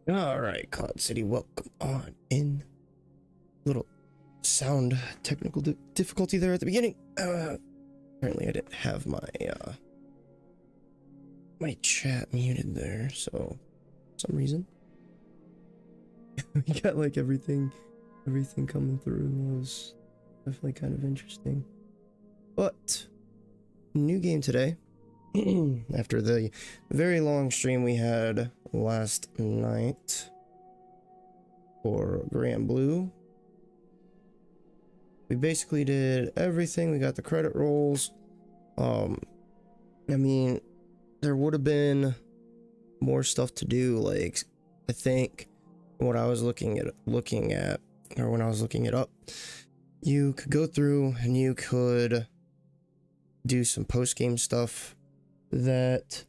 All right, Cloud City, welcome on in. Little sound technical difficulty there at the beginning. Apparently, I didn't have my my chat muted there, so for some reason we got like everything coming through. It was definitely kind of interesting. But new game today. After the very long stream we had last night for Grand Blue, we basically did everything. We got the credit rolls. I mean, there would have been more stuff to do. Like, I think what I was looking at, or when I was looking it up, you could go through and you could do some post-game stuff that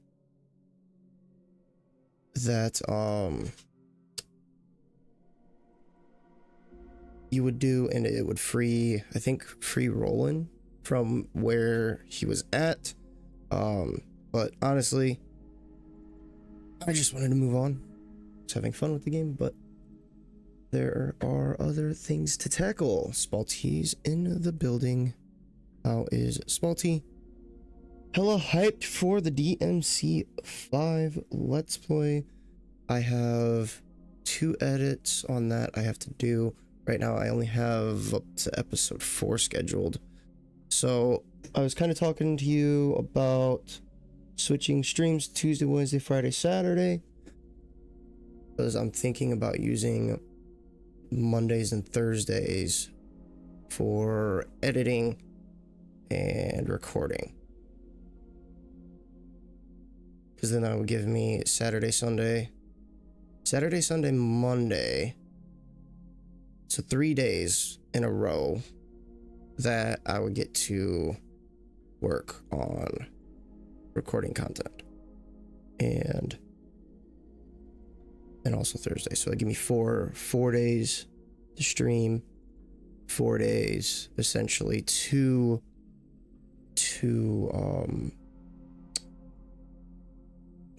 you would do, and it would free Roland from where he was at. But honestly, I just wanted to move on. I was having fun with the game, but there are other things to tackle. Spalty's in the building. How is Spalty? Hella hyped for the DMC 5 Let's Play. I have 2 edits on that I have to do. Right now I only have up to episode 4 scheduled. So I was kind of talking to you about switching streams Tuesday, Wednesday, Friday, Saturday, because I'm thinking about using Mondays and Thursdays for editing and recording, because then that would give me Saturday, Sunday, Monday. So 3 days in a row that I would get to work on recording content, and also Thursday. So that give me four days to stream, 4 days essentially to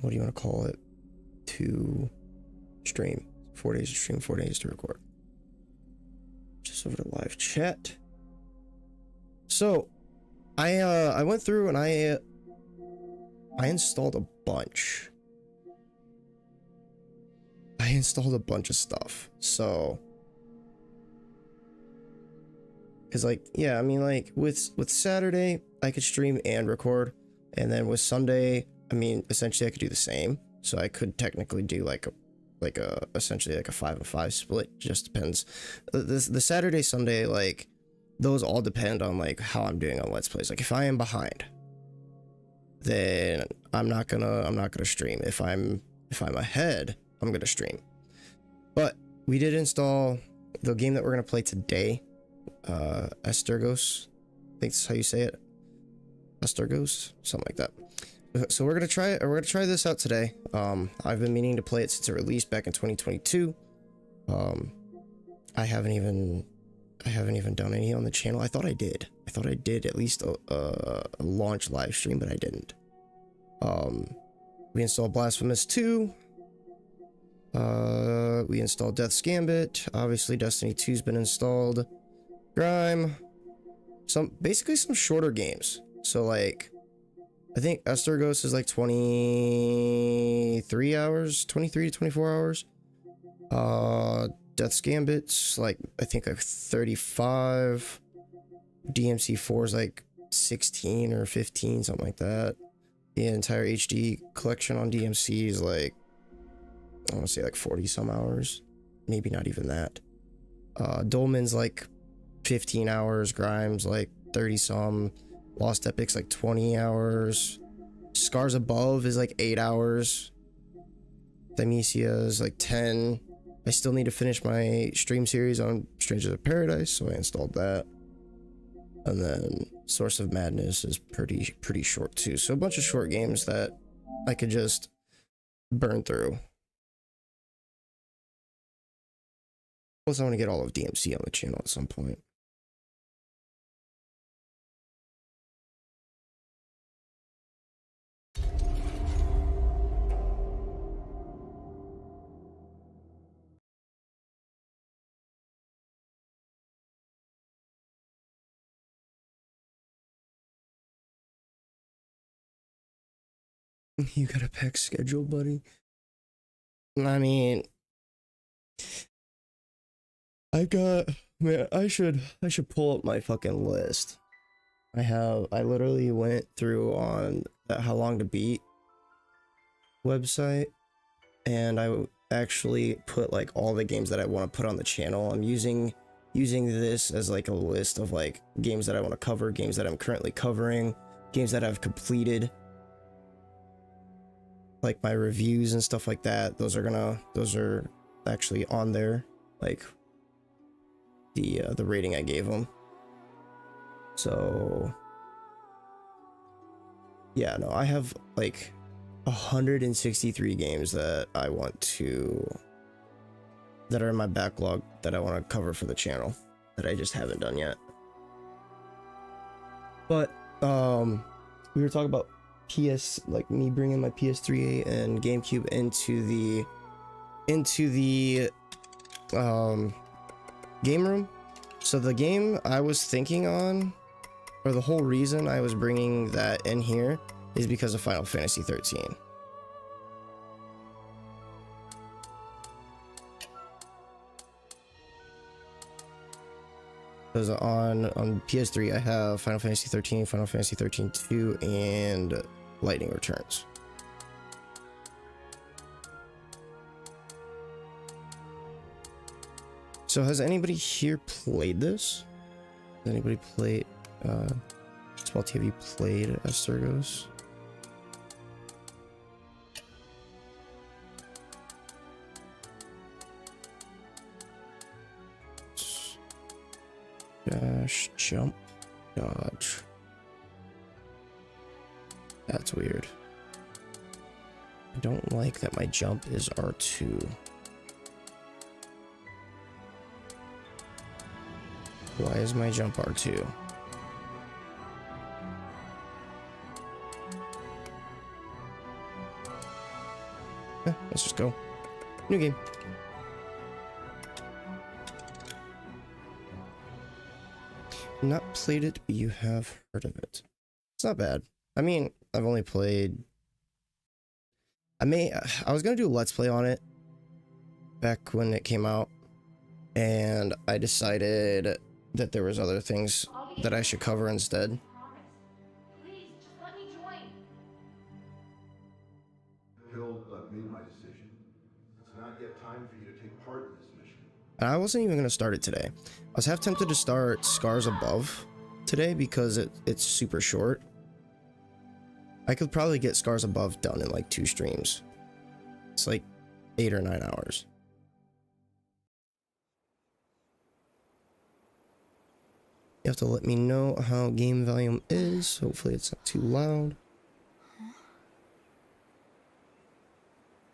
what do you want to call it, to stream. 4 days to stream, 4 days to record. Just over to live chat. So I went through and I installed a bunch. I installed a bunch of stuff. So, because like, yeah, I mean, like with Saturday I could stream and record, and then with Sunday, I mean, essentially I could do the same. So I could technically do like a essentially like a 5-5 split. Just depends. The Saturday, Sunday, like those all depend on like how I'm doing on Let's Plays. Like if I am behind, then I'm not gonna stream. If I'm ahead, I'm gonna stream. But we did install the game that we're gonna play today, Asterigos. I think that's how you say it. Asterigos, something like that. So we're gonna try it. We're gonna try this out today. I've been meaning to play it since it released back in 2022. I haven't even done any on the channel. I thought I did at least a launch live stream, but I didn't. We installed Blasphemous 2. We installed Death's Gambit. Obviously, Destiny 2's been installed. Grime. Basically some shorter games. So like, I think Asterigos is like 23 hours, 23 to 24 hours. Death's Gambit's like, I think like 35. DMC 4 is like 16 or 15, something like that. The entire HD collection on DMC is like, I want to say like 40 some hours, maybe not even that. Dolmen's like 15 hours, Grime's like 30 some, Lost Epic's like 20 hours, Scars Above is like 8 hours, Thymesia is like 10. I still need to finish my stream series on Strangers of Paradise, so I installed that. And then Source of Madness is pretty short too. So a bunch of short games that I could just burn through. Plus, I want to get all of DMC on the channel at some point. You got a packed schedule, buddy? I mean, man, I should pull up my fucking list. I literally went through on that How Long to Beat website, and I actually put like all the games that I want to put on the channel. I'm using this as like a list of like games that I want to cover, games that I'm currently covering, games that I've completed, like my reviews and stuff like that. Those are actually on there, like the rating I gave them. So yeah, no, I have like 163 games that I want to, that are in my backlog that I want to cover for the channel that I just haven't done yet. But we were talking about like me bringing my PS3 and GameCube into the game room. So the game I was thinking on, or the whole reason I was bringing that in here, is because of Final Fantasy 13. Because on PS3 I have Final Fantasy 13, Final Fantasy 13 2, and Lightning Returns. So has anybody here played this? Has anybody played Spalty, have you played Asterigos? Dash, jump, dodge. That's weird. I don't like that my jump is R2. Why is my jump R2? Let's just go. New game. Not played it, but you have heard of it. It's not bad. I mean, I've only played... I was gonna do a Let's Play on it back when it came out, and I decided that there was other things that I should cover instead. Please, just let me join. Hilda made my decision. It's not yet time for you to take part in this mission. And I wasn't even gonna start it today. I was half tempted to start Scars Above today because it's super short. I could probably get Scars Above done in like 2 streams. It's like 8 or 9 hours. You have to let me know how game volume is. Hopefully it's not too loud.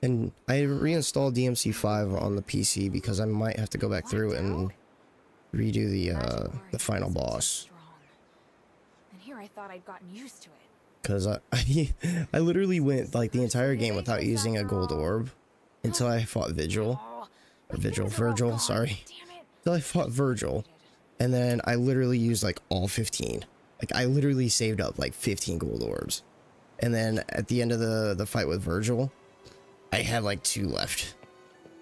And I reinstalled DMC5 on the PC because I might have to go back through and redo the final boss. And here I thought I'd gotten used to it. Because I literally went like the entire game without using a gold orb until I fought Virgil, sorry. Until I fought Virgil, and then I literally used like all 15. Like I literally saved up like 15 gold orbs, and then at the end of the fight with Virgil, I had like 2 left.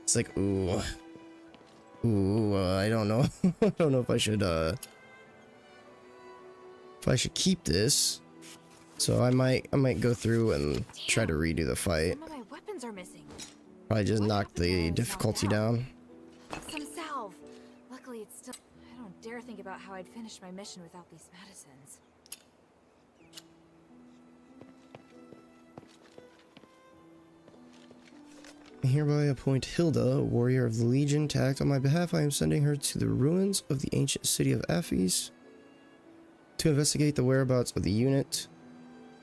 It's like ooh, I don't know. I don't know if I should keep this. So I might go through and try to redo the fight. Some of my weapons are missing. Probably just knock the difficulty down. Some salve. Luckily it's still... I don't dare think about how I'd finish my mission without these medicines. I hereby appoint Hilda, warrior of the Legion, to act on my behalf. I am sending her to the ruins of the ancient city of Aphes to investigate the whereabouts of the unit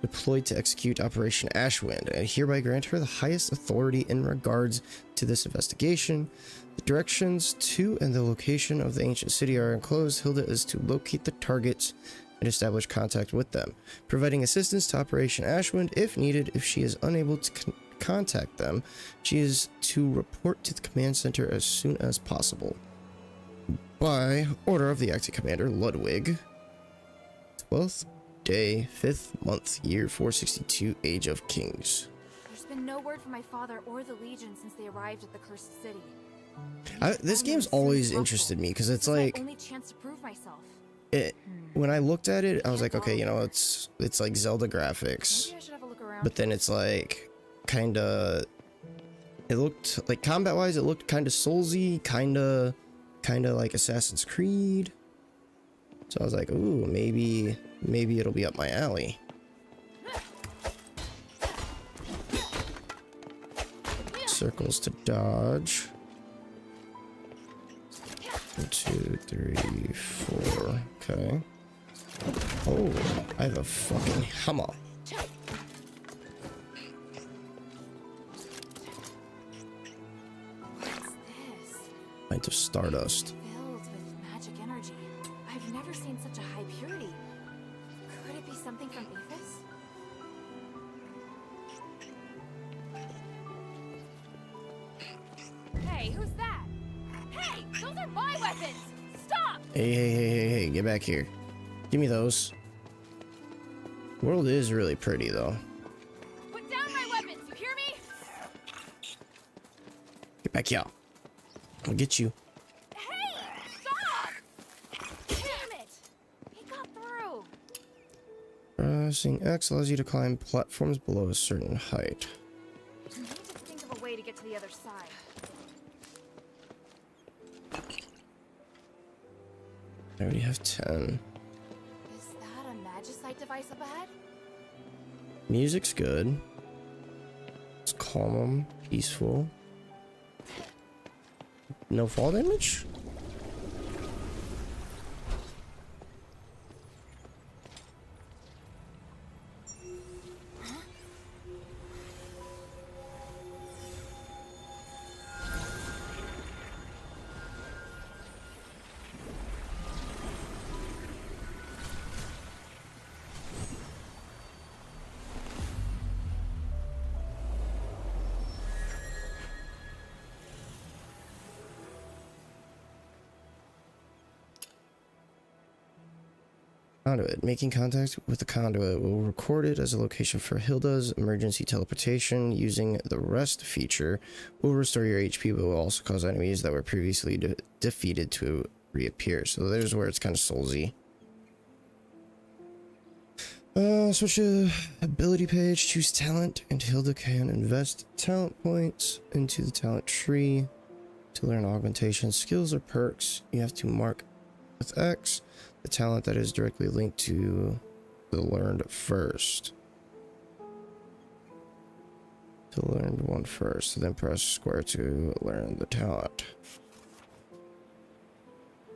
deployed to execute Operation Ashwind. I hereby grant her the highest authority in regards to this investigation. The directions to and the location of the ancient city are enclosed. Hilda is to locate the targets and establish contact with them, providing assistance to Operation Ashwind if needed. If she is unable to contact them, she is to report to the command center as soon as possible. By order of the acting commander, Ludwig. 12th day, 5th month, year 462, Age of Kings. There's been no word from my father or the Legion since they arrived at the Cursed City. This game's always interested me because it's like, my only chance to prove myself. when I looked at it, I was like, okay, you know, it's like Zelda graphics, Maybe I should have a look around. but then it's like kind of, it looked like combat wise, it looked kind of soulsy, kind of like Assassin's Creed. So I was like, ooh, maybe it'll be up my alley. Circles to dodge. 1, 2, 3, 4. Okay. Oh, I have a fucking hammer. What's this? Pint of stardust. Filled with magic energy. I've never seen such a high purity. Could it be something from Aethys? Hey, who's that? Hey, those are my weapons! Stop! Hey, get back here. Give me those. The world is really pretty, though. Put down my weapons, you hear me? Get back here. I'll get you. Hey! Stop! Damn it! He got through. Pressing X allows you to climb platforms below a certain height. I need to think of a way to get to the other side. I already have 10. Is that a magicite device up ahead? Music's good. It's calm, peaceful. No fall damage? Conduit. Making contact with the conduit will record it as a location for Hilda's emergency teleportation. Using the rest feature will restore your HP, but will also cause enemies that were previously defeated to reappear. So there's where it's kind of soulsy. Switch to ability page, choose talent, and Hilda can invest talent points into the talent tree to learn augmentation, skills, or perks. You have to mark with X the talent that is directly linked to the learned first. To learn one first, then press square to learn the talent.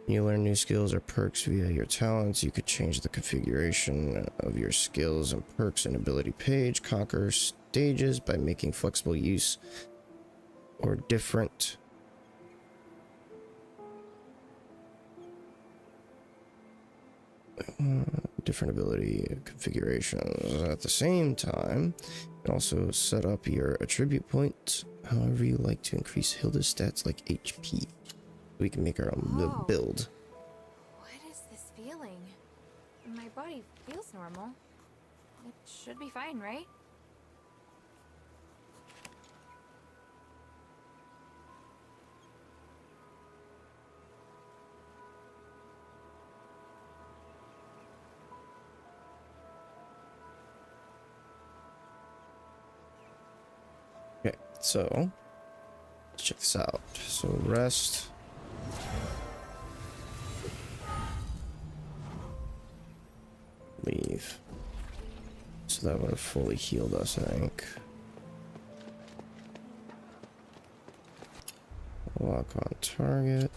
When you learn new skills or perks via your talents, you could change the configuration of your skills and perks in ability page. Conquer stages by making flexible use or different ability configurations. At the same time, you can also set up your attribute points however you like to increase Hilda's stats like HP. We can make our own build. What is this feeling? My body feels normal. It should be fine, right? Okay, so let's check this out. So rest. Leave. So that would have fully healed us, I think. Lock on target.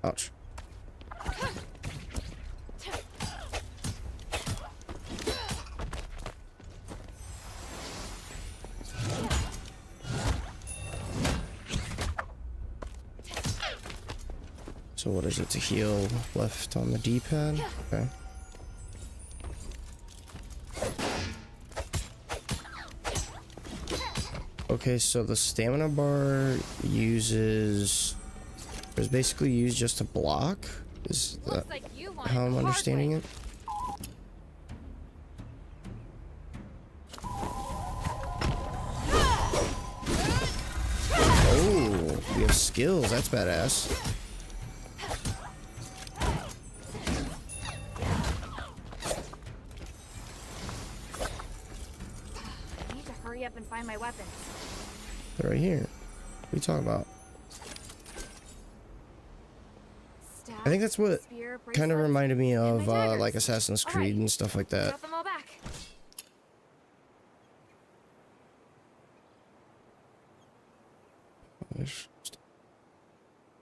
Ouch. So what is it to heal? Left on the D-pad? Okay. Okay, so the stamina bar uses It's basically used just to block. Is that Looks like you want how it I'm the hard understanding way. it? Oh, we have skills. That's badass. I need to hurry up and find my weapons. They're right here. What are you talking about? Staff, I think that's what spear, kind of bracelet, reminded me and of my daggers. like Assassin's All Creed right. and stuff like that. Got them all back.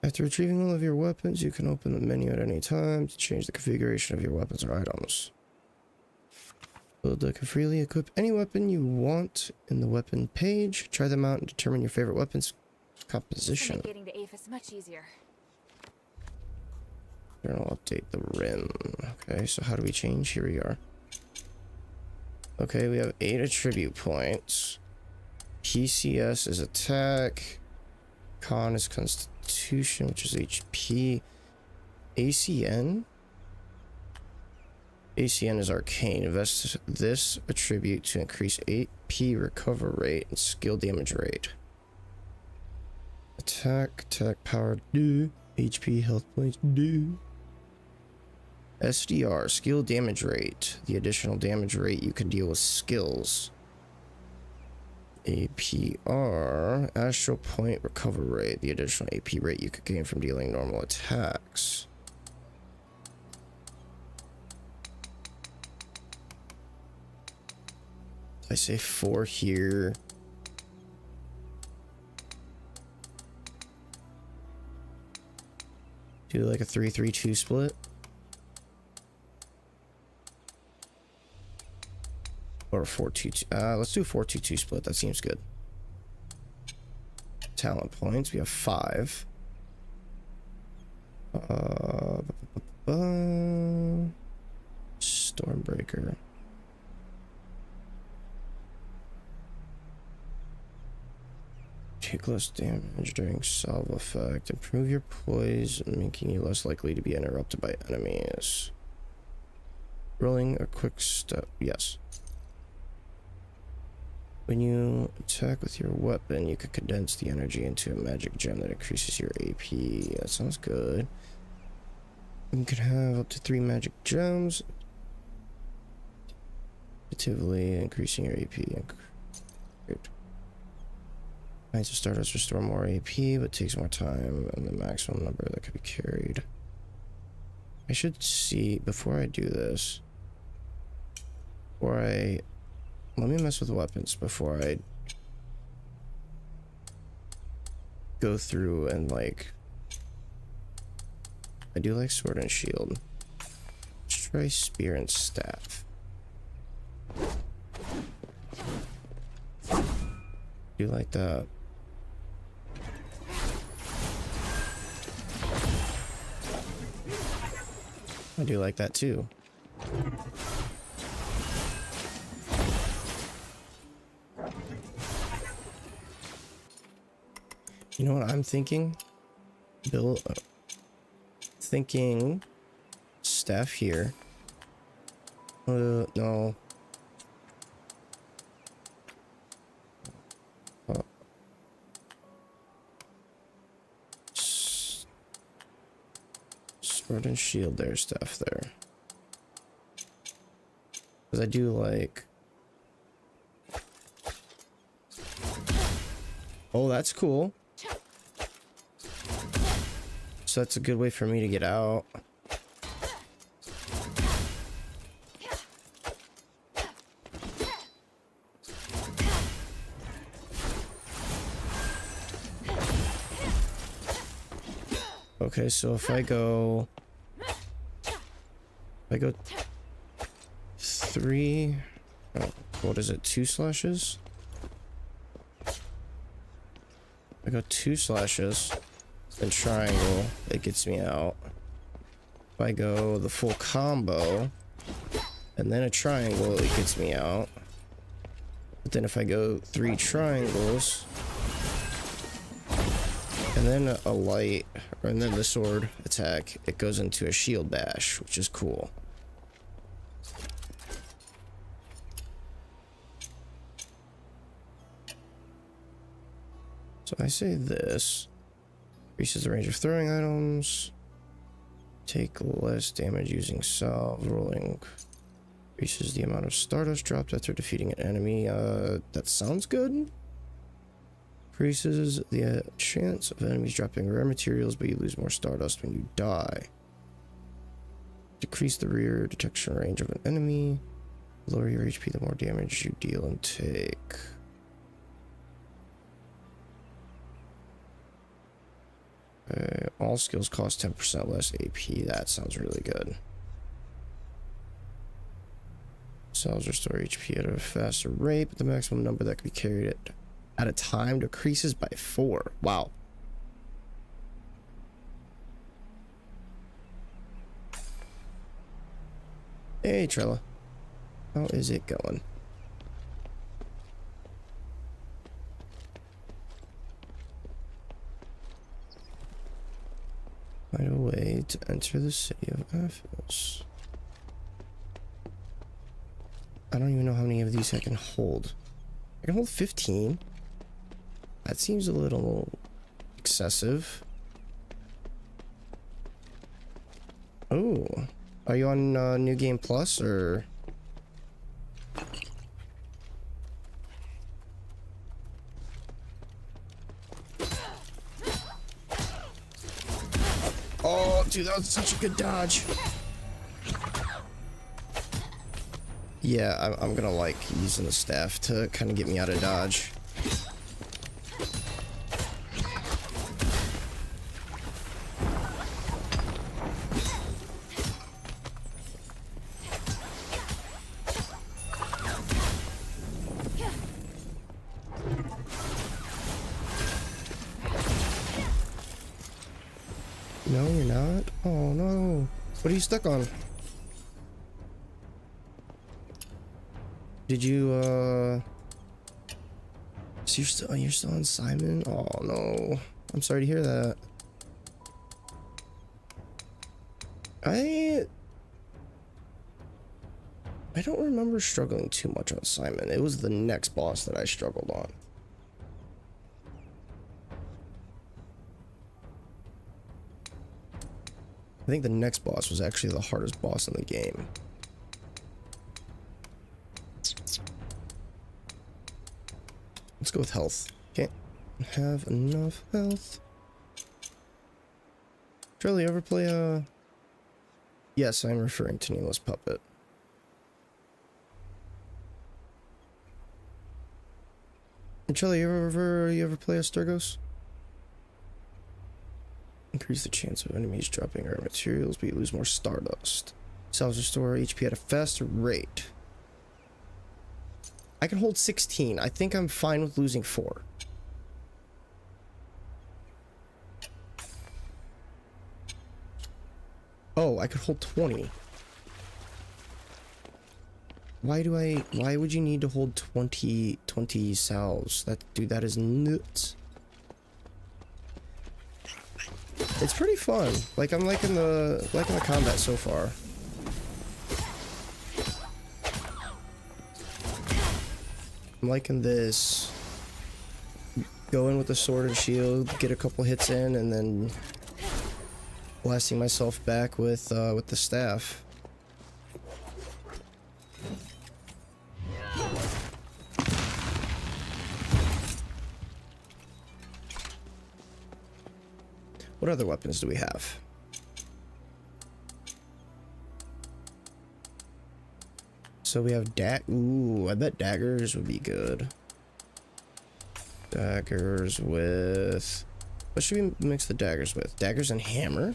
After retrieving all of your weapons, you can open the menu at any time to change the configuration of your weapons or items. Hilda can freely equip any weapon you want in the weapon page. Try them out and determine your favorite weapons composition. Make getting to Aphis much easier. Journal update the rim. Okay, so how do we change? Here we are. Okay, we have 8 attribute points. PCS is attack. Con is constitution, which is HP. ACN? ACN is arcane. Invest this attribute to increase AP recover rate and skill damage rate. Attack power, do. HP, health points, do. SDR, skill damage rate. The additional damage rate you can deal with skills. APR, astral point recover rate. The additional AP rate you could gain from dealing normal attacks. I say 4 here. Do like a 3-3-2 split. Or a 4-2-2. Let's do a 4-2-2 split. That seems good. Talent points. We have 5. Stormbreaker. Take less damage during salve effect. Improve your poise, making you less likely to be interrupted by enemies. Rolling a quick step. Yes. When you attack with your weapon, you can condense the energy into a magic gem that increases your AP. That sounds good. You can have up to 3 magic gems, actively increasing your AP. Great. Knights of Stardust restore more AP, but takes more time and the maximum number that can be carried. I should see, before I do this, let me mess with weapons before I go through and like, I do like sword and shield. Let's try spear and staff. Do like that. I do like that too. You know what I'm thinking? Thinking staff here. No. Sword and shield there, staff there. Because I do like... Oh, that's cool. So that's a good way for me to get out. Okay, so if I go 3, oh, what is it, 2 slashes? I go 2 slashes, then triangle, it gets me out. If I go the full combo, and then a triangle, it gets me out. But then if I go 3 triangles, And then a light, and then the sword attack, it goes into a shield bash, which is cool. So I say this. Increases the range of throwing items. Take less damage using salve. Rolling. Increases the amount of stardust dropped after defeating an enemy. That sounds good. Increases the chance of enemies dropping rare materials, but you lose more stardust when you die. Decrease the rear detection range of an enemy. Lower your HP the more damage you deal and take. All skills cost 10% less AP. That sounds really good. Cells restore HP at a faster rate, but the maximum number that can be carried at a time decreases by 4. Wow. Hey, Trella. How is it going? Find a way to enter the city of Athos. I don't even know how many of these I can hold. I can hold 15. That seems a little excessive. Oh, are you on New Game Plus or? Oh, dude, that was such a good dodge. Yeah, I'm gonna like using the staff to kind of get me out of dodge. No, you're not. Oh no. What are you stuck on? Did you so you're still on Simon? Oh no. I'm sorry to hear that. I don't remember struggling too much on Simon. It was the next boss that I struggled on. I think the next boss was actually the hardest boss in the game. Let's go with health. Can't have enough health. Charlie, you ever play Yes, I'm referring to Nameless Puppet. And Charlie, you ever play Asterigos? Increase the chance of enemies dropping rare materials, but you lose more stardust. Cells restore HP at a faster rate. I can hold 16. I think I'm fine with losing 4. Oh, I could hold 20. Why would you need to hold 20 salves? That is nuts. It's pretty fun. Like I'm liking the combat so far. I'm liking this. Go in with the sword and shield, get a couple hits in, and then blasting myself back with the staff. What other weapons do we have? So we have ooh, I bet daggers would be good. Daggers with... What should we mix the daggers with? Daggers and hammer?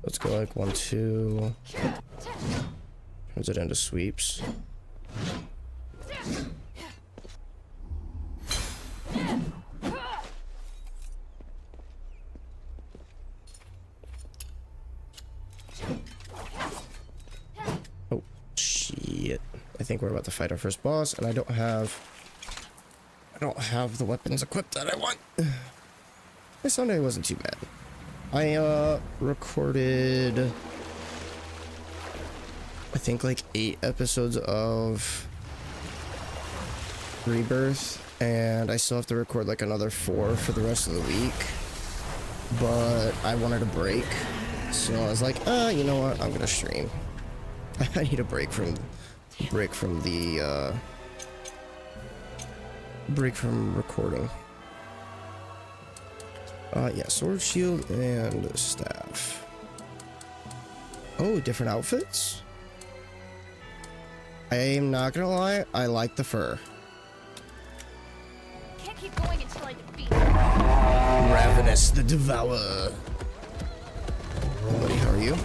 Let's go like 1, 2. Turns it into sweeps. I think we're about to fight our first boss, and I don't have the weapons equipped that I want. My Sunday wasn't too bad. I recorded, I think, like 8 episodes of Rebirth, and I still have to record like another 4 for the rest of the week, but I wanted a break, so I was like, you know what, I'm gonna stream. I need a break from recording. Yeah, sword, shield, and staff. Oh, different outfits? I'm not gonna lie, I like the fur. Can't keep going until I defeat. Ravenous the Devourer. Buddy, how are you?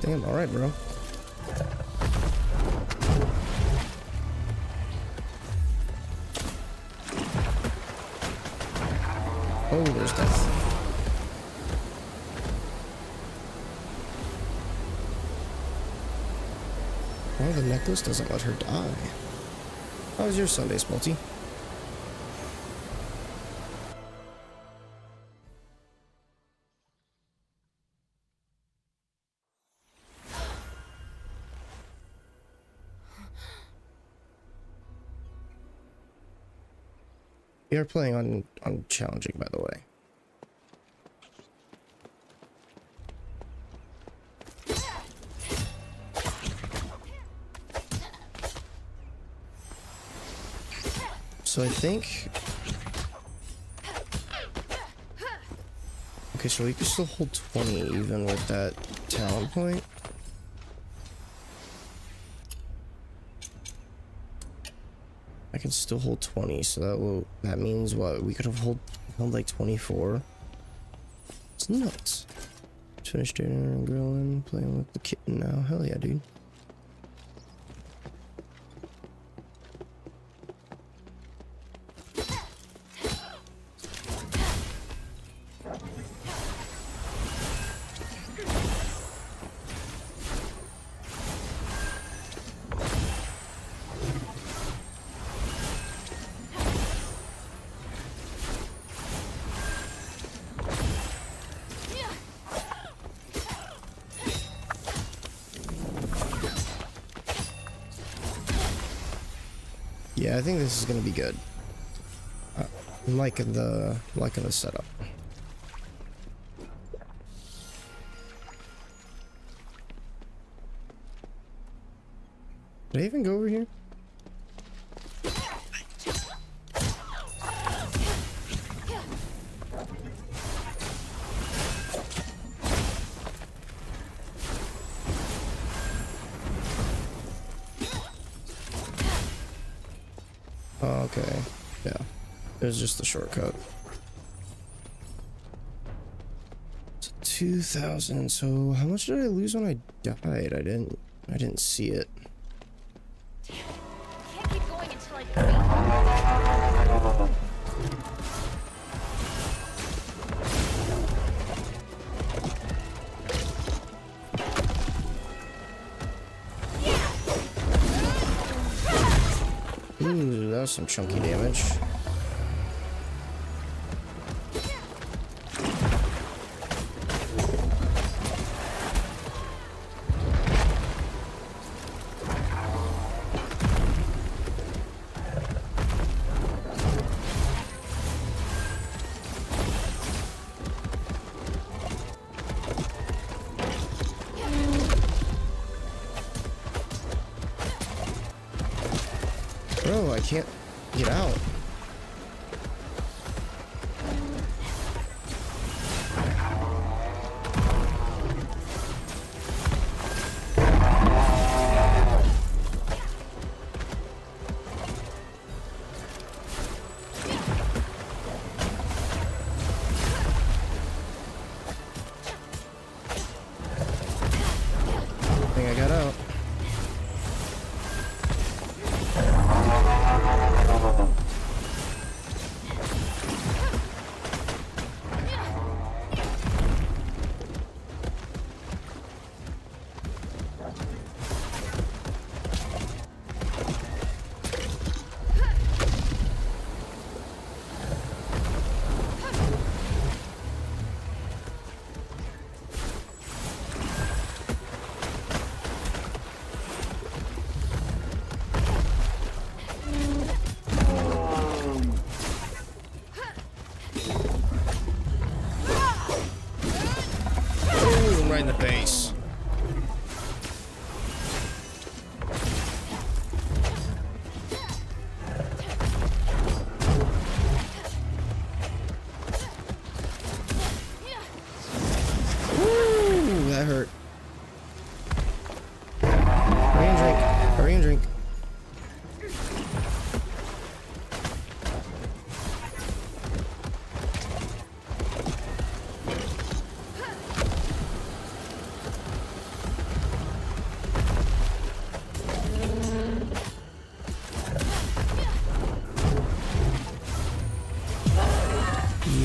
Damn, alright, bro. Oh, there's death. Oh, the necklace doesn't let her die. How was your Sunday, Smolty? We are playing on challenging, by the way. So I think... Okay, so we can still hold 20 even with that talent point. I can still hold 20, so that means what? We could have held like 24. It's nuts. Finished dinner and grilling, playing with the kitten now. Hell yeah, dude. Yeah, I think this is gonna be good. I'm liking the setup. Did I even go over here? Oh, okay. Yeah. It was just the shortcut. So 2,000. So how much did I lose when I died? I didn't see it. Can't keep going until I defeat. Ooh, that was some chunky damage. Bro, I can't get out. I think I got out. in the face. Woo, that hurt. Hurry and drink. Hurry and drink.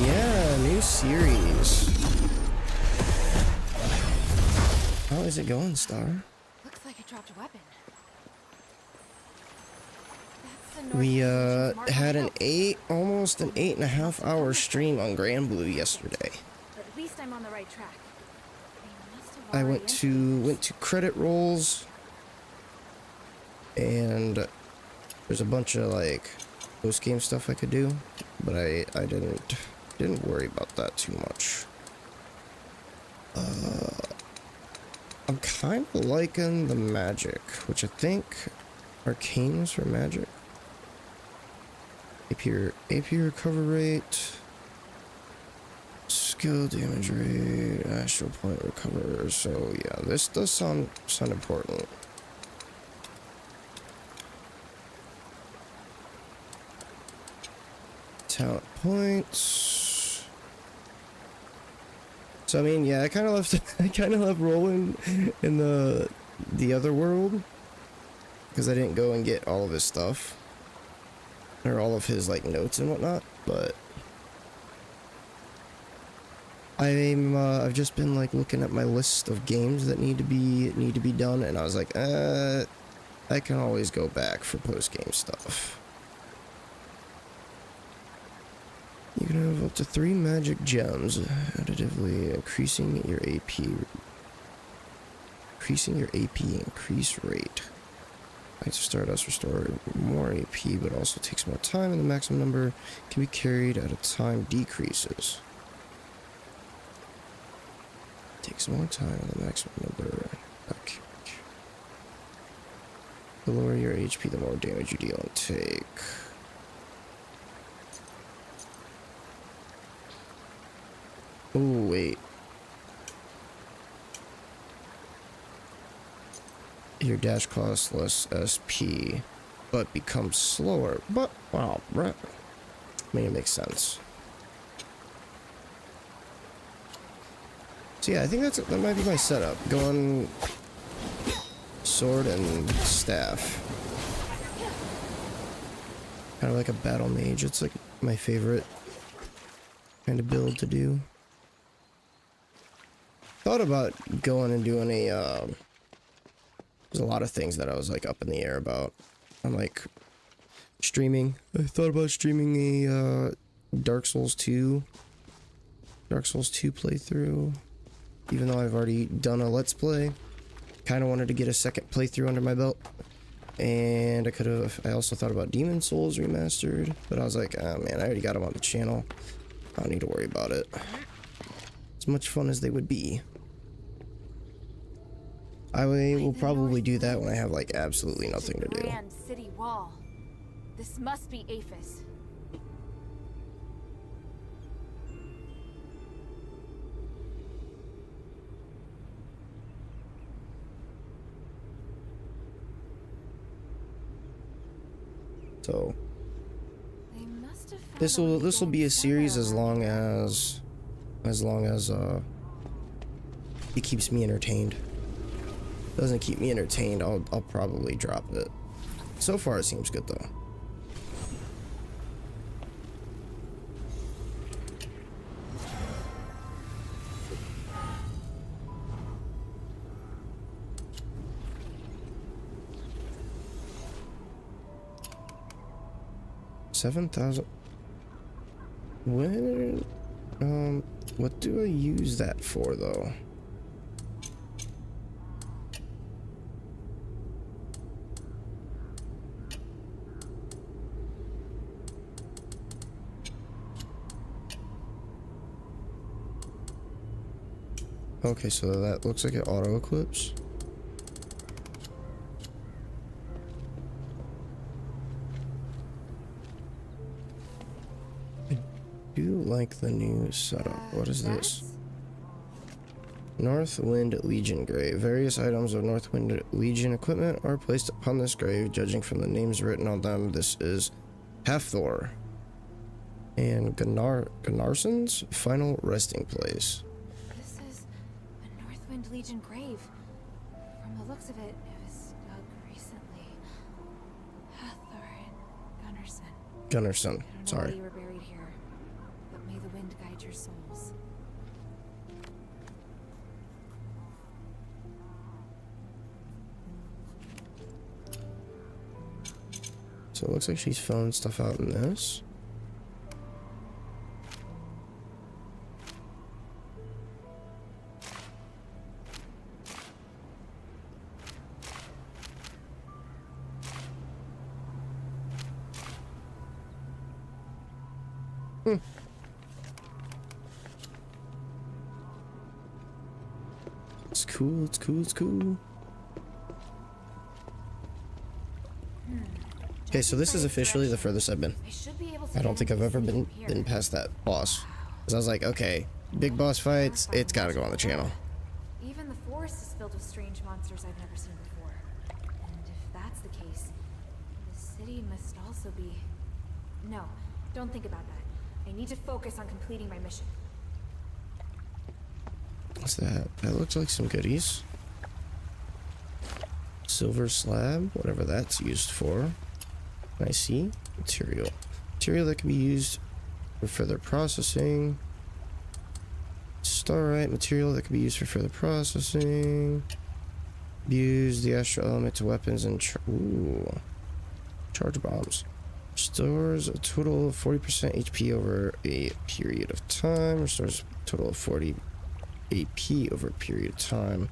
Yeah, new series. How is it going, Star? Looks like I dropped a weapon. That's the We Northwind Legion's mark had on an house. almost an 8.5 hour stream on Grand Blue yesterday. But at least I'm on the right track. They must have I already went to credit rolls, and there's a bunch of like post game stuff I could do, but I didn't worry about that too much. I'm kind of liking the magic, which I think arcane is for magic. AP recover rate, skill damage rate, astral point recover. So yeah, this does sound important. Talent points. So I mean, yeah, I kind of left rolling in the other world because I didn't go and get all of his stuff or all of his like notes and whatnot. But I've just been like looking at my list of games that need to be done, and I was like, I can always go back for post game stuff. You can have up to 3 magic gems, additively increasing your AP increase rate. Knights of Stardust restore more AP, but also takes more time, and the maximum number can be carried at a time decreases. Takes more time, and the maximum number. Okay. The lower your HP, the more damage you deal and take. Oh, wait. Your dash costs less SP, but becomes slower. But, wow, right. I mean, it makes sense. So yeah, I think that might be my setup. Going sword and staff. Kind of like a battle mage. It's like my favorite kind of build to do. Thought about going and doing a there's a lot of things that I was like up in the air about. I'm like streaming. I thought about streaming a Dark Souls 2 playthrough, even though I've already done a Let's Play. Kind of wanted to get a second playthrough under my belt, and I also thought about Demon Souls Remastered, but I was like, oh man, I already got them on the channel. I don't need to worry about it. As much fun as they would be. I will probably do that when I have like absolutely nothing to do. Grand city wall. This must be Aphis. So They must have found this a way will to be a get series as somewhere long around as it keeps me entertained. Doesn't keep me entertained, I'll probably drop it. So far it seems good though. $7,000. What do I use that for though? Okay, so that looks like it auto-equips. I do like the new setup. What is this? Northwind Legion grave. Various items of Northwind Legion equipment are placed upon this grave. Judging from the names written on them, this is Hathor and Gunnarsson's final resting place. This is a Northwind Legion grave. From the looks of it, it was dug recently. Hathor and Gunnarsson, I don't know sorry. why you were buried here, but may the wind guide your souls. So it looks like she's phoned stuff out in this. It's cool, it's cool, it's cool. Okay, so this is officially the furthest I've been. I don't think I've ever been past that boss. Because I was like, okay, big boss fights, it's gotta go on the channel. Even the forest is filled with strange monsters I've never seen before. And if that's the case, the city must also be... No, don't think about that. I need to focus on completing my mission. What's that? That looks like some goodies. Silver slab, whatever that's used for. I see. Material. Material that can be used for further processing. Starite. Material that can be used for further processing. Use the astral element to weapons and charge bombs. Restores a total of 40% HP over a period of time. Restores a total of 40 AP over a period of time.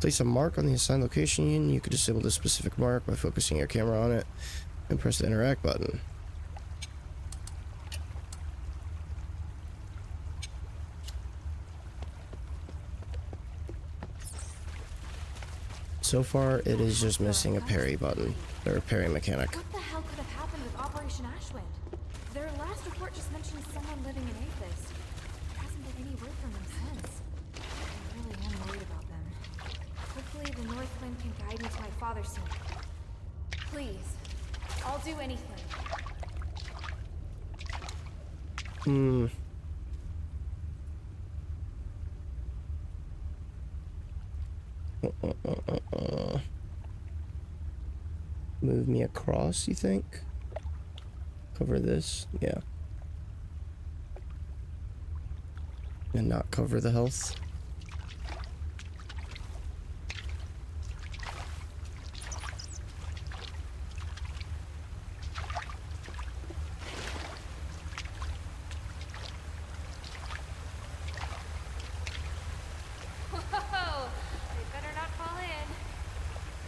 Place a mark on the assigned location. You could disable this specific mark by focusing your camera on it and press the interact button. So far, it is just missing a parry button, or a parry mechanic. What the hell could have happened with Operation Ashwind? Their last report just mentioned someone living in Athos. There hasn't been any word from them since. I really am worried about them. Hopefully the Northwind can guide me to my father soon. Please, I'll do anything. Move me across, you think? Cover this? Yeah. And not cover the health. Whoa! I better not fall in.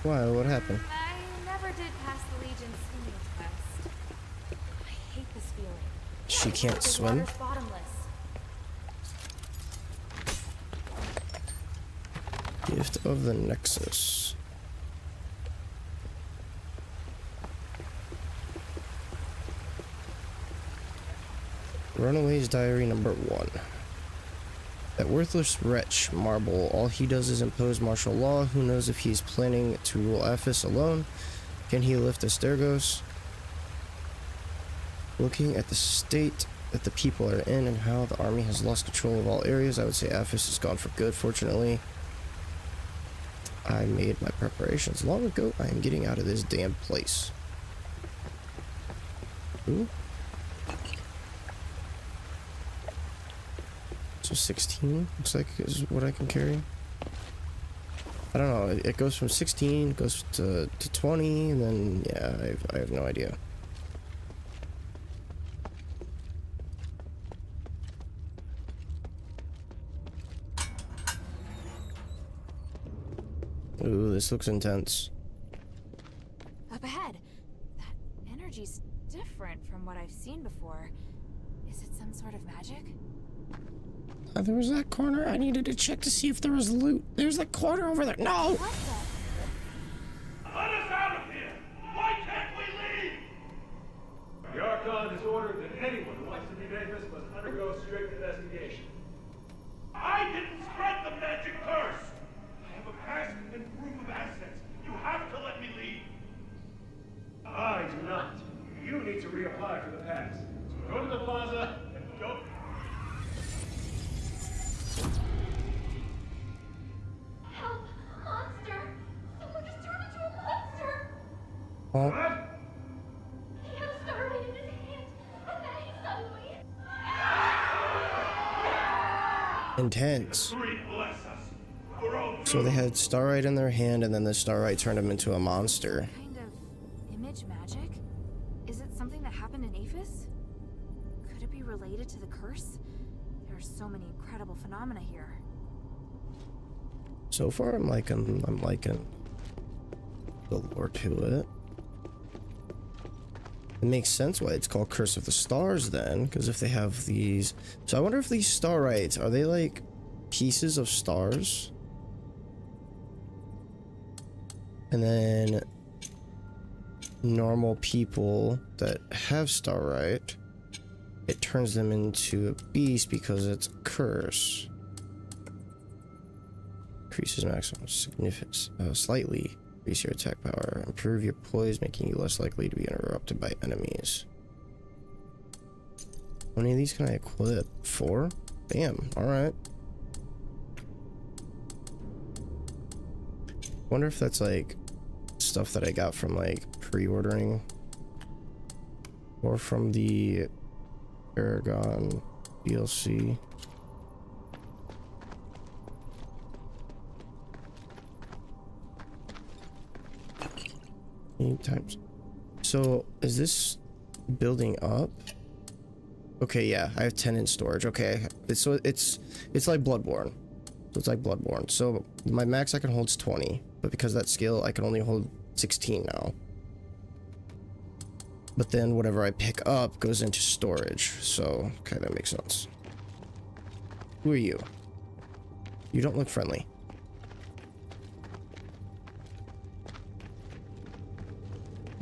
Why? What happened? I never did pass the Legion's swimming test. I hate this feeling. She can't The swim? water's bottomless. Gift of the Nexus. Runaway's Diary number 1. That worthless wretch, Marble. All he does is impose martial law. Who knows if he's planning to rule Aphis alone? Can he lift Asterigos? Looking at the state that the people are in and how the army has lost control of all areas, I would say Aphis is gone for good. Fortunately, I made my preparations long ago. I am getting out of this damn place. Ooh. So 16 looks like is what I can carry. I don't know. It goes from 16, goes to 20, and then yeah, I have no idea. Ooh, this looks intense. Up ahead. That energy's different from what I've seen before. Is it some sort of magic? There was that corner. I needed to check to see if there was loot. There's the corner over there. No! What the? Let us out of here! Why can't we leave? The Archon has ordered that anyone who wants to be Davis must undergo strict investigation. I didn't spread the magic curse! I have a past and proof of assets. You have to let me leave. I do not. You need to reapply for the past. So go to the plaza and go. Help! Monster! Someone just turned into a monster! Oh, What? He had a star right in his hand, and then he suddenly... intense. Three bless us. We're all So they had Starlight in their hand, and then the Starlight turned them into a monster. Kind of image magic? Is it something that happened in Aphis? Could it be related to the curse? There are so many incredible phenomena here. So far, I'm liking the lore to it. It makes sense why it's called Curse of the Stars then, because if they have these... So I wonder if these Starlights, are they like pieces of stars? And then normal people that have Starlight, it turns them into a beast because it's a curse. Increases maximum significance, slightly increase your attack power, improve your poise, making you less likely to be interrupted by enemies. How many of these can I equip? 4? Bam, alright. Wonder if that's like stuff that I got from like pre-ordering or from the Aragon DLC. Times. So is this building up? Okay, yeah, I have 10 in storage. Okay, it's like Bloodborne. So it's like Bloodborne. So my max I can hold is 20, but because of that skill I can only hold 16 now. But then whatever I pick up goes into storage. So okay, that makes sense. Who are you? You don't look friendly.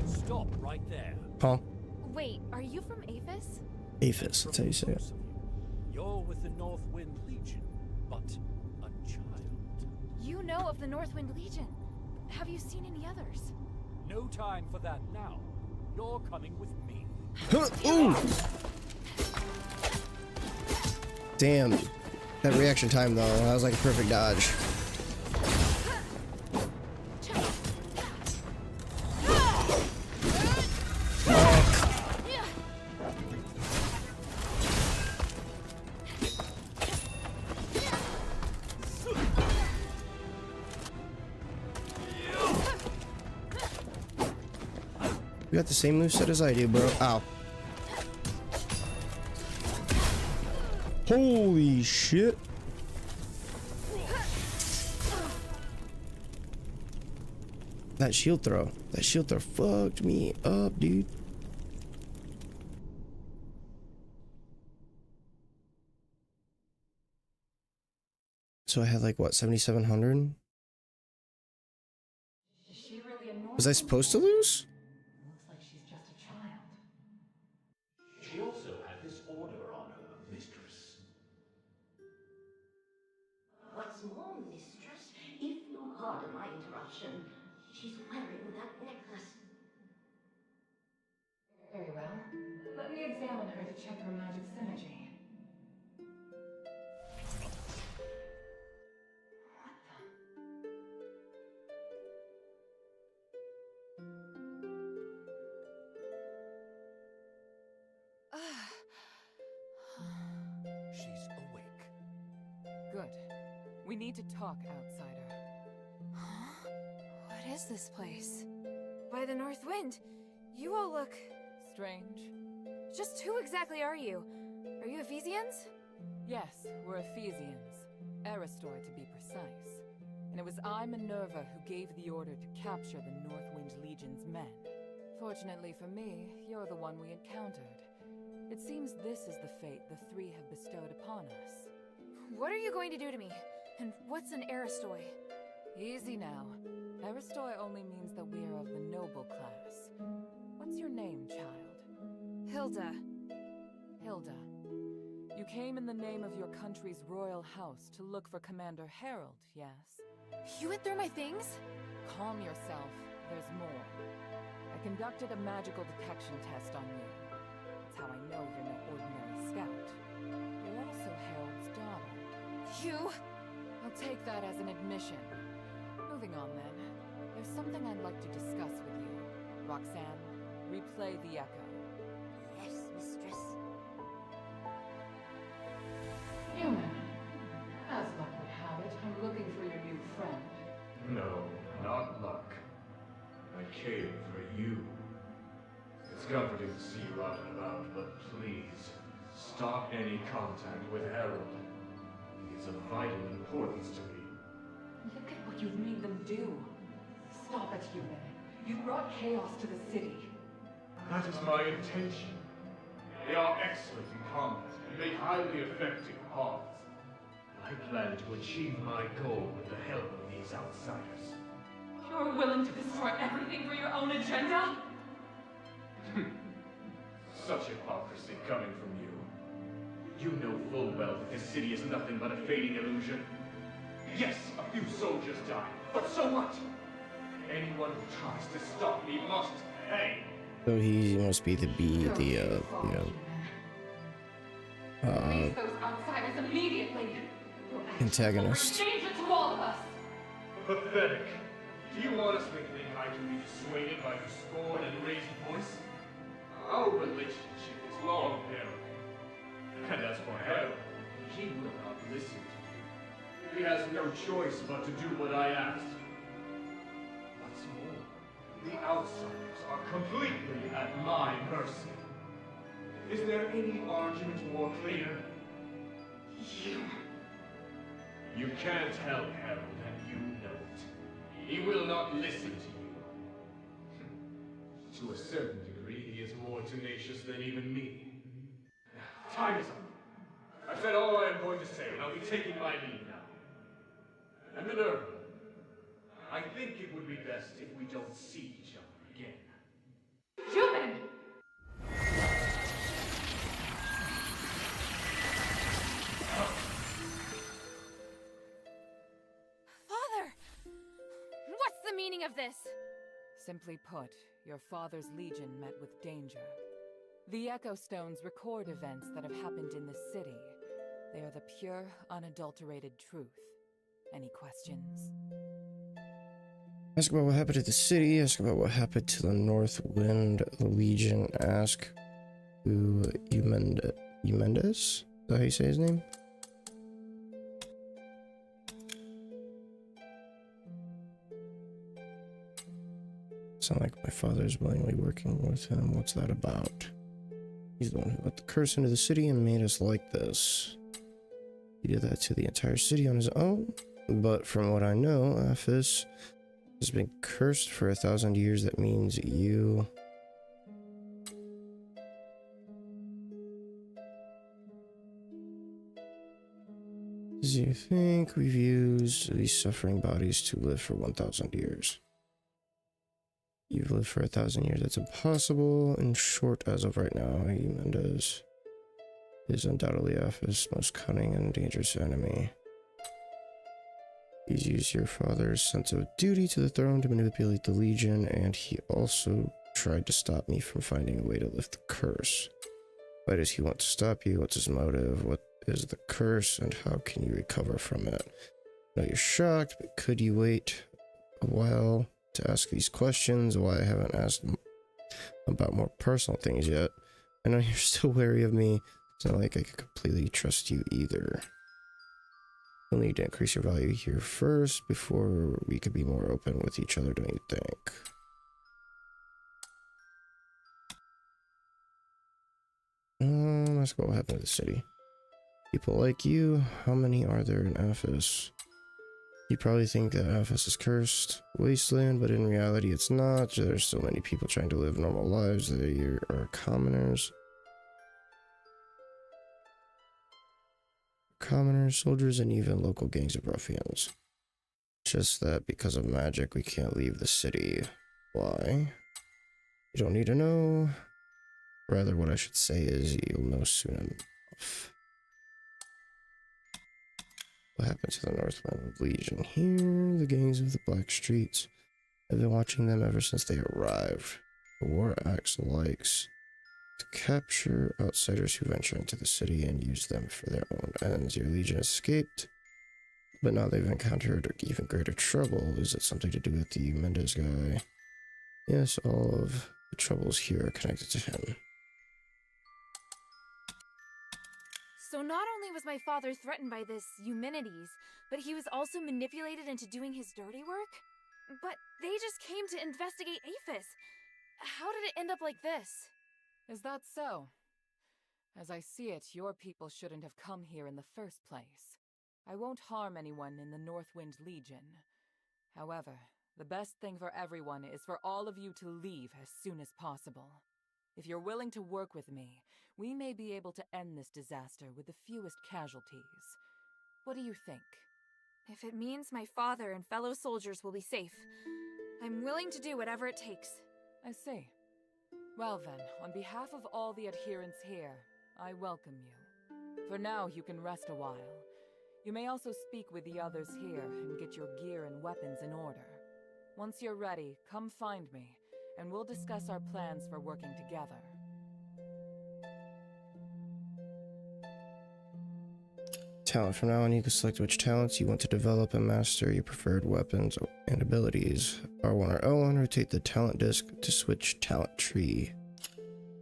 Stop right there. Huh? Wait, are you from Aphis? Aphis, that's how you say it. You're with the Northwind Legion, but a child. You know of the Northwind Legion. Have you seen any others? No time for that now. You're coming with me. Ooh! Damn. That reaction time though, that was like a perfect dodge. You got the same moveset as I do, bro. Ow. Holy shit. That shield throw fucked me up, dude. So I had like what, 7,700? Was I supposed to lose? Looks like she's just a child. She also had this order on her, mistress. What's more, mistress, if you'll pardon my interruption, she's wearing that necklace. Very well. Let me examine her to check her magic synergy. She's awake. Good. We need to talk, outsider. Huh? What is this place? By the North Wind, you all look... Strange. Just who exactly are you? Are you Ephesians? Yes, we're Ephesians. Aristoi, to be precise. And it was I, Minerva, who gave the order to capture the Northwind Legion's men. Fortunately for me, you're the one we encountered. It seems this is the fate the three have bestowed upon us. What are you going to do to me? And what's an Aristoi? Easy now. Aristoi only means that we are of the noble class. What's your name, child? Hilda. Hilda. You came in the name of your country's royal house to look for Commander Harold, yes? You went through my things? Calm yourself. There's more. I conducted a magical detection test on you. That's how I know you're no ordinary scout. You're also Harold's daughter. You? I'll take that as an admission. Moving on then. There's something I'd like to discuss with you. Roxanne, replay the echo. Yes, mistress. Human. As luck would have it, I'm looking for your new friend. No, not luck. I came for you. It's comforting to see you out and about, but please, stop any contact with Harold. He's of vital importance to me. Look at what you've made them do. Stop it, human. You brought chaos to the city. That is my intention. They are excellent in combat and make highly effective paths. I plan to achieve my goal with the help of these outsiders. You're willing to destroy everything for your own agenda? Such hypocrisy coming from you. You know full well that this city is nothing but a fading illusion. Yes, a few soldiers died, but so what? Anyone who tries to stop me must pay. So he must be Release those outsiders immediately. antagonist. Danger to all of us. Pathetic. Do you honestly think I can be persuaded by your scorn and raised voice? Our relationship is long, Harold. And as for Harold, he will not listen to you. He has no choice but to do what I ask. What's more, the outsiders are completely at my mercy. Is there any argument more clear? You can't help Harold, and you know it. He will not listen to you. To a certain degree, he is more tenacious than even me. Time is up. I've said all I am going to say, and I'll be taking my leave now. And Minerva, I think it would be best if we don't see each other again. Human! Father! What's the meaning of this? Simply put, your father's legion met with danger. The Echo Stones record events that have happened in the city. They are the pure, unadulterated truth. Any questions? Ask about what happened to the city. Ask about what happened to the Northwind Legion. Ask who Eumendes? Is that how you say his name? Sound like my father's willingly working with him. What's that about? He's the one who let the curse into the city and made us like this. He did that to the entire city on his own. But from what I know, Aphis has been cursed for 1,000 years. That means you... Do you think we've used these suffering bodies to live for 1,000 years? You've lived for 1,000 years. That's impossible. In short, as of right now, Eumendes is undoubtedly Aphis' most cunning and dangerous enemy. He's used your father's sense of duty to the throne to manipulate the Legion, and he also tried to stop me from finding a way to lift the curse. Why does he want to stop you? What's his motive? What is the curse, and how can you recover from it? I know you're shocked, but could you wait a while to ask these questions? Why I haven't asked about more personal things yet. I know you're still wary of me. It's not like I could completely trust you either. You'll need to increase your value here first before we could be more open with each other, don't you think? Let's go. What happened to the city? People like you, how many are there in Aphis? You probably think that Aphis is cursed wasteland, but in reality it's not. There's so many people trying to live normal lives. They are commoners. commoners, soldiers, and even local gangs of ruffians. Just that because of magic, we can't leave the city. Why? You don't need to know. Rather, what I should say is you'll know soon enough. What happened to the Northwind Legion here? The gangs of the Black Streets. I've been watching them ever since they arrived. The war axe likes to capture outsiders who venture into the city and use them for their own ends. Your legion escaped, but now they've encountered even greater trouble. Is it something to do with the Mendez guy? Yes, all of the troubles here are connected to him. So not only was my father threatened by this Eumenides, but he was also manipulated into doing his dirty work? But they just came to investigate Aphis. How did it end up like this? Is that so? As I see it, your people shouldn't have come here in the first place. I won't harm anyone in the Northwind Legion. However, the best thing for everyone is for all of you to leave as soon as possible. If you're willing to work with me, we may be able to end this disaster with the fewest casualties. What do you think? If it means my father and fellow soldiers will be safe, I'm willing to do whatever it takes. I see. Well then, on behalf of all the adherents here, I welcome you. For now, you can rest a while. You may also speak with the others here and get your gear and weapons in order. Once you're ready, come find me, and we'll discuss our plans for working together. Talent. From now on, you can select which talents you want to develop and master your preferred weapons and abilities. R1 or L1, rotate the talent disc to switch talent tree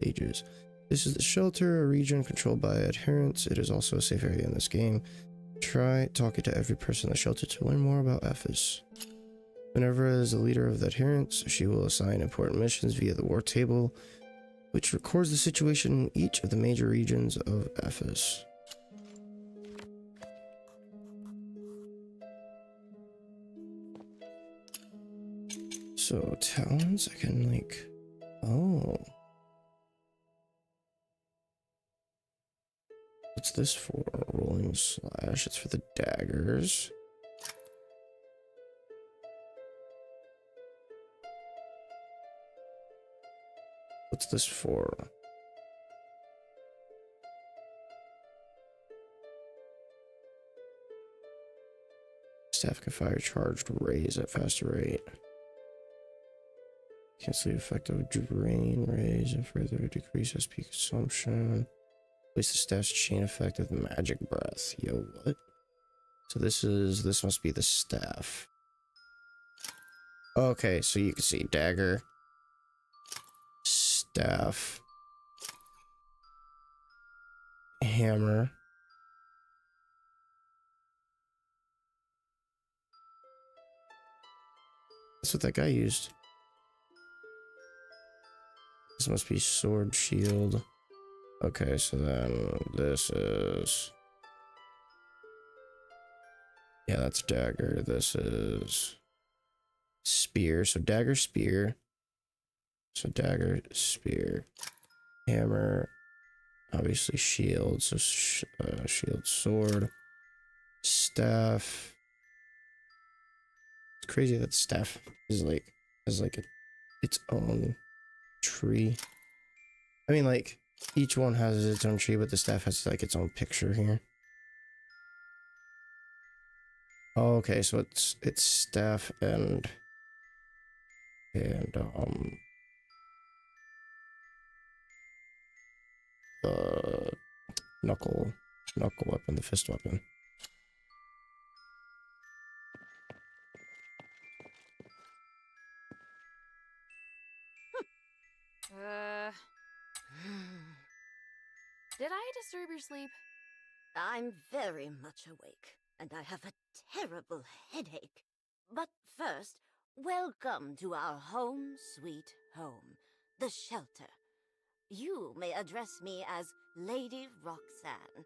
pages. This is the shelter, a region controlled by adherents. It is also a safe area in this game. Try talking to every person in the shelter to learn more about Aphis. Minerva is the leader of the adherents. She will assign important missions via the war table, which records the situation in each of the major regions of Aphis. So, talents, I can like... Oh. What's this for? Rolling slash. It's for the daggers. What's this for? Staff can fire charged rays at faster rate. Cancel the effect of drain rays and further decrease SP consumption. Place the staff's chain effect with magic breath. Yo, what? So this must be the staff. Okay, so you can see dagger, staff, hammer. That's what that guy used. This must be sword, shield. Okay, so then this is... Yeah, that's dagger. This is spear. So dagger, spear. So dagger, spear. Hammer. Obviously shield. So shield, sword. Staff. It's crazy that staff is like its own tree. I mean, like, each one has its own tree, but the staff has like its own picture here. Oh, okay, so it's staff and the knuckle weapon, the fist weapon. Did I disturb your sleep? I'm very much awake, and I have a terrible headache. But first, welcome to our home sweet home, the shelter. You may address me as Lady Roxanne.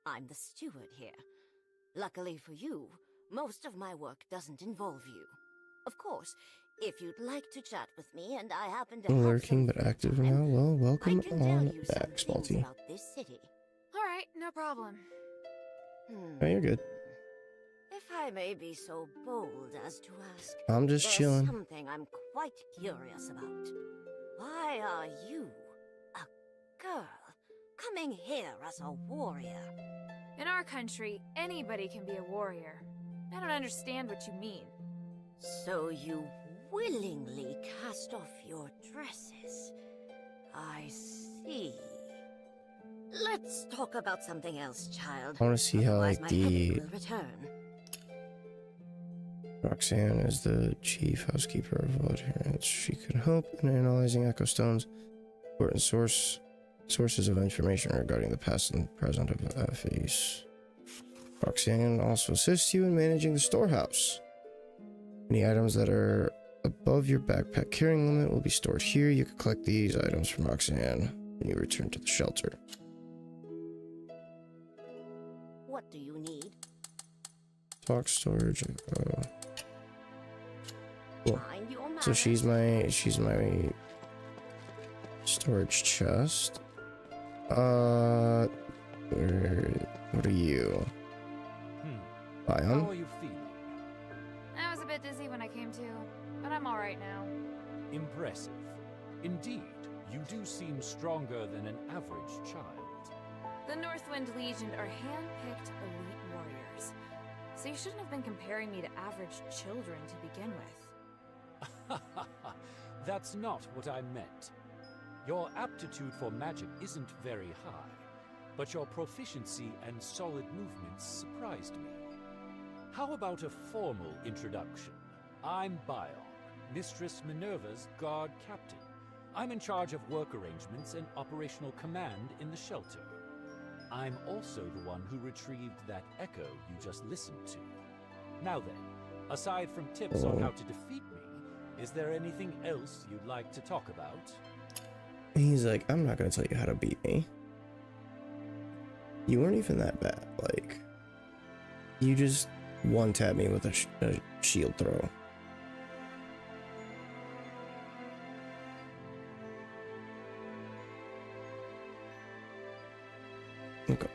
I'm the steward here. Luckily for you, most of my work doesn't involve you. Of course, if you'd like to chat with me and I happen to have lurking but active now, well, welcome I can tell on you some back, things Smalty. about this city. Alright, no problem. Oh, you're good. If I may be so bold as to ask, I'm just there's chilling. something I'm quite curious about. Why are you, a girl, coming here as a warrior? In our country, anybody can be a warrior. I don't understand what you mean. So you willingly cast off your dresses. I see. Let's talk about something else, child. I want to see how Otherwise, like my headache the will return. Roxanne is the chief housekeeper of all adherents. She can help in analyzing Echo Stone's important sources of information regarding the past and present of Ephes. Roxanne also assists you in managing the storehouse. Any items that are above your backpack carrying limit will be stored here. You can collect these items from Roxanne when you return to the shelter. What do you need? Talk storage. Cool. Mind your So manners. she's my storage chest. What are you? How Bion? are you feeling? I was a bit dizzy when I came to, but I'm alright now. Impressive. Indeed, you do seem stronger than an average child. The Northwind Legion are hand-picked elite warriors. So you shouldn't have been comparing me to average children to begin with. That's not what I meant. Your aptitude for magic isn't very high, but your proficiency and solid movements surprised me. How about a formal introduction? I'm Bion, Mistress Minerva's guard captain. I'm in charge of work arrangements and operational command in the shelter. I'm also the one who retrieved that echo you just listened to. Now then, aside from tips on how to defeat me, is there anything else you'd like to talk about? He's like, I'm not gonna tell you how to beat me. You weren't even that bad. Like, you just one-tap me with a shield throw. Okay.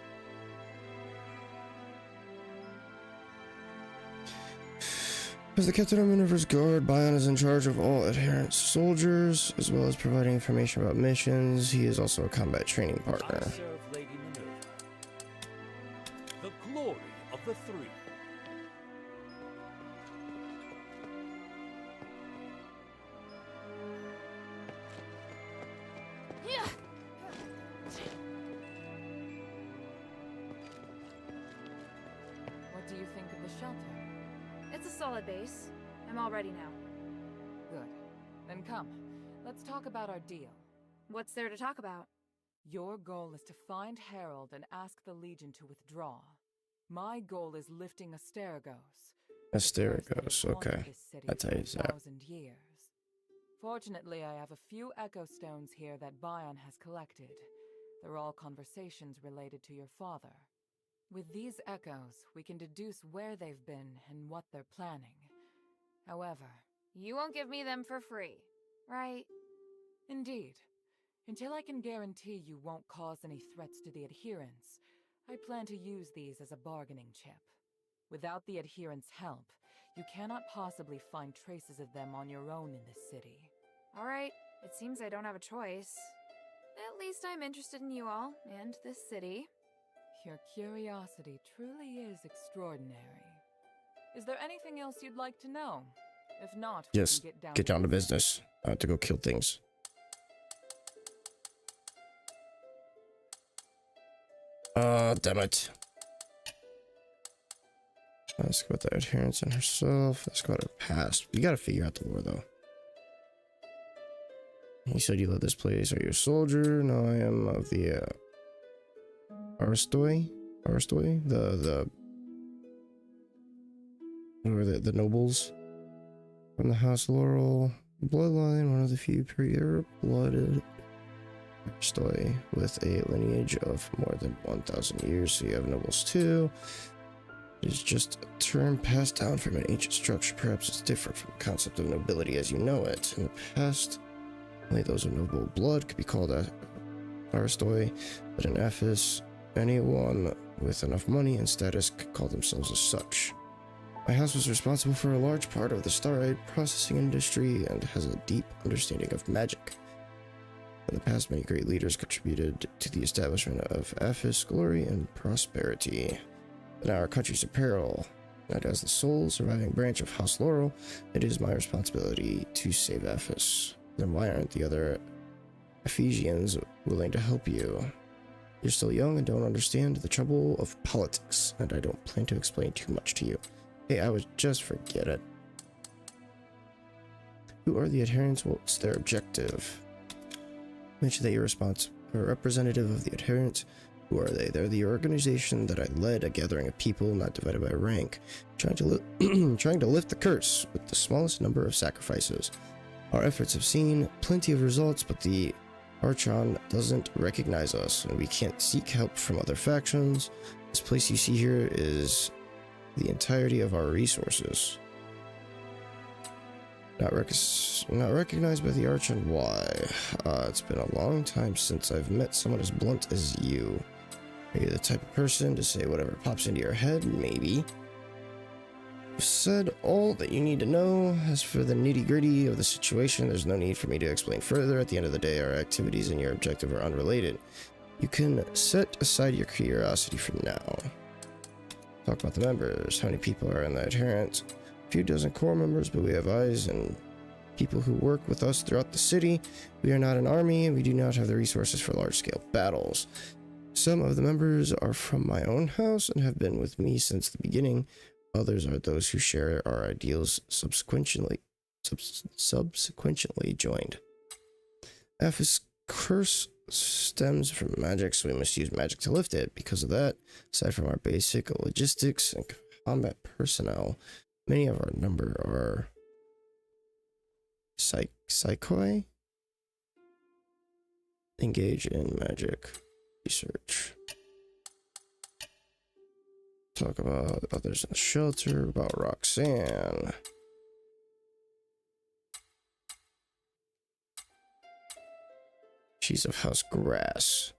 As the captain of Minerva's guard, Bion is in charge of all adherent soldiers, as well as providing information about missions. He is also a combat training partner. I serve Lady Minerva, the glory of the three. What do you think of the shelter? It's a solid base. I'm all ready now. Good. Then come, let's talk about our deal. What's there to talk about? Your goal is to find Harold and ask the Legion to withdraw. My goal is lifting Asterigos. Asterigos, okay. That's how you say it. 1,000 years. Fortunately, I have a few echo stones here that Bion has collected. They're all conversations related to your father. With these echoes, we can deduce where they've been and what they're planning. However, You won't give me them for free, right? indeed, until I can guarantee you won't cause any threats to the adherents, I plan to use these as a bargaining chip. Without the adherents' help, you cannot possibly find traces of them on your own in this city. Alright, it seems I don't have a choice. At least I'm interested in you all, and this city. Your curiosity truly is extraordinary. Is there anything else you'd like to know? If not, we Just can get down to business. I have to go kill things. Damn it. Ask about the adherents and herself. Ask about her past. You gotta figure out the war, though. You said you led this place. Are you a soldier? No, I am of the, Aristoi? The nobles from the House Laurel bloodline, one of the few pure-blooded Aristoi with a lineage of more than 1,000 years. So you have nobles too. It is just a term passed down from an ancient structure. Perhaps it's different from the concept of nobility as you know it. In the past, only those of noble blood could be called Aristoi, but in Ephes, anyone with enough money and status could call themselves as such. My house was responsible for a large part of the starite processing industry and has a deep understanding of magic. In the past, many great leaders contributed to the establishment of Aphis' glory and prosperity. But now our country's in peril, and as the sole surviving branch of House Laurel, it is my responsibility to save Aphis. Then why aren't the other Ephesians willing to help you? You're still young and don't understand the trouble of politics, and I don't plan to explain too much to you. Hey, I would just forget it. Who are the adherents? What's their objective? Mention that you're a representative of the adherents. Who are they? They're the organization that I led, a gathering of people not divided by rank, trying to lift the curse with the smallest number of sacrifices. Our efforts have seen plenty of results, but the Archon doesn't recognize us, and we can't seek help from other factions. This place you see here is the entirety of our resources. Not recognized by the Archon. Why? It's been a long time since I've met someone as blunt as you. Are you the type of person to say whatever pops into your head? Maybe. You've said all that you need to know. As for the nitty-gritty of the situation, there's no need for me to explain further. At the end of the day, our activities and your objective are unrelated. You can set aside your curiosity for now. Talk about the members. How many people are in the adherents? A few dozen core members, but we have eyes and people who work with us throughout the city. We are not an army, and we do not have the resources for large-scale battles. Some of the members are from my own house and have been with me since the beginning. Others are those who share our ideals subsequently joined. Aphis' curse stems from magic, so we must use magic to lift it. Because of that, aside from our basic logistics and combat personnel, many of our number are psychoi. Engage in magic research. Talk about others in the shelter, about Roxanne. She's of House Grass.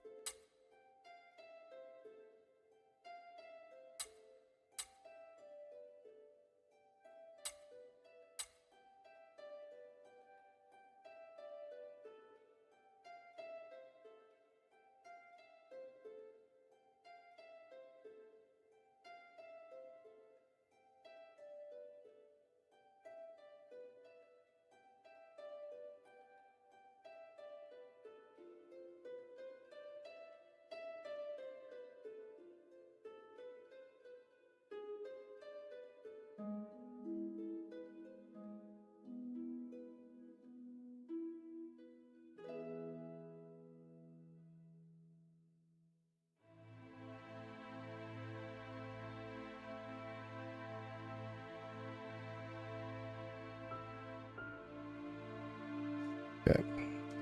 Okay,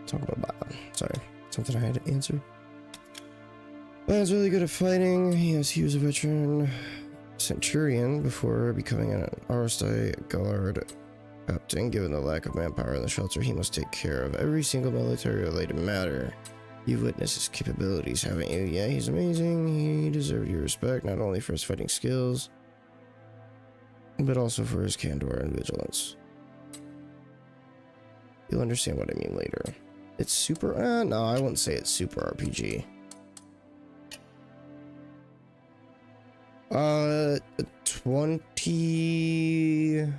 talk about sorry, something I had to answer. Bion's really good at fighting. He was a veteran centurion before becoming an Arstai guard captain. Given the lack of manpower in the shelter, he must take care of every single military-related matter. You've witnessed his capabilities, haven't you? Yeah, he's amazing. He deserved your respect, not only for his fighting skills, but also for his candor and vigilance. You'll understand what I mean later. It's super... no, I wouldn't say it's super RPG. 20...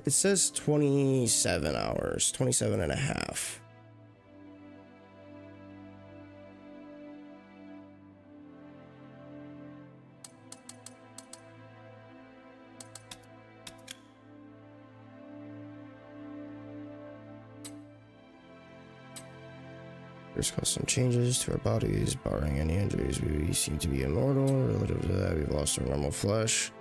It says 27 hours. 27 and a half. There's caused some changes to our bodies, barring any injuries. We seem to be immortal. Relative to that, we've lost our normal flesh.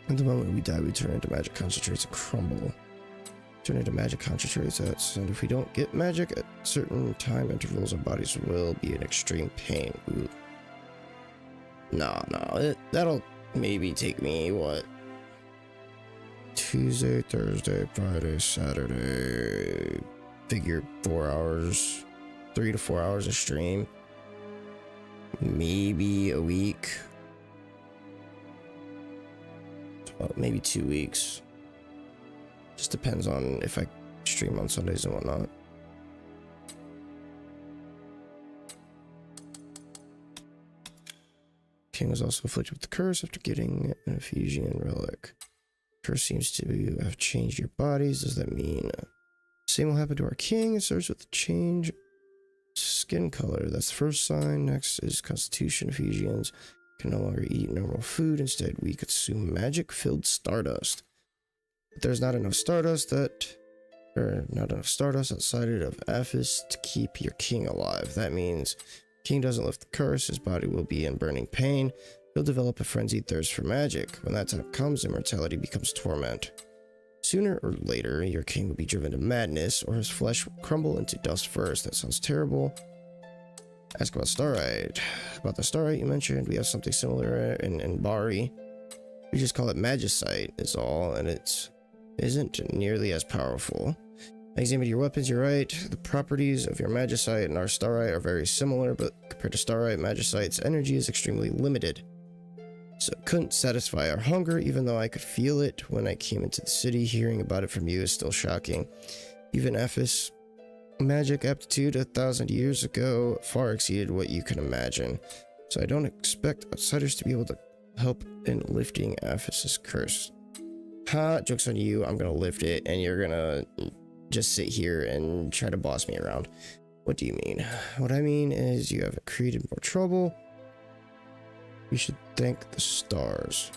At the moment we die, we turn into magic concentrates and crumble. Turn into magic concentrates, and if we don't get magic at certain time intervals, our bodies will be in extreme pain. Ooh. That'll maybe take me, what? Tuesday, Thursday, Friday, Saturday, figure 4 hours, 3 to 4 hours a stream, maybe a week, maybe 2 weeks. Just depends on if I stream on Sundays and whatnot. King was also afflicted with the curse after getting an Ephesian relic. Curse seems to have changed your bodies. Does that mean same will happen to our king? It starts with the change skin color. That's the first sign. Next is constitution. Ephesians can no longer eat normal food. Instead, we consume magic-filled stardust. But there's not enough stardust outside of Aphis to keep your king alive. That means king doesn't lift the curse, his body will be in burning pain. He'll develop a frenzied thirst for magic. When that time comes, immortality becomes torment. Sooner or later, your king will be driven to madness, or his flesh will crumble into dust first. That sounds terrible. Ask about Starite. About the Starite you mentioned, we have something similar in Bari. We just call it Magicite, is all, and it isn't nearly as powerful. I examined your weapons, you're right. The properties of your Magicite and our Starite are very similar, but compared to Starite, Magicite's energy is extremely limited. So it couldn't satisfy our hunger, even though I could feel it when I came into the city. Hearing about it from you is still shocking. Even Aphis' magic aptitude 1,000 years ago far exceeded what you can imagine. So I don't expect outsiders to be able to help in lifting Aphis' curse. Ha, joke's on you, I'm gonna lift it, and you're gonna just sit here and try to boss me around. What do you mean? What I mean is you have created more trouble. We should thank the stars.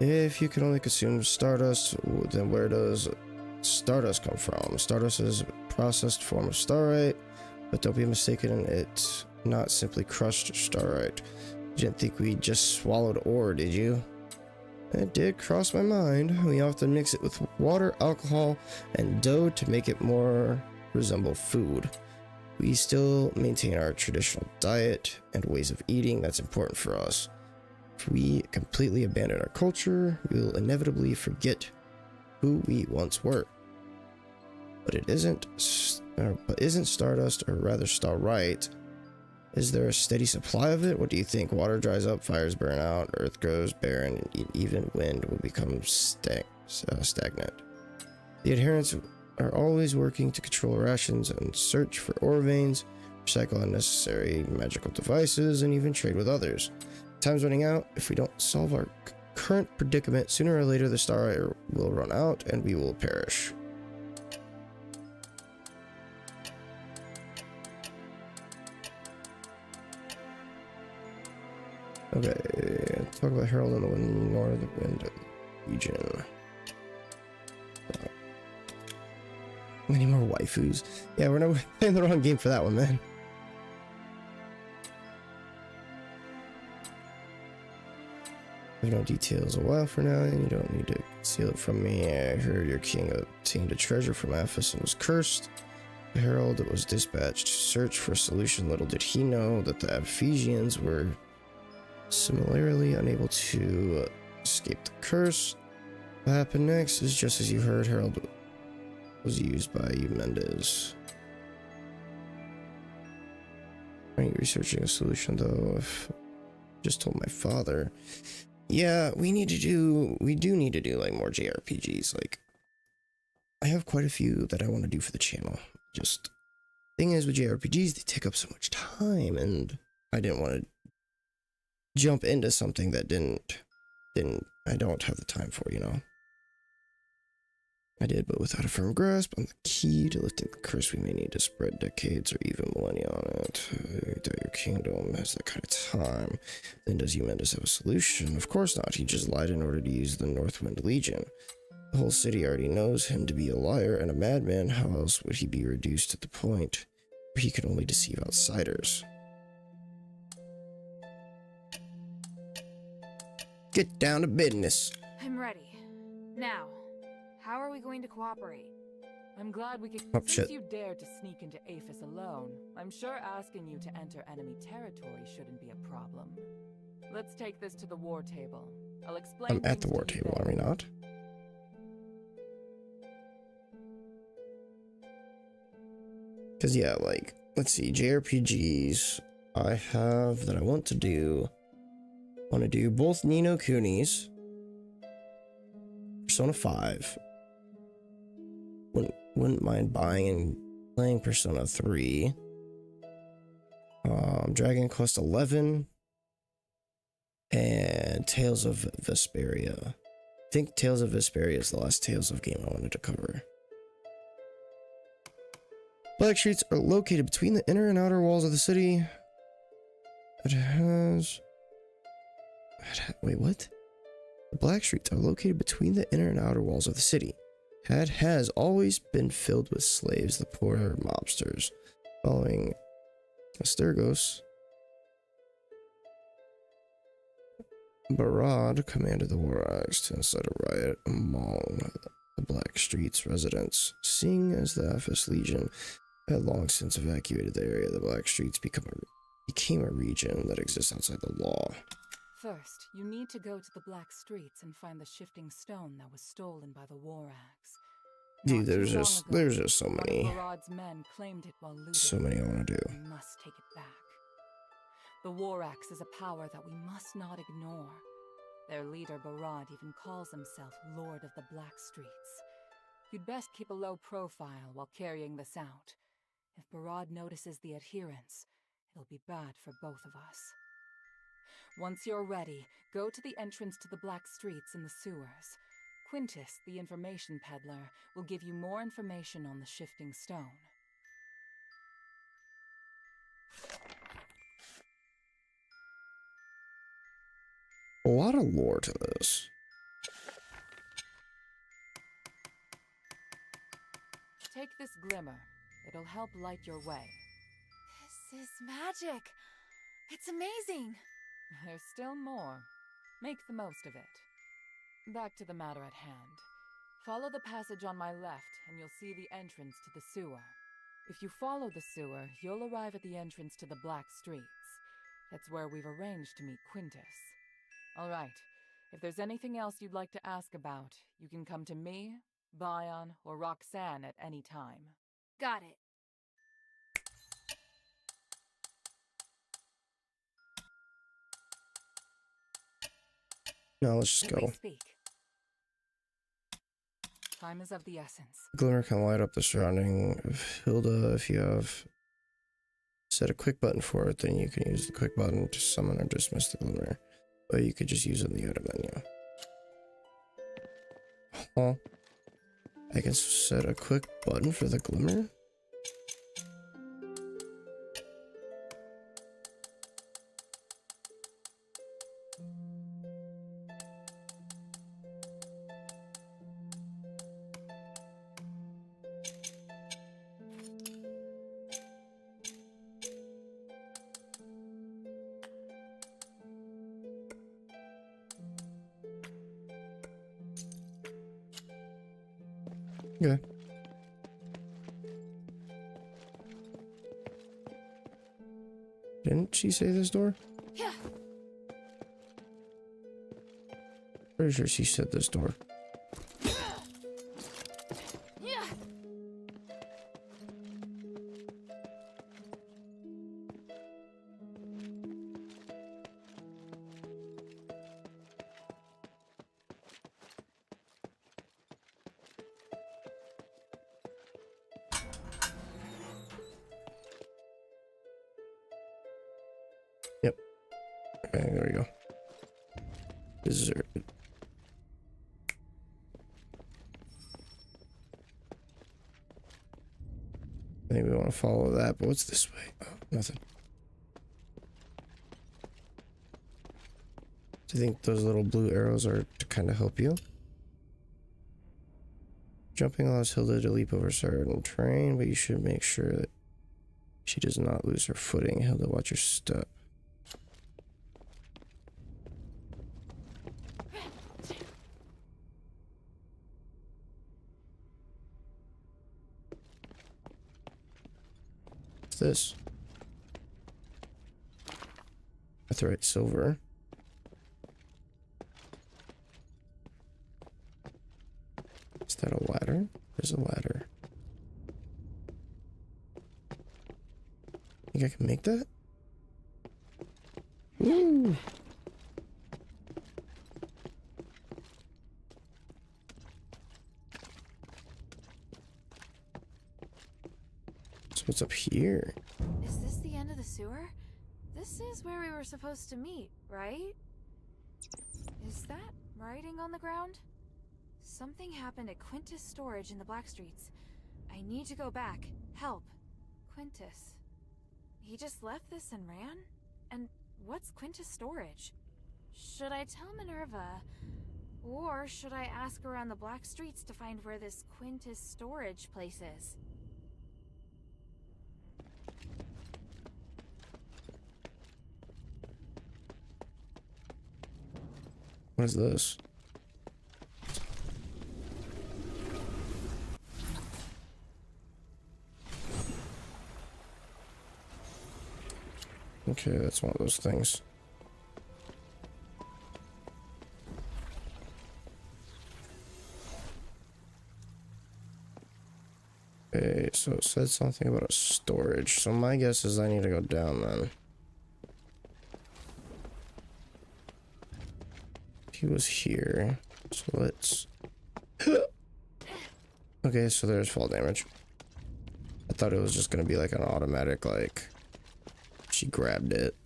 If you can only consume stardust, then where does stardust come from? Stardust is a processed form of starite, but don't be mistaken, it's not simply crushed starite. You didn't think we just swallowed ore, did you? It did cross my mind. We often mix it with water, alcohol, and dough to make it more resemble food. We still maintain our traditional diet and ways of eating. That's important for us. If we completely abandon our culture, we will inevitably forget who we once were. But isn't stardust, or rather starite, is there a steady supply of it? What do you think? Water dries up, fires burn out, earth grows barren, and even wind will become stagnant. The adherents are always working to control rations and search for ore veins, recycle unnecessary magical devices, and even trade with others. Time's running out. If we don't solve our current predicament, sooner or later the starite will run out and we will perish. Okay, talk about Herald and the Northwind Legion. Any more waifus? Yeah, we're not playing the wrong game for that one, man. I have no details a while for now, and you don't need to conceal it from me. I heard your king obtained a treasure from Aphis and was cursed. The herald was dispatched to search for a solution. Little did he know that the Ephesians were similarly unable to escape the curse. What happened next is just as you heard. Herald was used by you, Mendez. Are you researching a solution though? If just told my father. Yeah, we do need to do like more JRPGs. Like, I have quite a few that I want to do for the channel. Just thing is with JRPGs, they take up so much time, and I didn't want to jump into something that I don't have the time for, you know. I did, but without a firm grasp on the key to lifting the curse, we may need to spread decades or even millennia on it. Your kingdom has that kind of time. Then does Eumendes have a solution? Of course not. He just lied in order to use the Northwind Legion. The whole city already knows him to be a liar and a madman. How else would he be reduced to the point where he could only deceive outsiders? Get down to business. I'm ready. Now, how are we going to cooperate? I'm glad we could. Oh, since shit. you dared to sneak into Aphis alone, I'm sure asking you to enter enemy territory shouldn't be a problem. Let's take this to the war table. I'll explain. I'm at the things war to you table, then. are we not? Because, yeah, like, let's see, JRPGs I have that I want to do. I want to do both Ni no Kunis, Persona 5. Wouldn't mind buying and playing Persona 3. Dragon Quest 11. And Tales of Vesperia. I think Tales of Vesperia is the last Tales of game I wanted to cover. Black streets are located between the inner and outer walls of the city. Wait, what? The black streets are located between the inner and outer walls of the city. It has always been filled with slaves, the poor mobsters. Following Asterigos, Barad commanded the war axe to incite a riot among the black streets residents. Seeing as the Aphis Legion had long since evacuated the area, the black streets became a region that exists outside the law. First, you need to go to the black streets and find the shifting stone that was stolen by the war axe. Dude, there's just so many. Barad's men claimed it while looting. So many I want to do. We must take it back. The war axe is a power that we must not ignore. Their leader Barad even calls himself Lord of the Black Streets. You'd best keep a low profile while carrying this out. If Barad notices the adherents, it'll be bad for both of us. Once you're ready, go to the entrance to the black streets in the sewers. Quintus, the information peddler, will give you more information on the shifting stone. A lot of lore to this. Take this glimmer. It'll help light your way. This is magic. It's amazing. There's still more. Make the most of it. Back to the matter at hand. Follow the passage on my left, and you'll see the entrance to the sewer. If you follow the sewer, you'll arrive at the entrance to the black streets. That's where we've arranged to meet Quintus. All right. If there's anything else you'd like to ask about, you can come to me, Bion, or Roxanne at any time. Got it. No, let's just go. Speak. Time is of the essence. Glimmer can light up the surrounding of Hilda. If you have set a quick button for it, then you can use the quick button to summon or dismiss the glimmer. Or you could just use it in the item menu. Huh? I can set a quick button for the glimmer? Okay. Didn't she say this door? Yeah. Pretty sure she said this door. Yeah. Yep. Okay, there we go. Dessert. I think we want to follow that, but what's this way? Oh, nothing. Do you think those little blue arrows are to kind of help you? Jumping allows Hilda to leap over certain terrain, but you should make sure that she does not lose her footing. Hilda, watch your step. What's this? Atheryte silver. Is that a ladder? There's a ladder. Think I can make that? Woo! So what's up here? Is this the end of the sewer? This is where we were supposed to meet, right? Is that writing on the ground? Something happened at Quintus Storage in the Blackstreets. I need to go back. Help. Quintus. He just left this and ran? And what's Quintus Storage? Should I tell Minerva? Or should I ask around the Blackstreets to find where this Quintus Storage place is? What is this? Okay, that's one of those things. Okay, so it said something about a storage. So my guess is I need to go down then. He was here. So let's... Okay, so there's fall damage. I thought it was just gonna be like an automatic, like... She grabbed it.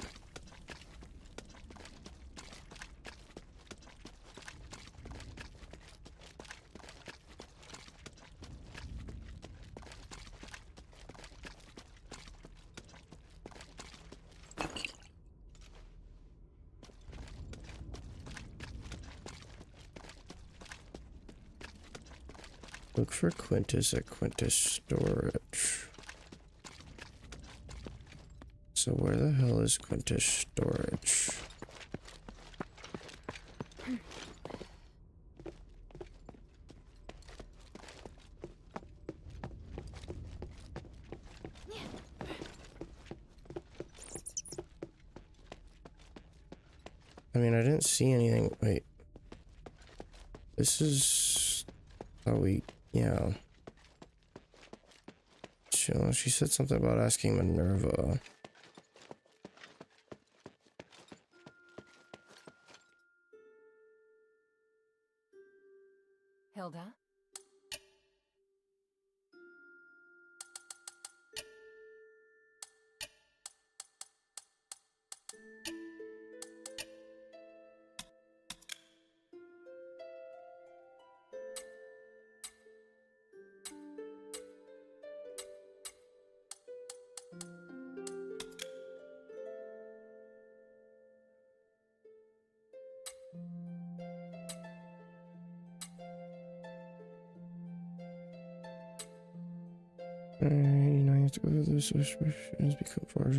Look for Quintus at Quintus Storage. So where the hell is Quintus Storage? I mean, I didn't see anything. Wait. This is... Oh, yeah. She said something about asking Minerva. Hilda? You know, you have to go through this, which has become far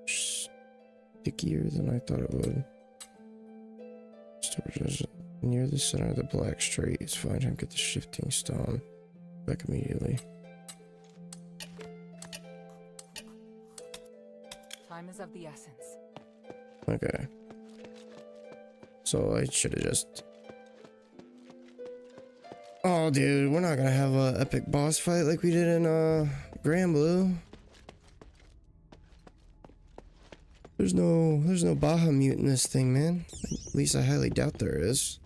stickier than I thought it would. Storage is near the center of the black street. It's fine to get the shifting stone back immediately. Time is of the essence. Okay. So I should have just... Oh, dude, we're not gonna have a epic boss fight like we did in Grand Blue. There's no Bahamut in this thing, man. At least I highly doubt there is.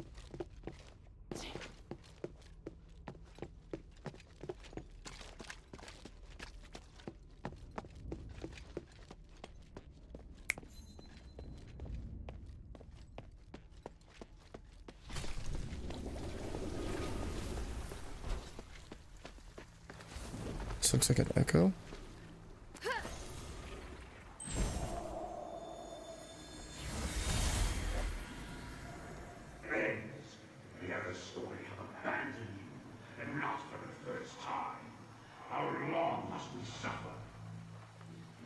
This looks like an echo. Friends, we have a story of abandoning you, and not for the first time. How long must we suffer?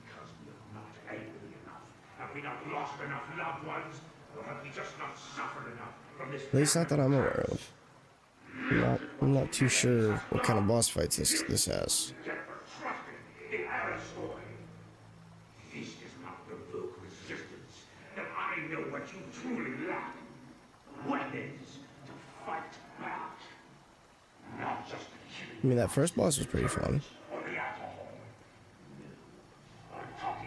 Because we are not angry enough. Have we not lost enough loved ones? Or have we just not suffered enough from this? At least not that I'm aware of. I'm not too sure what kind of boss fights this has. This does not provoke resistance, and I know what you truly lack. Weapons to fight back. Not just the killing. I mean, that first boss was pretty fun. Or the alcohol. No, I'm talking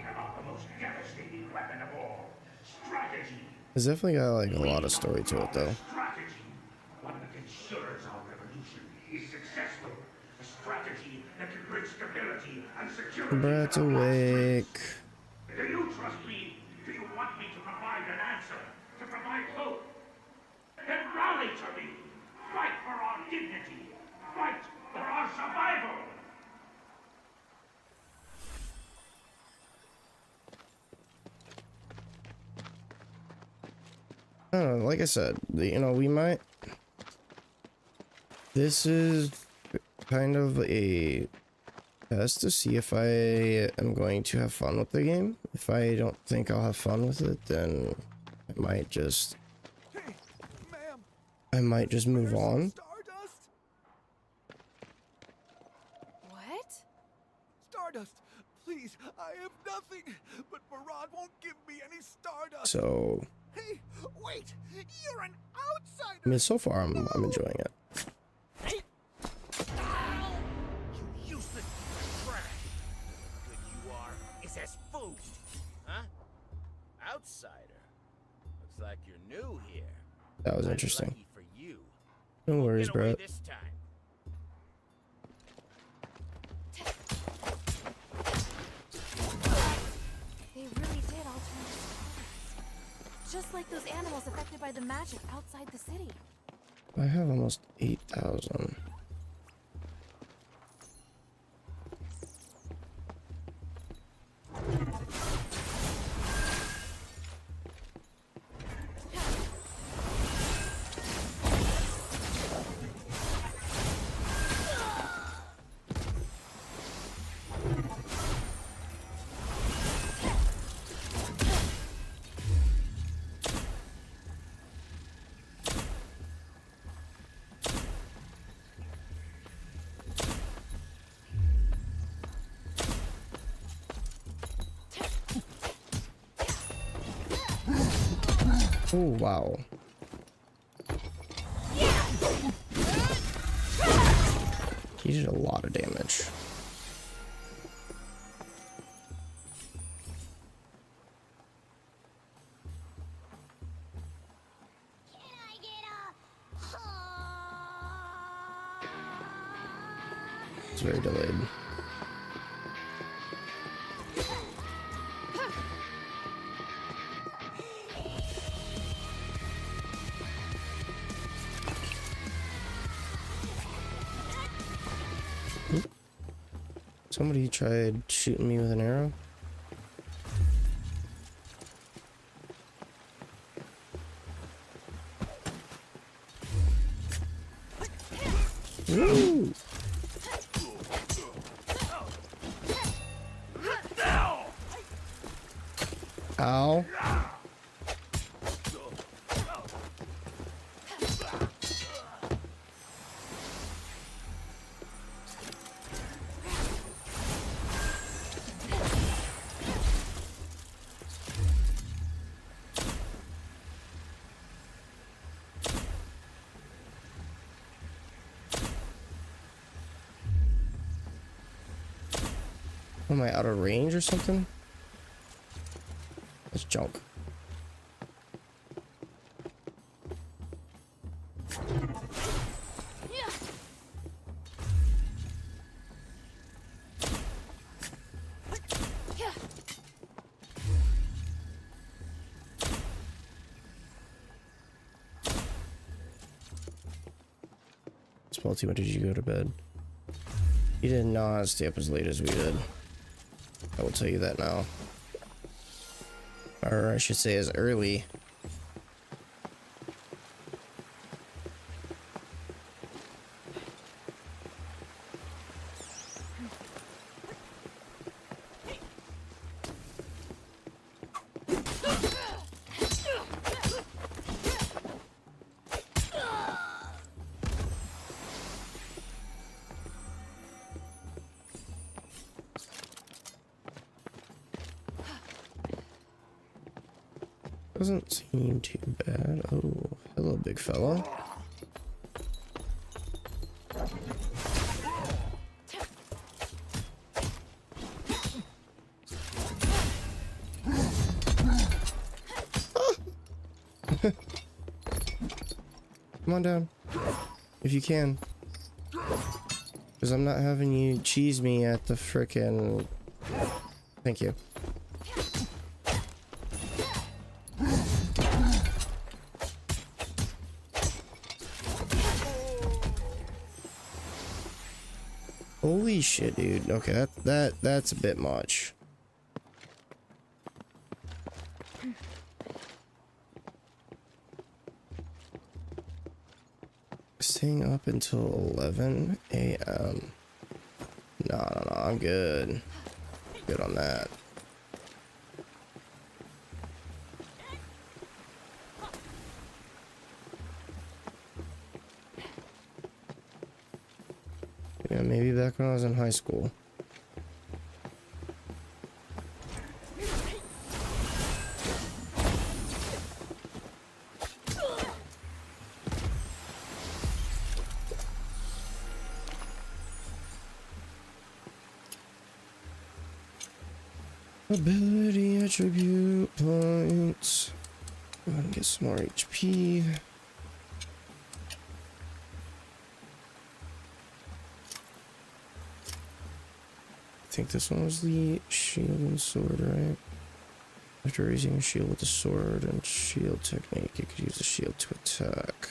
It's definitely got like a lot of story to it though. Strategy, one that ensures our revolution is successful. A strategy that can bring stability and security. Brad's to the awake. Do you trust me? Do you want me to provide an answer? To provide hope? Then rally to me! Fight for our dignity! Fight for our survival! I don't know, like I said, you know, we might. This is kind of a test to see if I am going to have fun with the game. If I don't think I'll have fun with it, then I might just. Hey, ma'am. I might just move on. Stardust? What? Stardust, please, I have nothing, but Murad won't give me any stardust. So, Hey, wait, you're an outsider. I mean, so far I'm enjoying it. You useless trash. Good you are is as food. Huh? Outsider. Looks like you're new here. That was interesting. Lucky for you. No worries, Get away bro. this time. They really did all turn to stars. Just like those animals affected by the magic outside the city. I have almost 8,000. Oh, wow. He did a lot of damage. It's very delayed. Somebody tried shooting me with an arrow. Woo! Ow. Am I out of range or something? That's junk. Spelty, when did you go to bed? You did not stay up as late as we did. I will tell you that now. Or I should say as early. Doesn't seem too bad. Oh, hello, big fella. Come on down. If you can. Because I'm not having you cheese me at the frickin'... Thank you. Holy shit, dude. Okay, that's a bit much. Staying up until 11 a.m. No, I'm good. Good on that. Yeah, maybe back when I was in high school. Ability attribute points. Go ahead and get some more HP. I think this one was the shield and sword, right? After raising a shield with the sword and shield technique, you could use the shield to attack.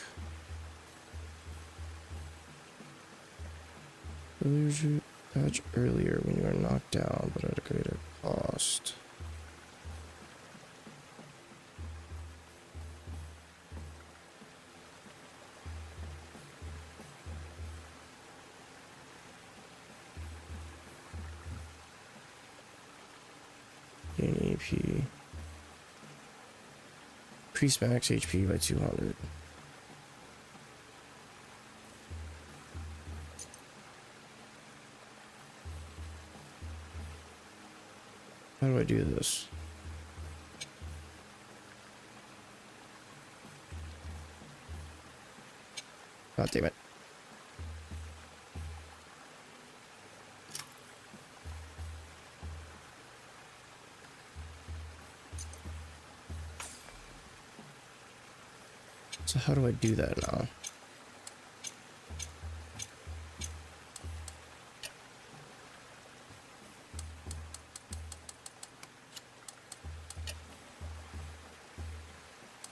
Illusion patch earlier when you are knocked down, but at a greater cost. Gain AP. Increase max HP by 200. How do I do this? God damn it. So how do I do that now?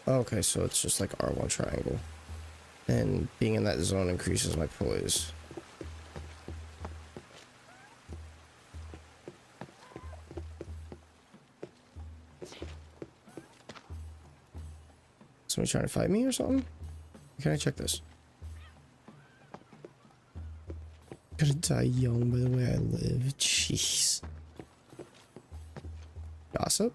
Okay, so it's just like R1 triangle. And being in that zone increases my poise. Somebody trying to fight me or something? Can I check this? I'm gonna die young by the way I live. Jeez. Gossip?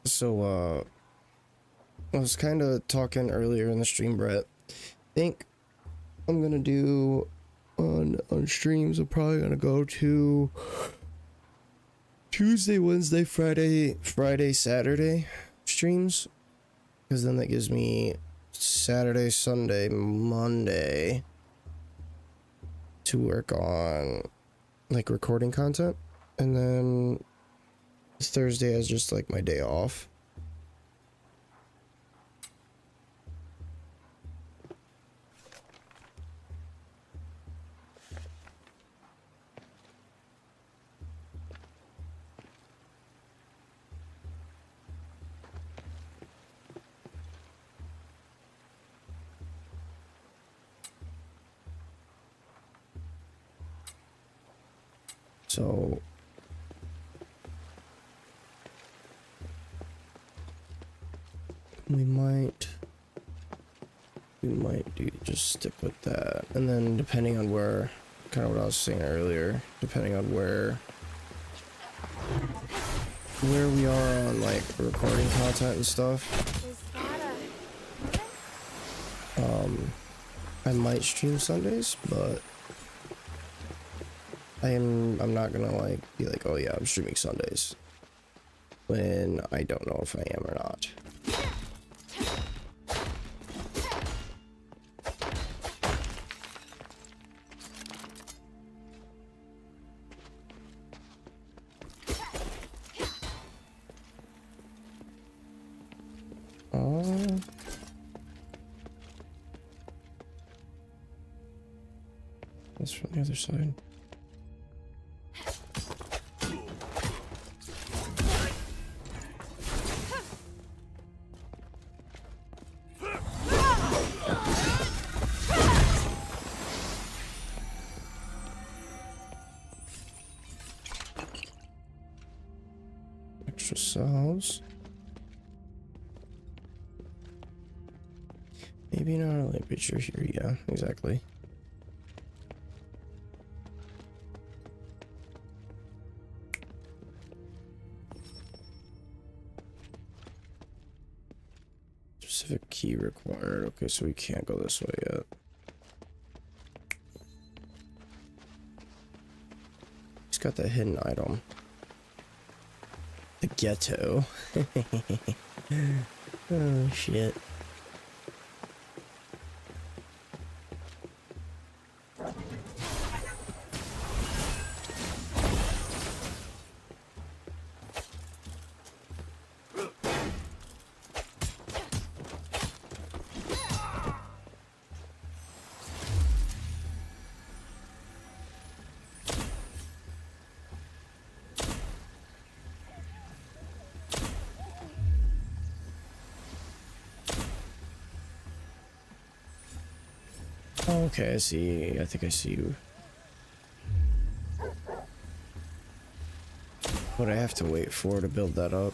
So, I was kind of talking earlier in the stream, Brett. I think I'm gonna do on streams. I'm probably gonna go to Tuesday, Wednesday, Friday, Saturday streams, because then that gives me Saturday, Sunday, Monday to work on like recording content, and then Thursday is just like my day off. So we might do just stick with that, and then depending on where, kind of what I was saying earlier, depending on where we are on like recording content and stuff, Is that I might stream Sundays, but I'm not gonna like be like, oh yeah, I'm streaming Sundays when I don't know if I am or not. That's from the other side. Extra cells. Maybe not a light picture here. Yeah, exactly. Specific key required. Okay, so we can't go this way yet. He's got that hidden item. The ghetto. Oh shit. Okay, I see. I think I see you. What I have to wait for to build that up.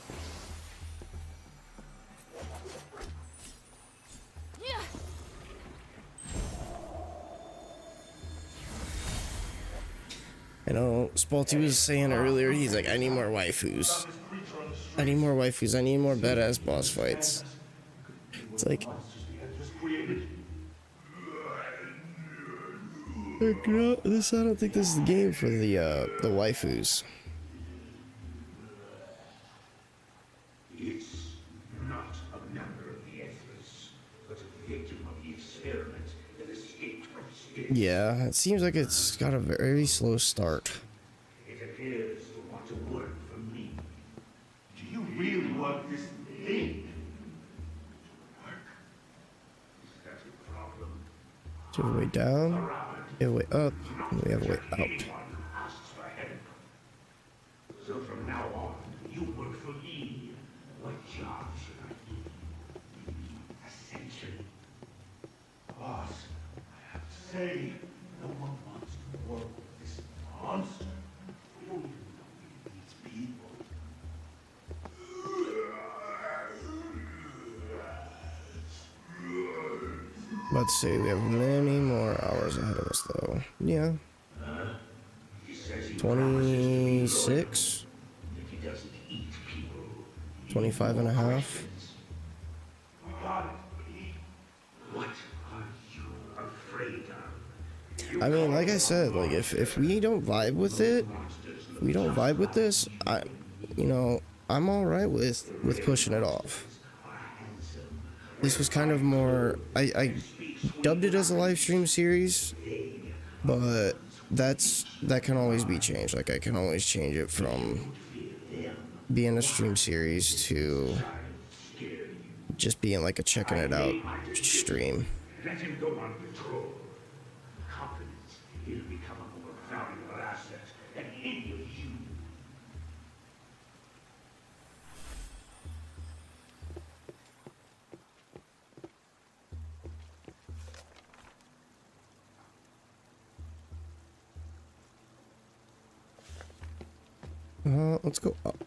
I know Spalty was saying earlier, he's like, I need more waifus. I need more waifus. I need more badass boss fights. It's like, I don't think this is the game for the waifus. It's not a member of the Ethers, but a victim of the experiment that escaped from state. Yeah, it seems like it's got a very slow start. It appears to want to work for me. Do you really want this thing to work? Is that a problem? So we have a way down, we have a way up, and we have a way out. So from now on, you work for me. What job should I do? Essentially. Boss, I have to say, no one wants to work with this monster. We don't even know these people. About to say we have many more hours ahead of us though. Yeah. 26? 25 and a half. What are you afraid of? I mean, like I said, like if we don't vibe with it, if we don't vibe with this, I'm all right with pushing it off. This was kind of more, I dubbed it as a live stream series, but that can always be changed. Like I can always change it from being a stream series to just being like a checking it out stream. Let him go on patrol. Confidence, he'll become a more valuable asset than any of you. Let's go up.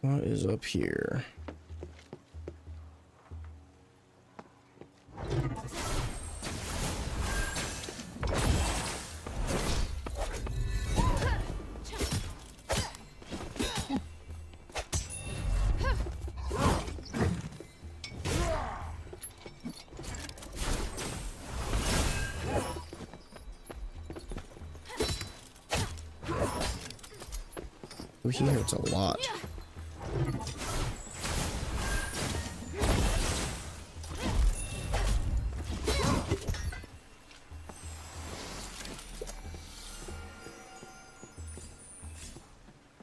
What is up here? Oh, he hurts a lot.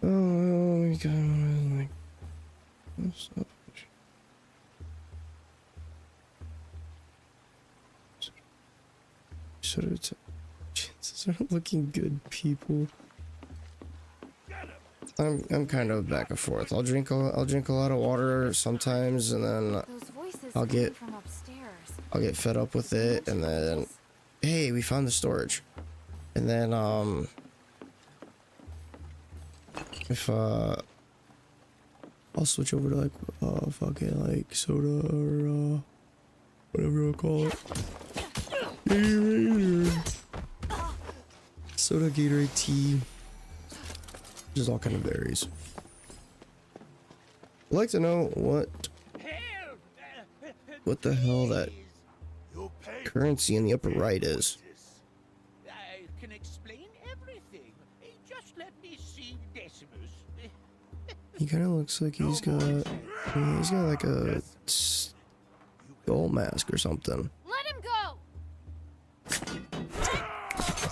Oh, we got like what's up? Should have chances are looking good, people. I'm kind of back and forth. I'll drink a lot of water sometimes, and then I'll get fed up with it, and then hey, we found the storage, and then if I'll switch over to like fucking like soda or whatever I'll call it. Soda, Gatorade, tea. Just all kind of varies. I'd like to know what the hell that currency in the upper right is. I can explain everything. Just let me see Decimus. He kind of looks like he's got like a skull mask or something. Let him go.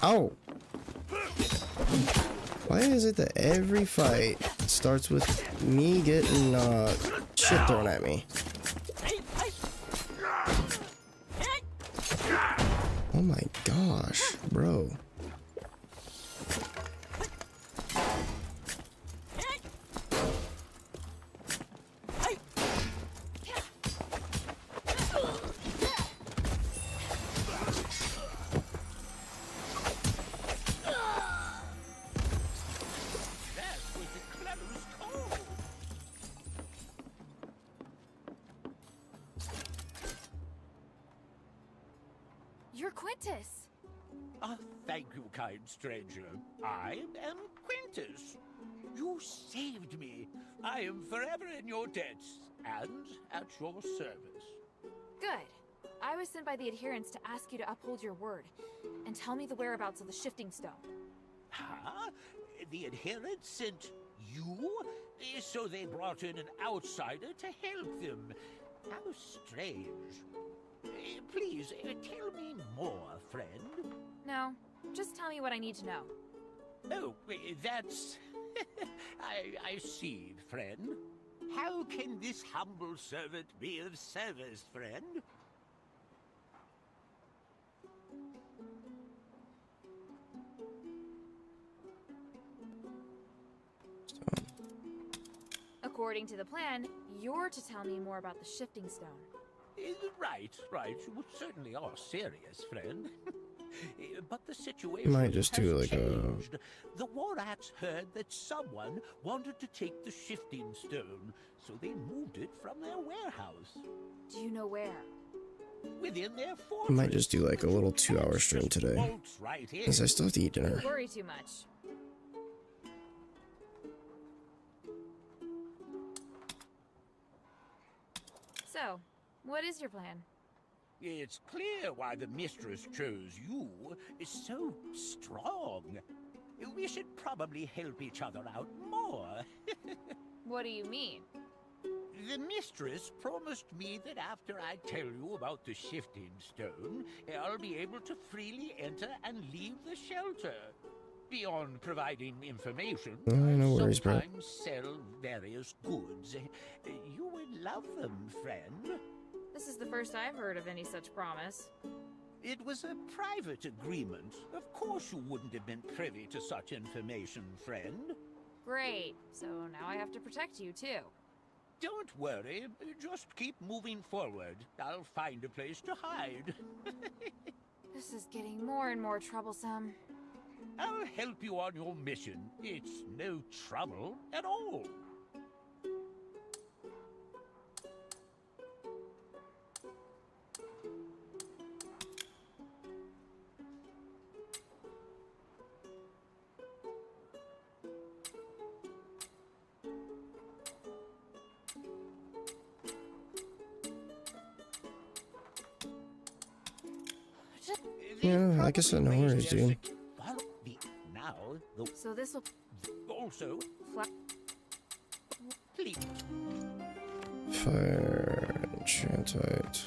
Ow! Why is it that every fight starts with me getting shit thrown at me? Oh my gosh, bro. You're Quintus. Ah, thank you, kind stranger. I am Quintus. You saved me. I am forever in your debt and at your service. Good. I was sent by the adherents to ask you to uphold your word and tell me the whereabouts of the shifting stone. Huh? The adherents sent you? So they brought in an outsider to help them. How strange. Please, tell me more, friend. No, just tell me what I need to know. Oh, that's... I see, friend. How can this humble servant be of service, friend? According to the plan, you're to tell me more about the shifting stone. Right. You certainly are serious, friend. But the situation Might just do like changed. The Warats heard that someone wanted to take the shifting stone, so they moved it from their warehouse. Do you know where? Within their I fortress. might just do like a little 2-hour stream today, Right because I still have to eat dinner. Don't worry too much. So, what is your plan? It's clear why the mistress chose you. It's so strong. We should probably help each other out more. What do you mean? The mistress promised me that after I tell you about the shifting stone, I'll be able to freely enter and leave the shelter. Beyond providing information, No I worries, bro. sometimes sell various goods. You would love them, friend. This is the first I've heard of any such promise. It was a private agreement. Of course you wouldn't have been privy to such information, friend. Great. So now I have to protect you, too. Don't worry. Just keep moving forward. I'll find a place to hide. This is getting more and more troublesome. I'll help you on your mission. It's no trouble at all. Yeah, I guess I know where he's doing. Now, So this will... all also please. Fire, enchantite.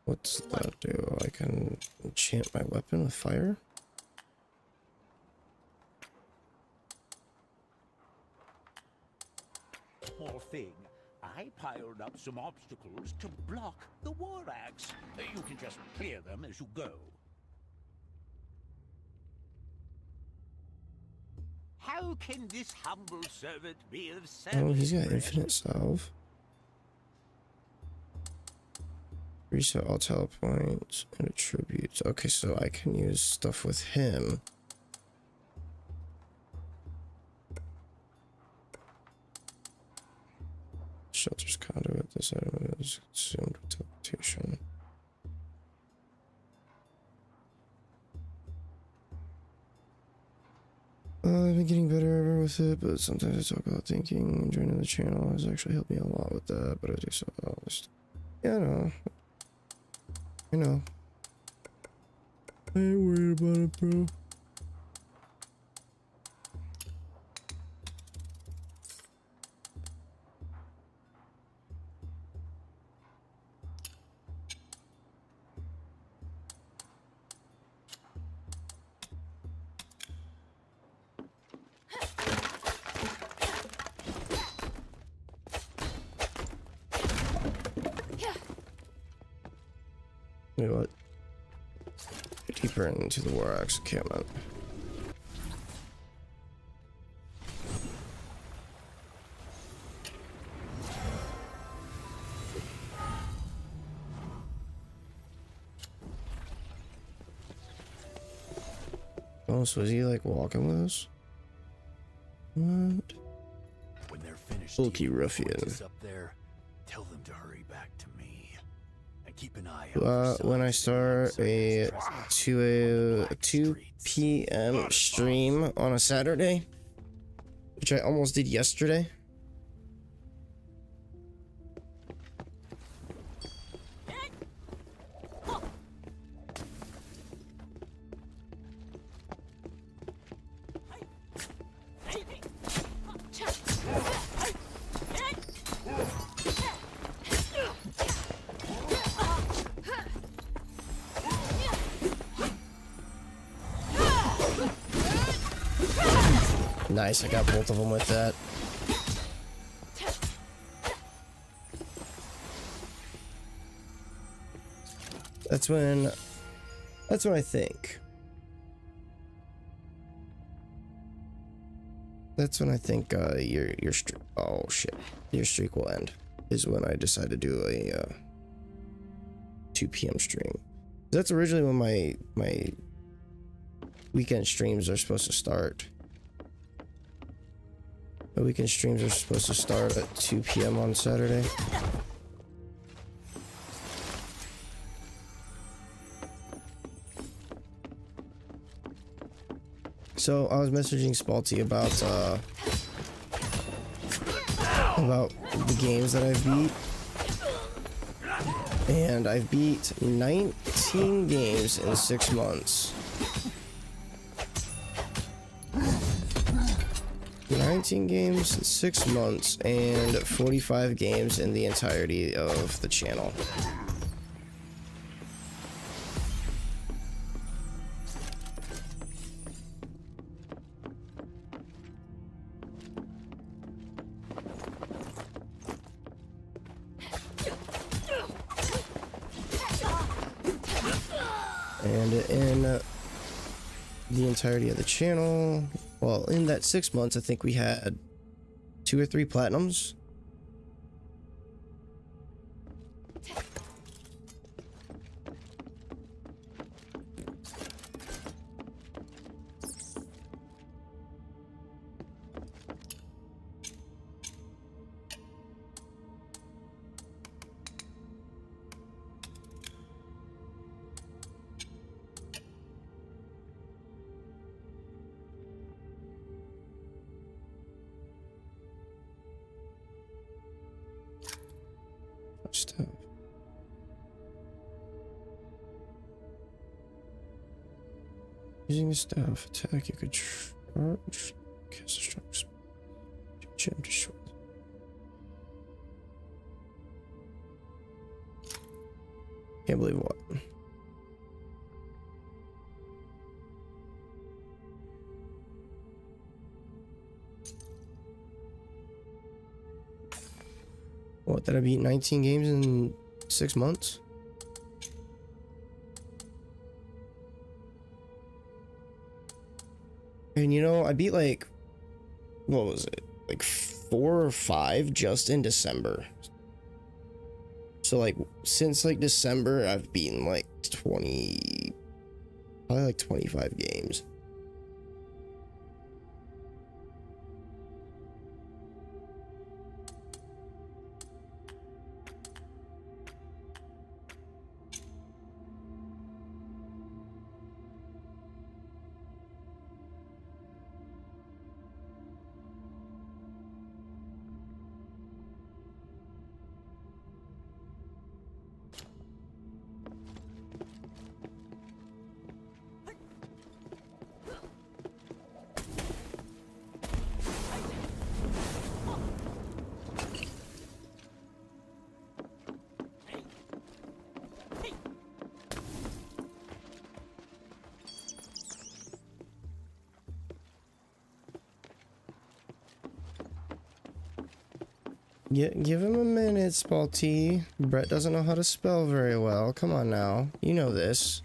What's that do? I can enchant my weapon with fire? More thing, I piled up some obstacles to block the war axe. You can just clear them as you go. How can this humble servant be of service? Oh, he's got infinite salve. Reset all talent points and attributes. Okay, so I can use stuff with him. Shelter's conduit. This item is consumed with teleportation. I've been getting better with it, but sometimes I talk about thinking. Joining the channel has actually helped me a lot with that, but I do something else. Yeah, I know. I know. I ain't worried about it, bro. You know what? Deeper into the war axe encampment. Oh, so is he like walking with us? What? When they're finished, Bulky ruffian. up there, tell them to hurry back to me. And keep an eye out. When I start a 2 p.m. stream on a Saturday, which I almost did yesterday. Nice, I got both of them with that. That's when I think. That's when I think your streak. Oh shit, your streak will end. Is when I decide to do a 2 p.m. stream. That's originally when my weekend streams are supposed to start. The weekend streams are supposed to start at 2 p.m. on Saturday. So I was messaging Spalty about the games that I've beat. And I've beat 19 games in 6 months. 19 games in 6 months and 45 games in the entirety of the channel. And in the entirety of the channel, well, in that 6 months, I think we had 2 or 3 platinums. Stuff. Using a staff attack, you could charge, cast a strong spell, gem destroy. Can't believe what. What, did I beat 19 games in 6 months? And you know, I beat like, what was it? Like 4 or 5 just in December. So like, since like December, I've beaten like 20, probably like 25 games. Give him a minute, Spalty. Brett doesn't know how to spell very well. Come on now. You know this.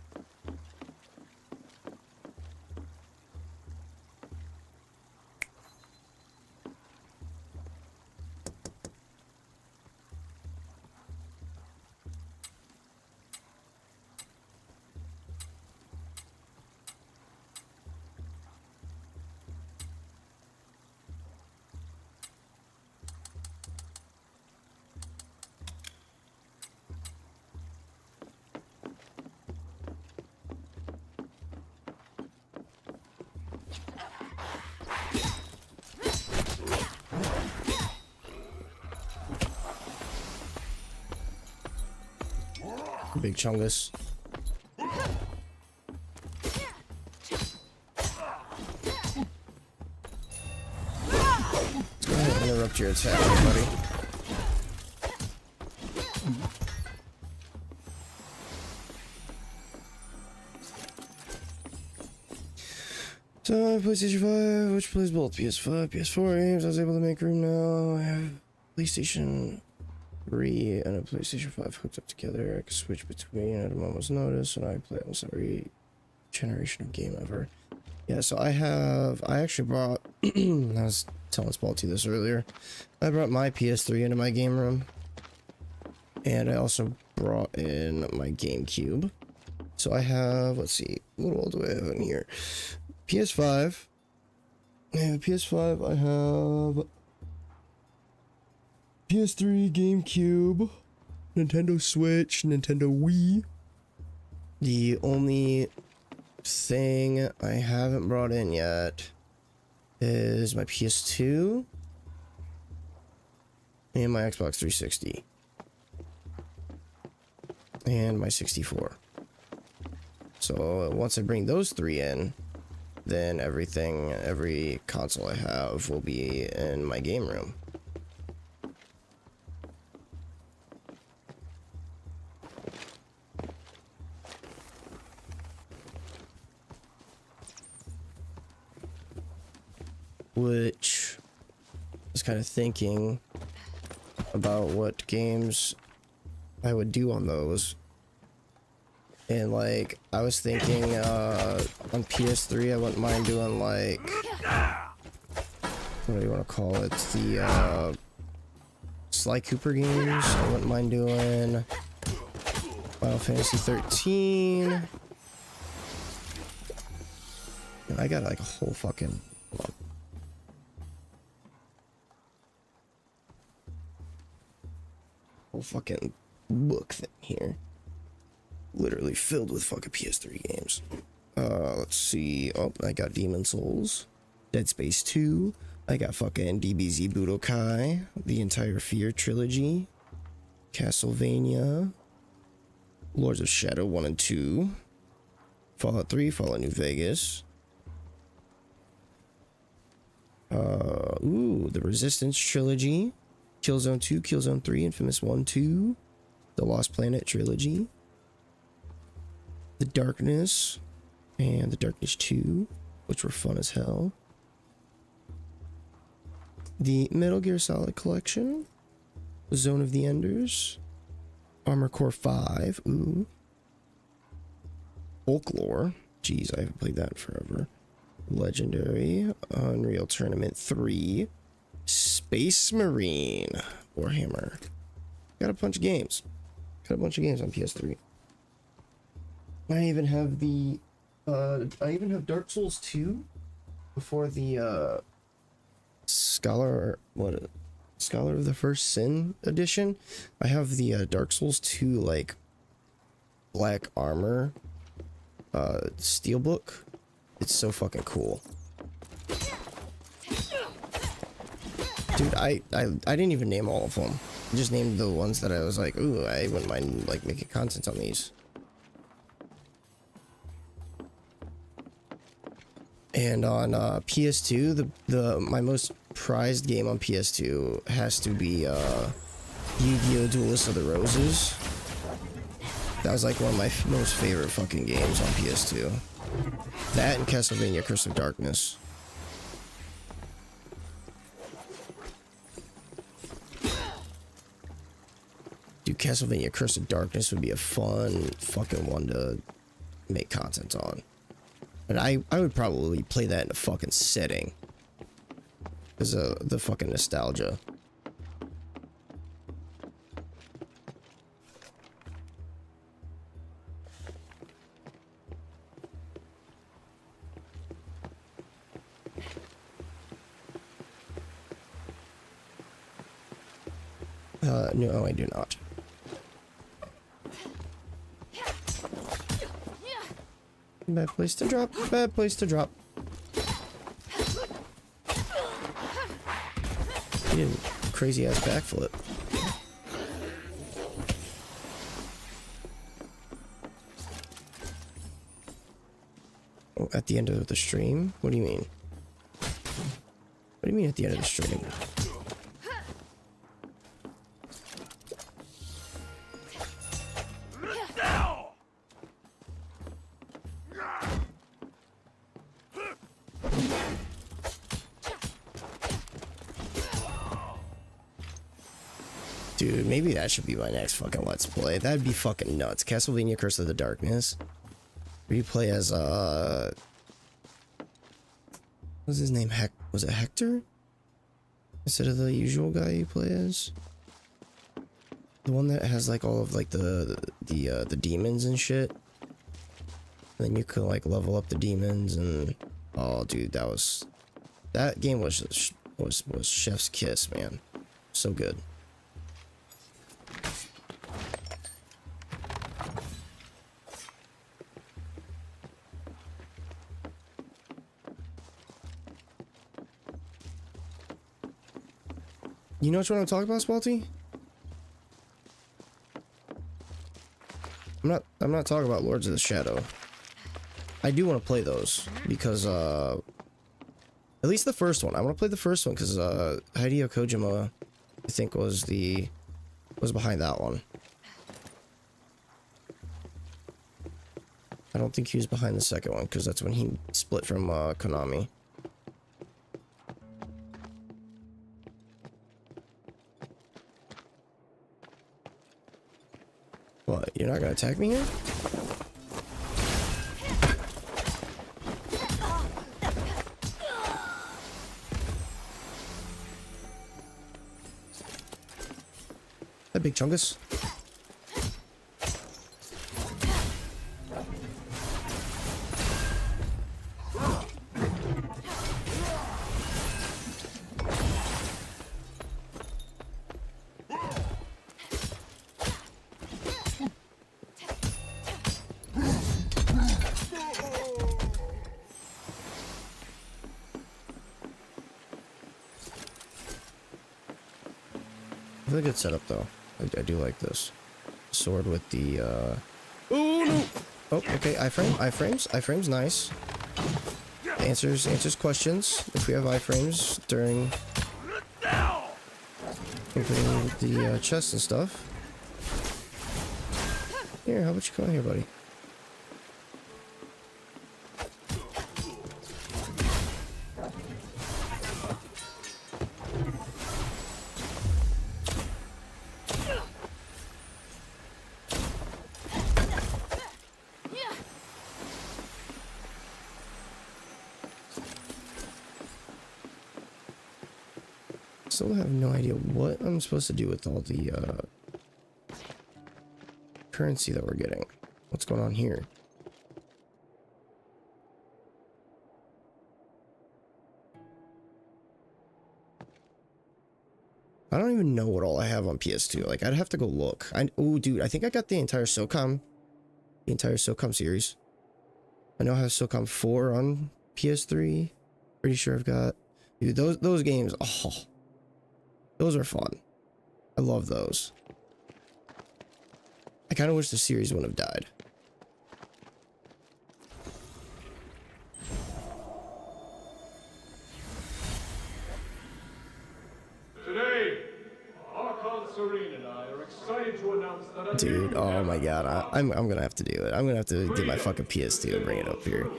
Big chungus. Let's go ahead and interrupt your attack, buddy. So, PlayStation 5, which plays both PS5, PS4 games. I was able to make room now. I have PlayStation 3 and a PlayStation 5 hooked up together. I can switch between at a moment's notice, and I play almost every generation of game ever. Yeah, so I actually brought, I was telling Spalty this earlier, I brought my PS3 into my game room, and I also brought in my GameCube. So I have, let's see, what all do I have in here? PS5, and PS5 I have PS3, GameCube, Nintendo Switch, Nintendo Wii. The only thing I haven't brought in yet is my PS2 and my Xbox 360 and my 64. So once I bring those 3 in, then every console I have will be in my game room. Which I was kind of thinking about what games I would do on those. And like, I was thinking on PS3 I wouldn't mind doing like, what do you want to call it, the Sly Cooper games. I wouldn't mind doing Final Fantasy 13. And I got like a whole fucking fucking book thing here, literally filled with fucking PS3 games. Let's see. Oh, I got Demon Souls, Dead Space 2. I got fucking DBZ Budokai, the entire Fear trilogy, Castlevania, Lords of Shadow 1 and 2, Fallout 3, Fallout New Vegas. Ooh, the Resistance trilogy. Killzone 2, Killzone 3, Infamous 1, 2. The Lost Planet trilogy. The Darkness. And the Darkness 2, which were fun as hell. The Metal Gear Solid collection. Zone of the Enders. Armor Core 5. Ooh. Folklore. Jeez, I haven't played that in forever. Legendary. Unreal Tournament 3. Space Marine. Warhammer. Got a bunch of games. Got a bunch of games on PS3. I even have the... I even have Dark Souls 2 before the, Scholar of the First Sin edition. I have the, Dark Souls 2, like, black armor, steelbook. It's so fucking cool. Dude, I didn't even name all of them. I just named the ones that I was like, ooh, I wouldn't mind, like, making content on these. And on PS2, my most prized game on PS2 has to be Yu-Gi-Oh! Duelist of the Roses. That was like one of my most favorite fucking games on PS2. That and Castlevania Curse of Darkness. Dude, Castlevania Curse of Darkness would be a fun fucking one to make content on. And I would probably play that in a fucking setting. Because of the fucking nostalgia. No, I do not. Bad place to drop. Bad place to drop. He did a crazy ass backflip. Oh, at the end of the stream? What do you mean? What do you mean at the end of the stream? Dude, maybe that should be my next fucking Let's Play. That'd be fucking nuts. Castlevania Curse of the Darkness. Where you play as, what's his name? Was it Hector? Instead of the usual guy you play as? The one that has, like, all of, like, the demons and shit. And then you could, like, level up the demons and... Oh, dude, that game was chef's kiss, man. So good. You know what I'm talking about, Spalty? I'm not talking about Lords of the Shadow. I do want to play those because at least the first one. I want to play the first one because Hideo Kojima, I think, was behind that one. I don't think he was behind the second one because that's when he split from Konami. What? You're not gonna attack me here? That big chungus. Really good setup though. I do like this sword with the oh no! Oh, okay, iframes, nice. Answers questions if we have iframes during opening the chest and stuff. Here, how about you come here, buddy? Still have no idea what I'm supposed to do with all the currency that we're getting. What's going on here? I don't even know what all I have on PS2. Like, I'd have to go look. Oh, dude, I think I got the entire SOCOM series. I know I have SOCOM 4 on PS3. Pretty sure I've got... Dude, those games, oh, those are fun. I love those. I kind of wish the series wouldn't have died. Today, Archon Serene and I are excited to announce that... Dude, oh my god, I'm gonna have to do it. I'm gonna have to get my fucking PS2 and bring it up here.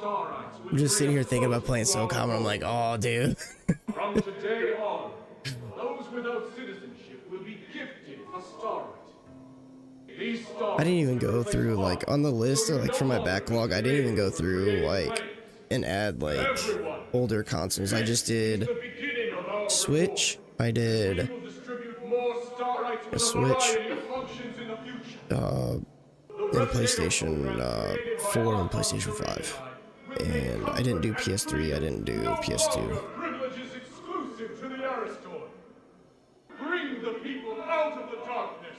I'm just sitting here thinking about playing SOCOM and I'm like, oh, dude. From today on, those without citizenship will be gifted a Starlight. These stars... I didn't even go through, like, on the list, or, like, for my backlog, I didn't even go through, like, and add, like, older consoles. I just did Switch, I did a Switch, and PlayStation 4 and PlayStation 5. And I didn't do PS3, I didn't do PS2. Privileges exclusive to the Aristoid. Bring the people out of the darkness.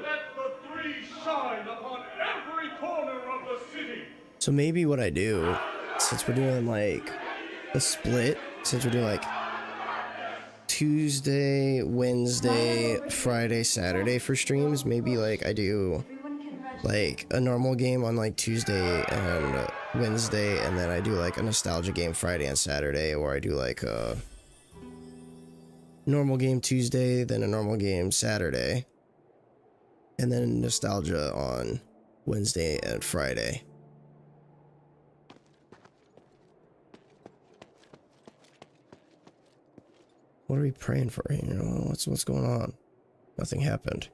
Let the three shine upon every corner of the city. So maybe what I do, since we're doing like a split, since we're doing like Tuesday, Wednesday, Friday, Saturday for streams, maybe like I do like a normal game on like Tuesday and Wednesday, and then I do like a nostalgia game Friday and Saturday, or I do like a normal game Tuesday, then a normal game Saturday, and then nostalgia on Wednesday and Friday. What are we praying for here? You know, what's going on? Nothing happened.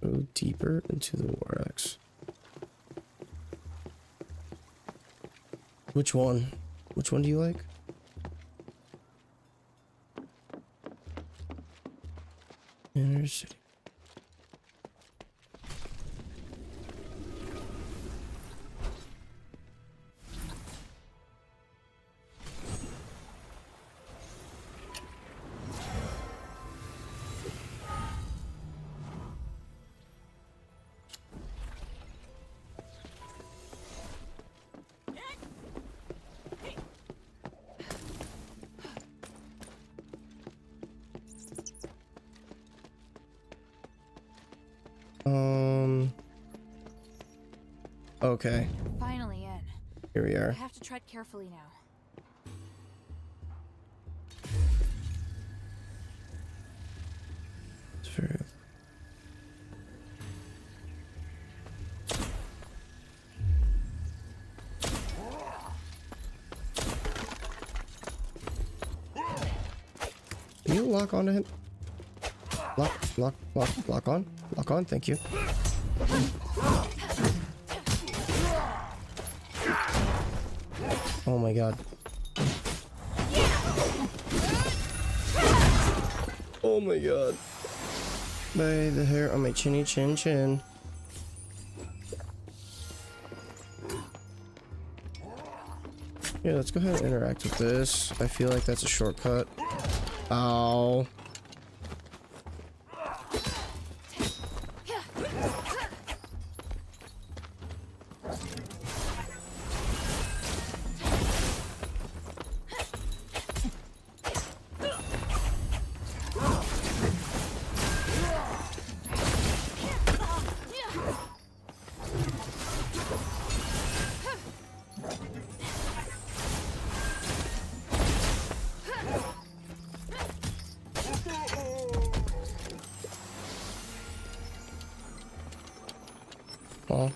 Go deeper into the War Axe. Which one? Which one do you like? Inner City. Okay. Finally in. Here we are. I have to tread carefully now. It's very... Can you lock onto him? Lock on, thank you. Oh my god. Oh my god. By the hair on my chinny chin chin. Yeah, let's go ahead and interact with this. I feel like that's a shortcut. Ow. Well,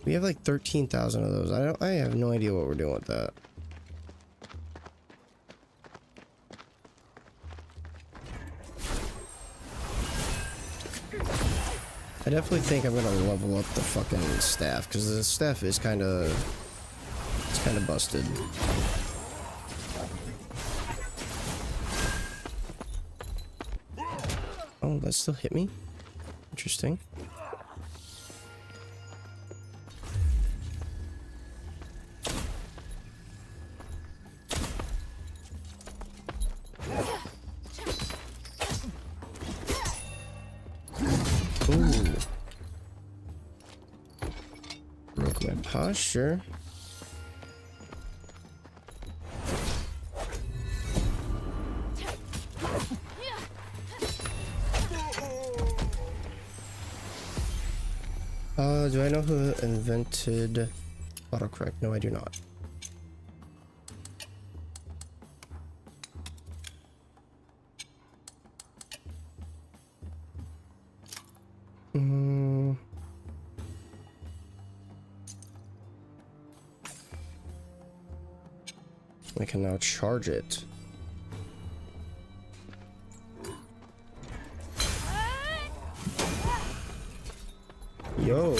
we have like 13,000 of those. I have no idea what we're doing with that. I definitely think I'm gonna level up the fucking staff, because the staff is kind of busted. Oh, that still hit me? Interesting. Ooh. Broke my posture. Do I know who invented autocorrect? No, I do not. I can now charge it. Yo.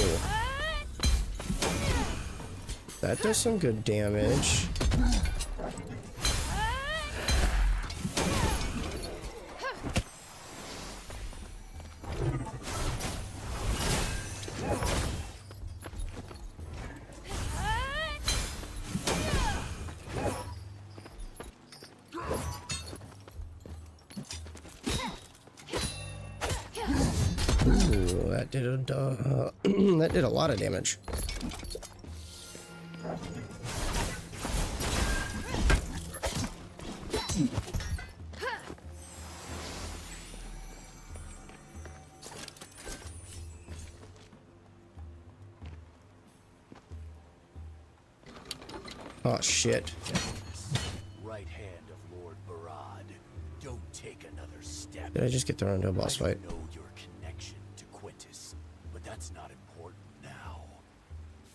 That does some good damage. Ooh, that did that did a lot of damage. Oh shit. Right hand of Lord Barad. Don't take another step. Did I just get thrown into a boss fight? I know your connection to Quintus, but that's not important now.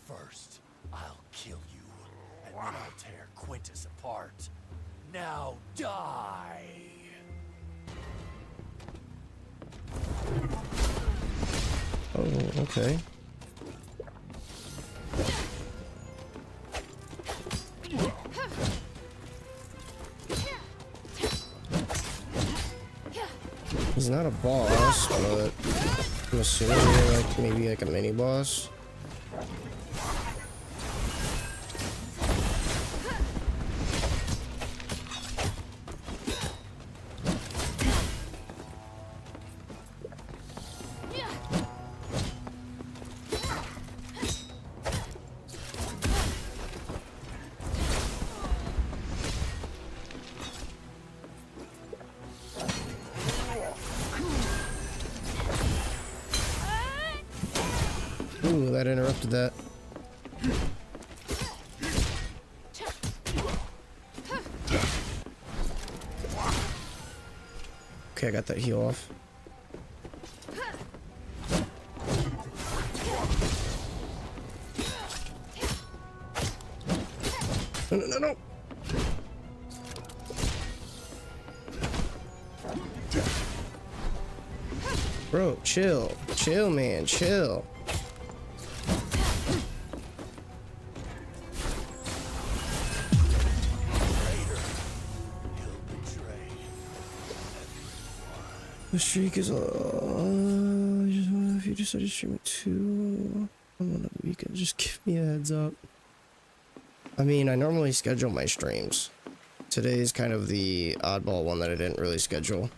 First, I'll kill you, and then I'll tear Quintus apart. Now die! Oh, okay. He's not a boss, but I'm assuming like maybe like a mini boss. Ooh, that interrupted that. Okay, I got that heal off. No, no, no, no! Bro, chill. Chill, man, chill. The streak is if you decided to stream it too on the weekend, just give me a heads up. I mean, I normally schedule my streams. Today's kind of the oddball one that I didn't really schedule.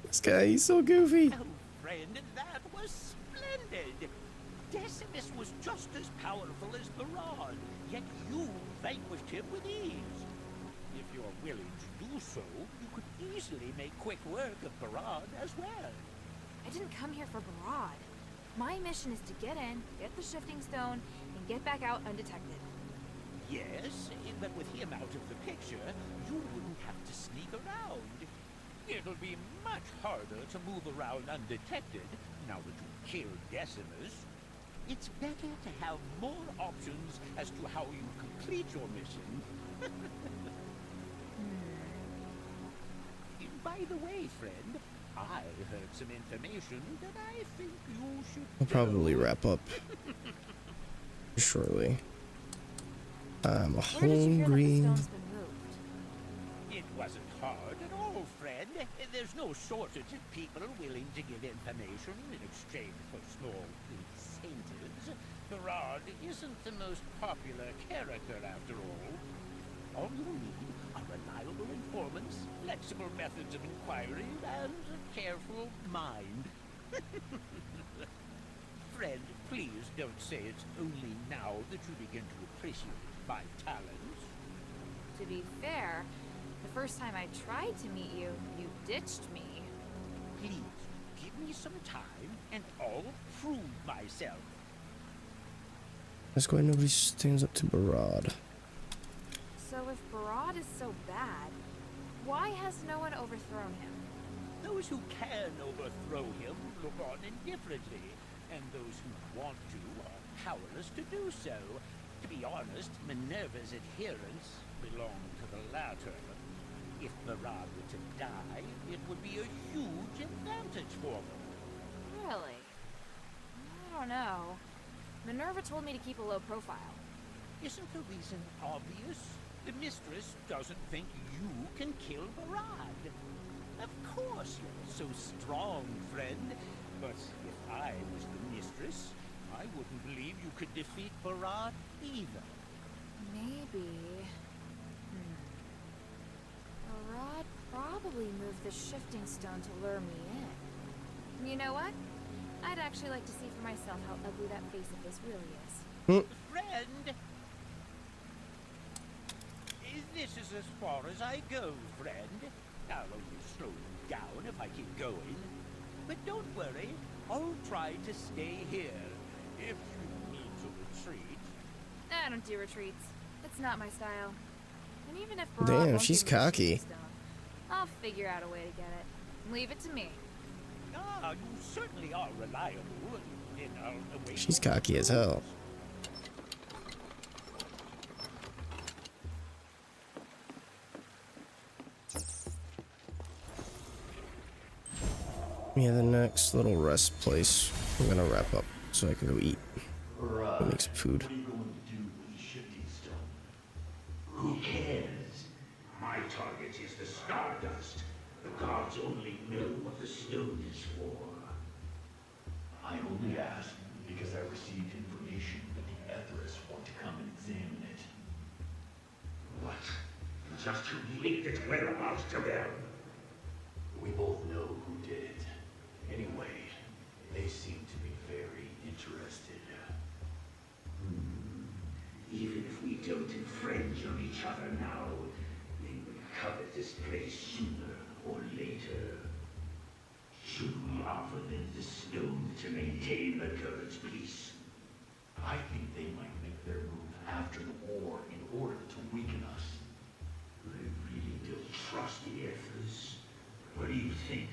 This guy, he's so goofy. Oh, friend, that was splendid. Decimus was just as powerful as Barad, yet you vanquished him with ease. If you're willing to do so, you could easily make quick work of Barad as well. I didn't come here for Barad. My mission is to get in, get the shifting stone, and get back out undetected. Yes, but with him out of the picture, you wouldn't have to sneak around. It'll be much harder to move around undetected now that you've killed Decimus. It's better to have more options as to how you complete your mission. By the way, friend, I heard some information that I think you should I'll probably wrap up shortly. I'm hungry. It wasn't hard at all, friend. There's no shortage of people willing to give information in exchange for small incentives. Barad isn't the most popular character, after all. All you need are reliable informants, flexible methods of inquiry, and a careful mind. Friend, please don't say it's only now that you begin to appreciate my talents. To be fair, the first time I tried to meet you, you ditched me. Please, give me some time, and I'll prove myself. That's why nobody stands up to Barad. So if Barad is so bad, why has no one overthrown him? Those who can overthrow him look on indifferently, and those who want to are powerless to do so. To be honest, Minerva's adherents belong to the latter. If Barad were to die, it would be a huge advantage for them. Really? I don't know. Minerva told me to keep a low profile. Isn't the reason obvious? The mistress doesn't think you can kill Barad. Of course you're so strong, friend. But if I was the mistress, I wouldn't believe you could defeat Barad either. Maybe. Barad probably moved the shifting stone to lure me in. You know what? I'd actually like to see for myself how ugly that face of his really is. Friend! This is as far as I go, friend. I'll only slow you down if I keep going. But don't worry, I'll try to stay here. If you need to retreat. I don't do retreats. It's not my style. And even if Barad Damn, won't she's give me the cocky. shifting stone, I'll figure out a way to get it. Leave it to me. Ah, you certainly are reliable. Then I'll await. She's cocky as hell. Yeah, the next little rest place, I'm gonna wrap up so I can go eat. Go make some food. What are you going to do with the shifting stone? Who cares? My target is the stardust. The gods only know what the stone is for. I only ask because I received information that the Etherists want to come and examine it. What? Just who leaked its whereabouts to them? We both know who did it. Anyway, they seem to be very interested. Even if we don't infringe on each other now, they will covet this place sooner or later. Should we offer them the stone to maintain the God's peace? I think they might make their move after the war in order to weaken us. I really don't trust the Ethers. What do you think?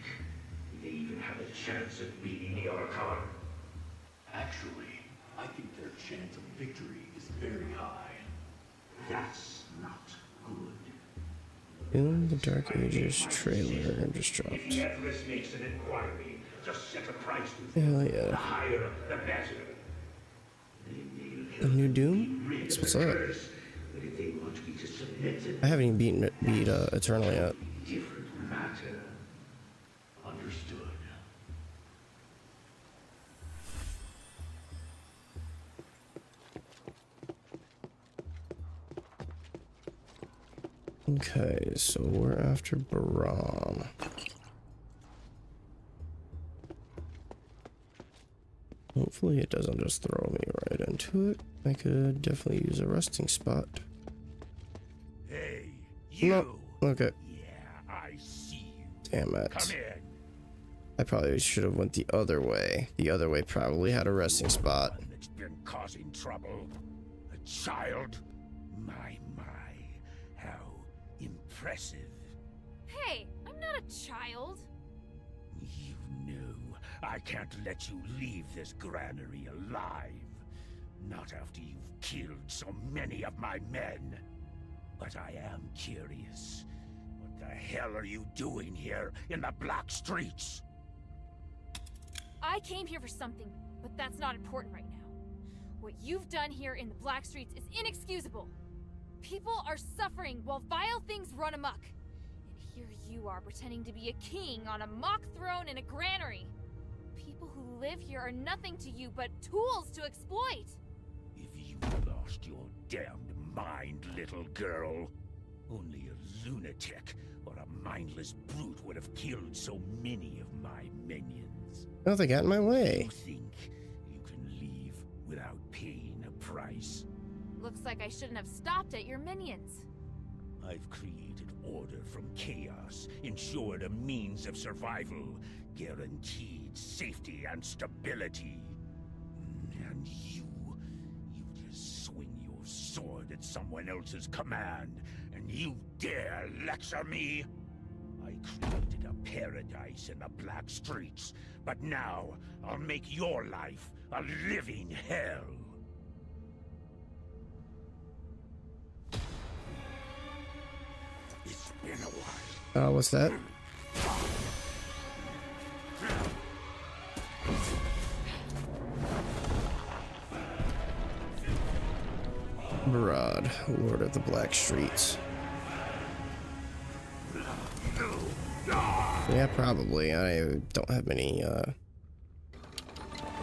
Do they even have a chance of beating the Archon? Actually, I think their chance of victory is very high. That's not good. In the Dark Ages trailer just dropped. If the Everest makes an inquiry, just set a price with Hell them. yeah. The higher, the better. A new Doom? That's what's up. But if they want me to submit to I haven't even beat Eternal yet. different matter. Understood. Okay, so we're after Baram. Hopefully it doesn't just throw me right into it. I could definitely use a resting spot. Hey, you! No. Okay. Yeah, I see you. Damn it. Come in. I probably should have went the other way. The other way probably had a resting spot. One that's been causing trouble. A child? My, how impressive. Hey, I'm not a child. You knew. I can't let you leave this granary alive. Not after you've killed so many of my men. But I am curious. What the hell are you doing here in the black streets? I came here for something, but that's not important right now. What you've done here in the Black Streets is inexcusable. People are suffering while vile things run amok. And here you are pretending to be a king on a mock throne in a granary. People who live here are nothing to you but tools to exploit. If you lost your damned mind, little girl, only a lunatic or a mindless brute would have killed so many of my minions. Oh, they got in my way. You think you can leave without paying a price? Looks like I shouldn't have stopped at your minions. I've created order from chaos, ensured a means of survival, guaranteed safety and stability. And you just swing your sword at someone else's command, and you dare lecture me? I created a paradise in the black streets, but now I'll make your life a living hell. It's been a while. What's that? Murad, Lord of the Black Streets. Yeah, probably. I don't have many, I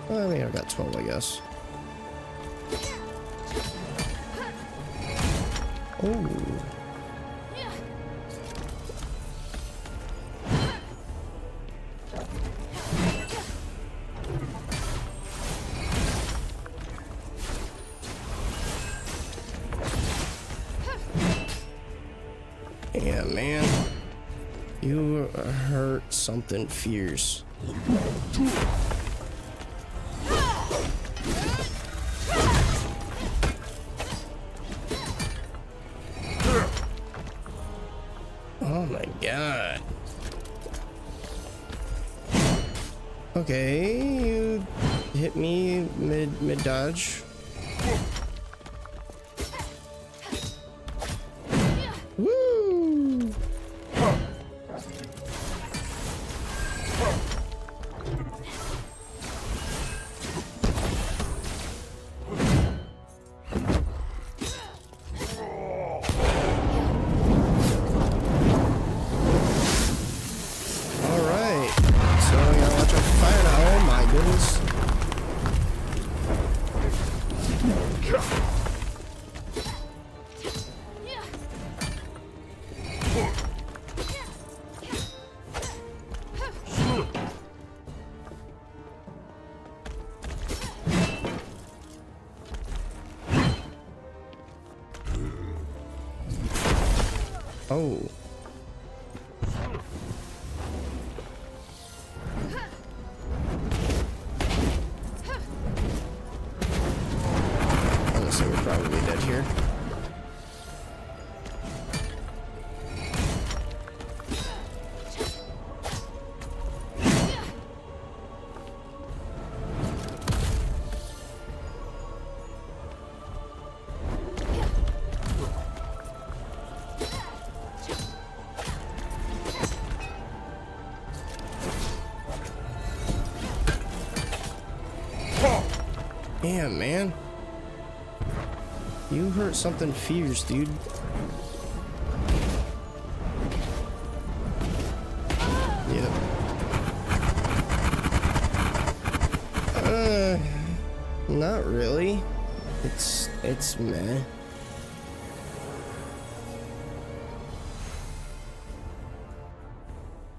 mean, I've got 12, I guess. Oh. Yeah, man. You hurt something fierce. Oh my god. Okay, you hit me mid dodge. Woo! Oh. Honestly, we're probably dead here. Damn, man. You hurt something fierce, dude. Yep. Not really. It's meh.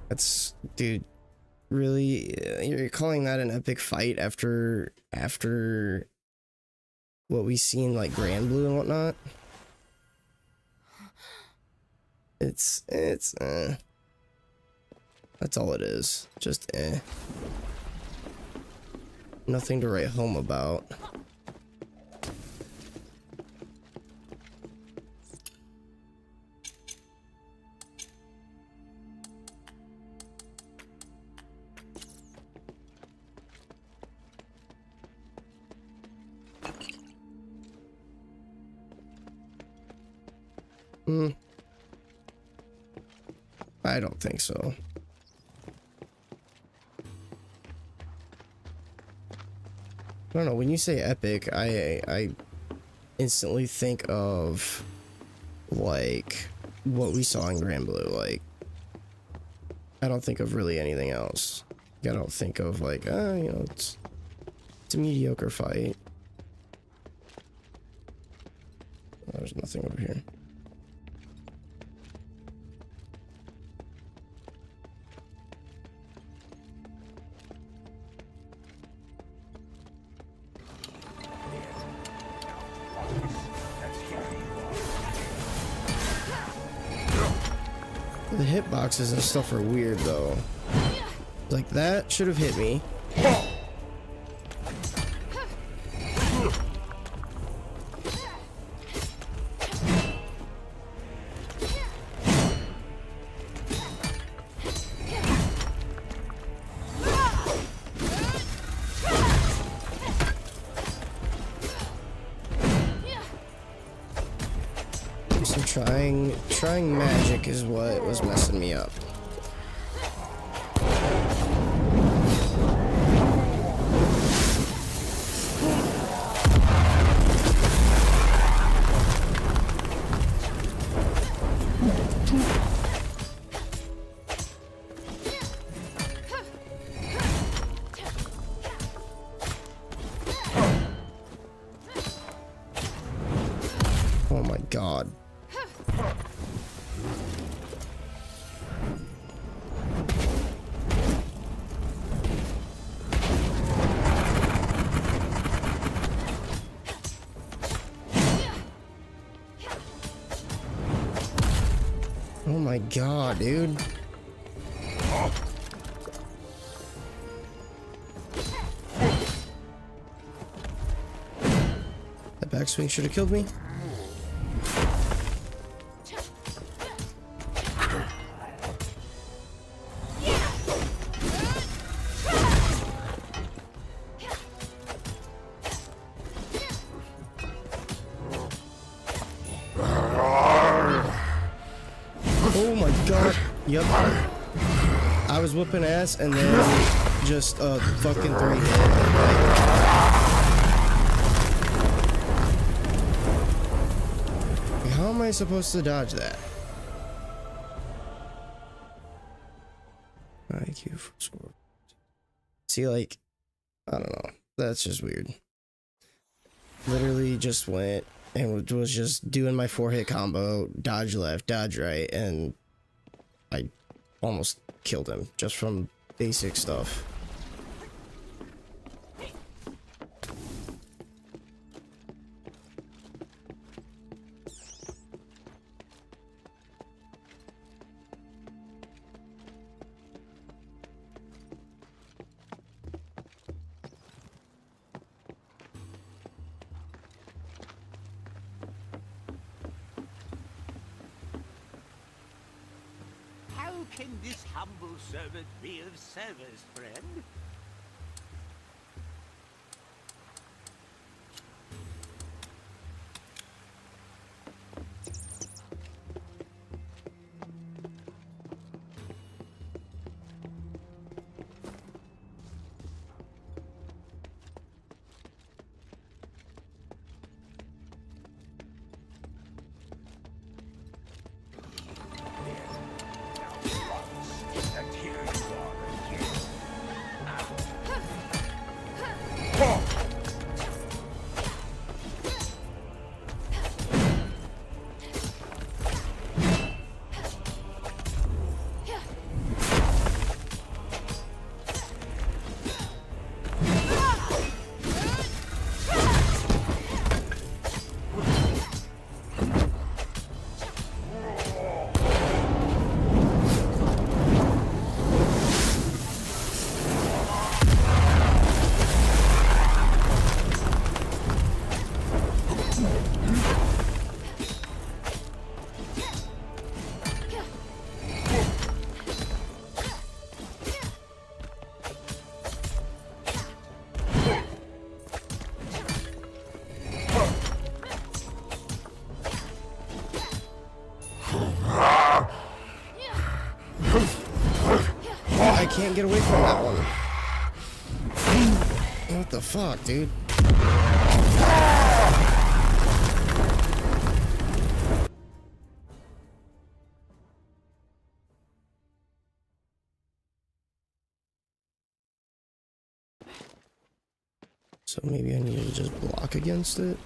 That's, dude, really? You're calling that an epic fight after what we seen like Grand Blue and whatnot? It's that's all it is. Just nothing to write home about. I don't think so. I don't know, when you say epic, I instantly think of like what we saw in Grand Blue. Like, I don't think of really anything else. I don't think of like, you know, it's a mediocre fight. There's nothing over here. The hitboxes and stuff are weird though. Like that should have hit me. So trying magic is what was messing me up. Oh my god. Oh my god, dude. That backswing should have killed me. Oh my god. Yep. I was whooping ass and then just fucking 3 hit. How am I supposed to dodge that? IQ for score. See, like, I don't know. That's just weird. Literally just went and was just doing my 4-hit combo, dodge left, dodge right, and I almost killed him just from basic stuff. How can this humble servant be of service, friend? I can't get away from that one. What the fuck, dude? So maybe I need to just block against it?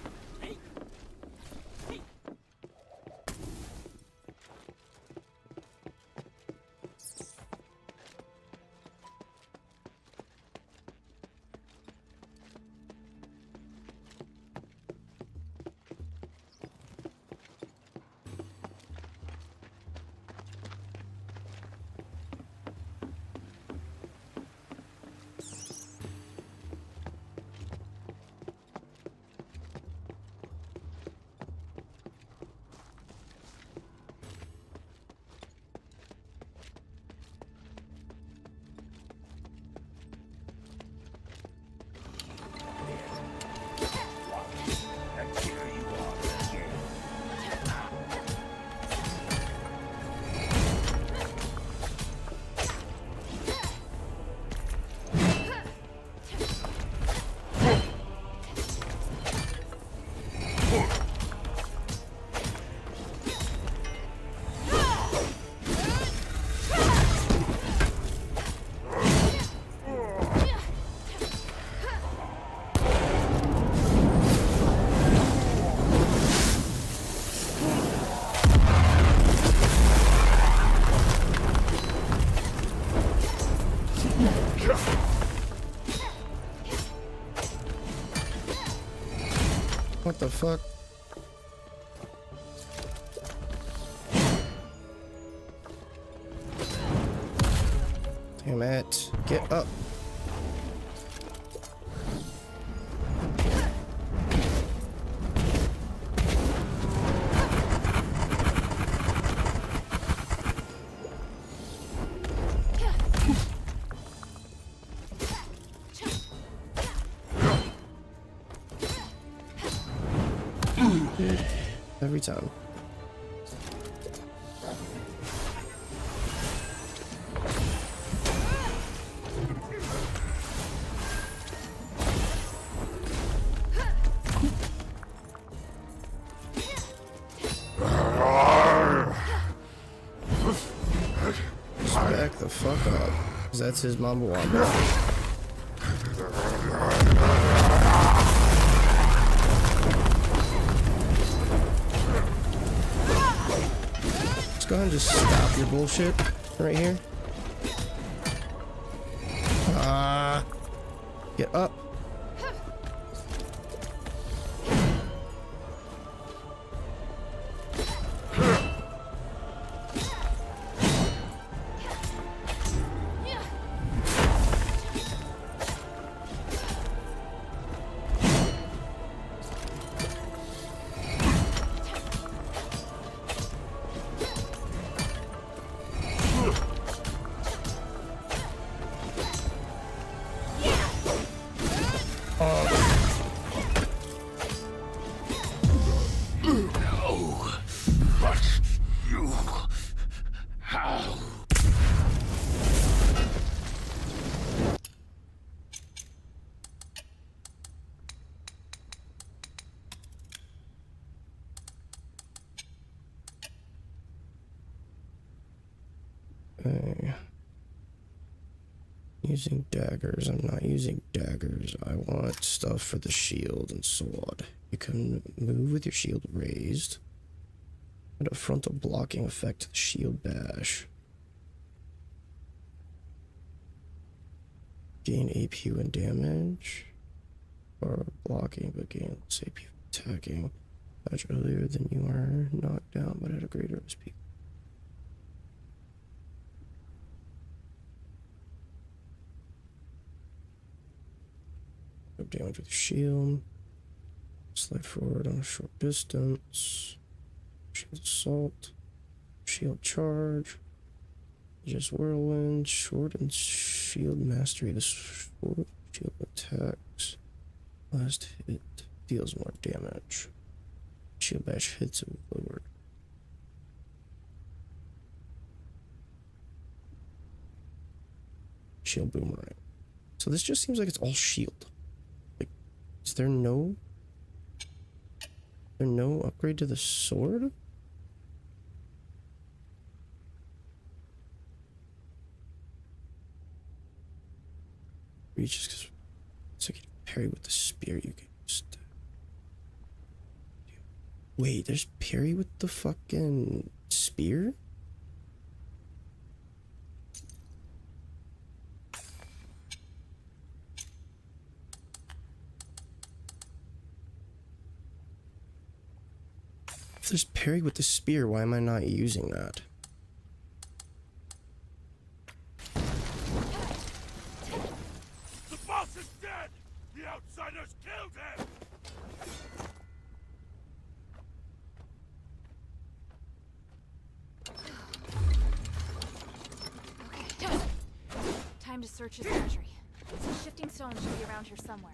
What the fuck? Damn it. Get up. Every time. Just back the fuck up, 'cause that's his mamba wamba. Go ahead and just stop your bullshit right here. Get up. Using daggers. I'm not using daggers. I want stuff for the shield and sword. You can move with your shield raised. Add a frontal blocking effect to the shield bash. Gain AP when damage. Or blocking, but gain less AP attacking. Much earlier than you are knocked down, but at a greater SP. Damage with shield. Slide forward on a short distance. Shield assault. Shield charge. Just whirlwind. Short and shield mastery. The short shield attacks. Last hit deals more damage. Shield bash hits it lowered. Shield boomerang. So this just seems like it's all shield. Like, is there no upgrade to the sword? Reaches because it's like a parry with the spear. You can just wait. There's parry with the fucking spear. If there's parry with the spear, why am I not using that? The boss is dead! The outsiders killed him! Okay. Time to search his treasury. Some shifting stones should be around here somewhere.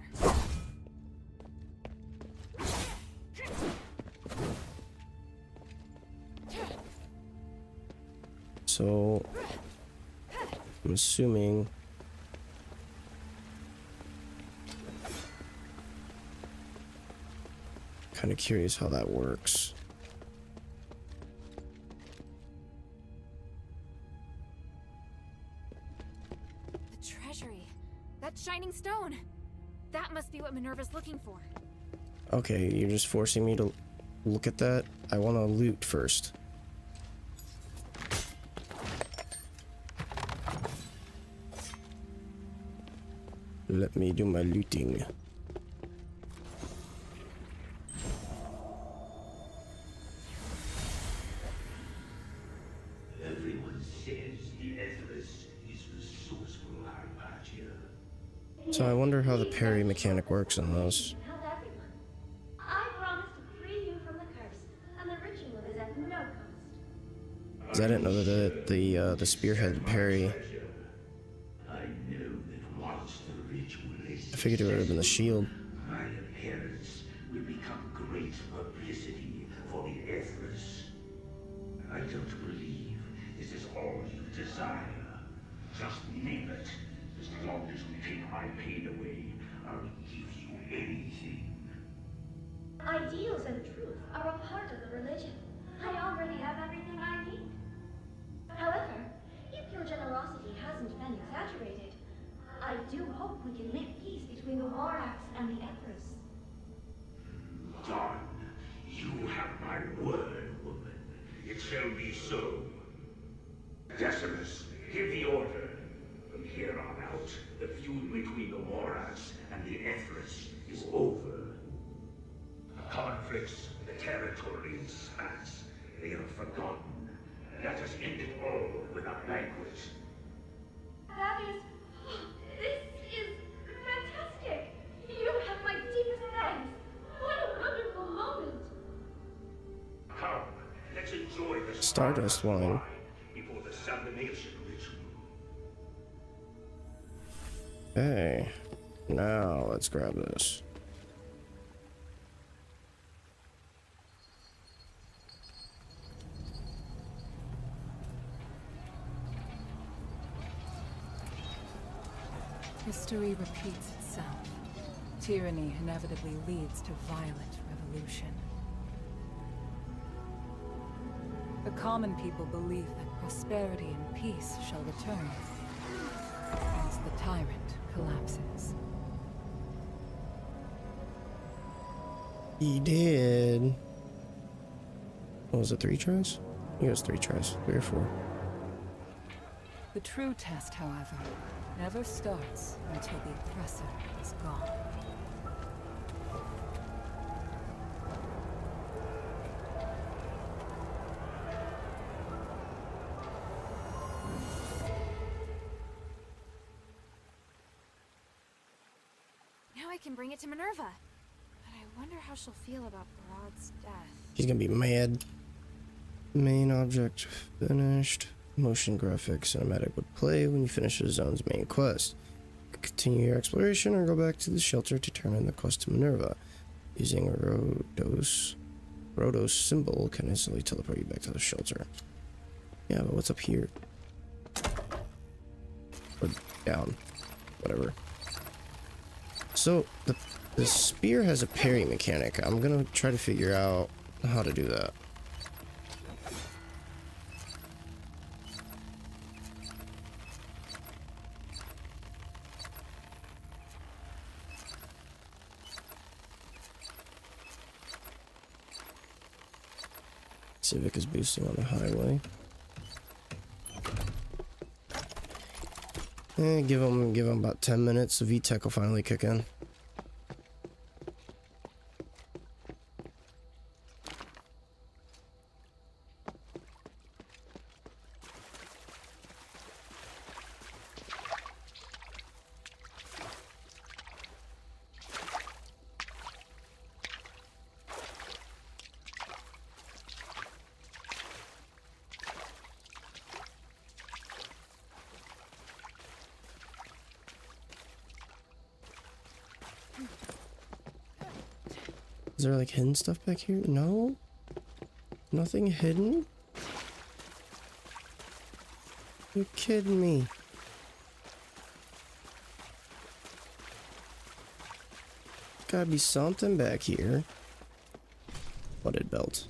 So, I'm assuming kind of curious how that works. The treasury. That shining stone. That must be what Minerva's looking for. Okay, you're just forcing me to look at that. I want to loot first. Let me do my looting. Everyone says the Asterigos is resourceful, Hypatia. So I wonder how the parry mechanic works in those. Help everyone. I promise to free you from the curse, and the ritual is at no cost. 'Cause I didn't know that the spearhead parry. I know that once the ritual is I figured it would have been the shield. my appearance will become great publicity for the Asterigos. I don't believe this is all you desire. Just name it. As long as you take my pain away, I'll give you anything. Ideals and truth are a part of the religion. I already have everything I need. However, if your generosity hasn't been exaggerated, I do hope we can make peace between the Warax and the Empress. Done. You have my word, woman. It shall be so. Decimus, give the order. From here on out, the feud between the Warax and the Empress is over. The conflicts, the territory expanse, they are forgotten. Let us end it all with a banquet. That is... This is fantastic! You have my deepest thanks! What a wonderful moment! Come, let's enjoy the Stardust wine. before the sublimation ritual. Hey, now let's grab this. History repeats itself. Tyranny inevitably leads to violent revolution. The common people believe that prosperity and peace shall return as the tyrant collapses. He did. What was it, 3 tries? I think it was 3 tries. 3 or 4. The true test, however, never starts until the oppressor is gone. Now I can bring it to Minerva. But I wonder how she'll feel about Barad's death. He's gonna be mad. Main object finished. Motion graphics cinematic would play when you finish the zone's main quest. Continue your exploration or go back to the shelter to turn in the quest to Minerva. Using a Rhodos symbol can instantly teleport you back to the shelter. Yeah, but what's up here? Would down. Whatever. So, the spear has a parry mechanic. I'm gonna try to figure out how to do that. Civic is boosting on the highway. Give him about 10 minutes. The VTech will finally kick in. Is there like hidden stuff back here? No? Nothing hidden? You're kidding me. Gotta be something back here. Flooded belt.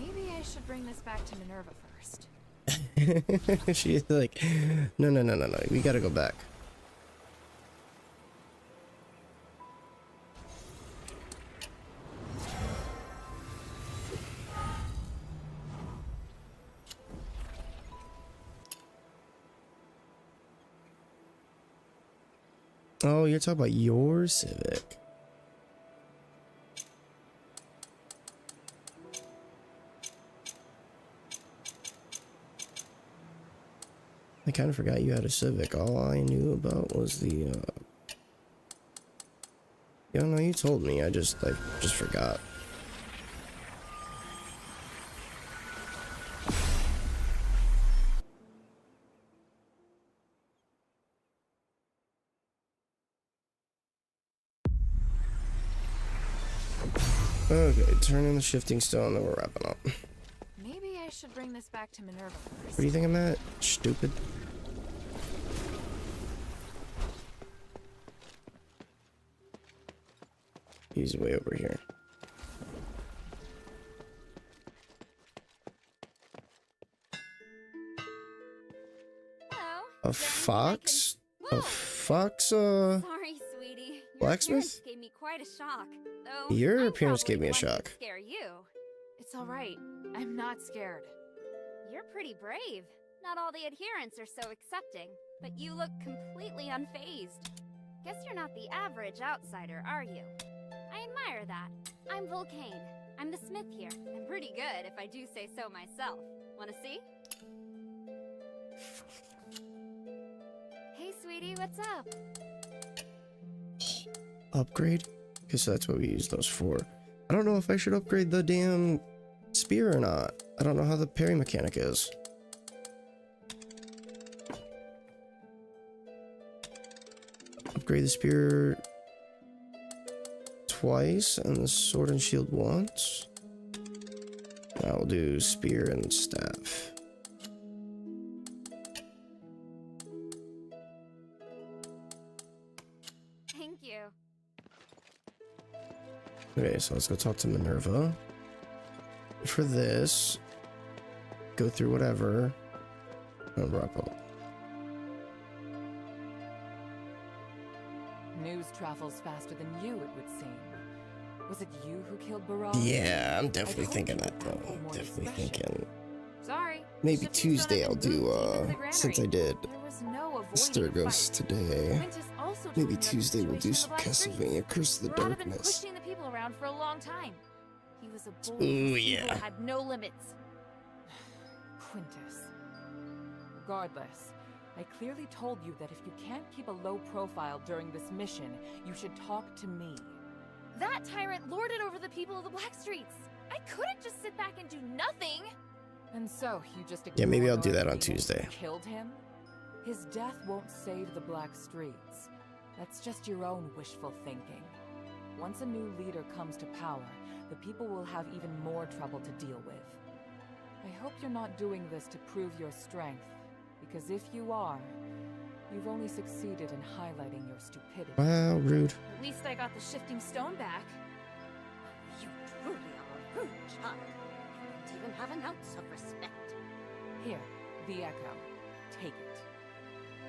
Maybe I should bring this back to Minerva first. She's like, no, we gotta go back. Oh, you're talking about your Civic. I kind of forgot you had a Civic. All I knew about was the, Yeah, no, you told me. I just forgot. Okay, turn in the shifting stone, then we're wrapping up. Maybe I should bring this back to Minerva first. What do you think I'm at? Stupid. He's way over here. Hello. A fox? A fox, Sorry, sweetie. Blacksmith? Gave me quite a shock. Though Your I'm appearance probably gave me a the one who'd shock. Scare you. It's all right. I'm not scared. You're pretty brave. Not all the adherents are so accepting, but you look completely unfazed. Guess you're not the average outsider, are you? I admire that. I'm Vulcane. I'm the smith here. I'm pretty good, if I do say so myself. Wanna see? Hey, sweetie, what's up? Upgrade? Because that's what we use those for. I don't know if I should upgrade the damn spear or not. I don't know how the parry mechanic is. Upgrade the spear twice and the sword and shield once. I'll do spear and staff. Thank you. Okay, so let's go talk to Minerva. For this, go through whatever, and wrap up. News travels faster than you, it would seem. Was it you who killed Barad? Yeah, I'm definitely thinking that though. Definitely thinking. Sorry. Maybe Tuesday I'll do, since I did There was no avoiding Asterigos fight. today. Quintus also Maybe told me Tuesday about we'll the do situation some of the Black Castlevania Curse of the Streets. Barad had been Darkness. pushing the people around for a long time. He was a bully. Ooh, whose evil yeah. had no limits. Quintus. Regardless, I clearly told you that if you can't keep a low profile during this mission, you should talk to me. That tyrant lorded over the people of the Black Streets. I couldn't just sit back and do nothing. And so, you just Yeah, maybe I'll do ignored that on the people who Tuesday. Killed him? His death won't save the Black Streets. That's just your own wishful thinking. Once a new leader comes to power, the people will have even more trouble to deal with. I hope you're not doing this to prove your strength, because if you are, You've only succeeded in highlighting your stupidity. Wow, rude. At least I got the shifting stone back. You truly are a rude child. You don't even have an ounce of respect. Here, the Echo. Take it.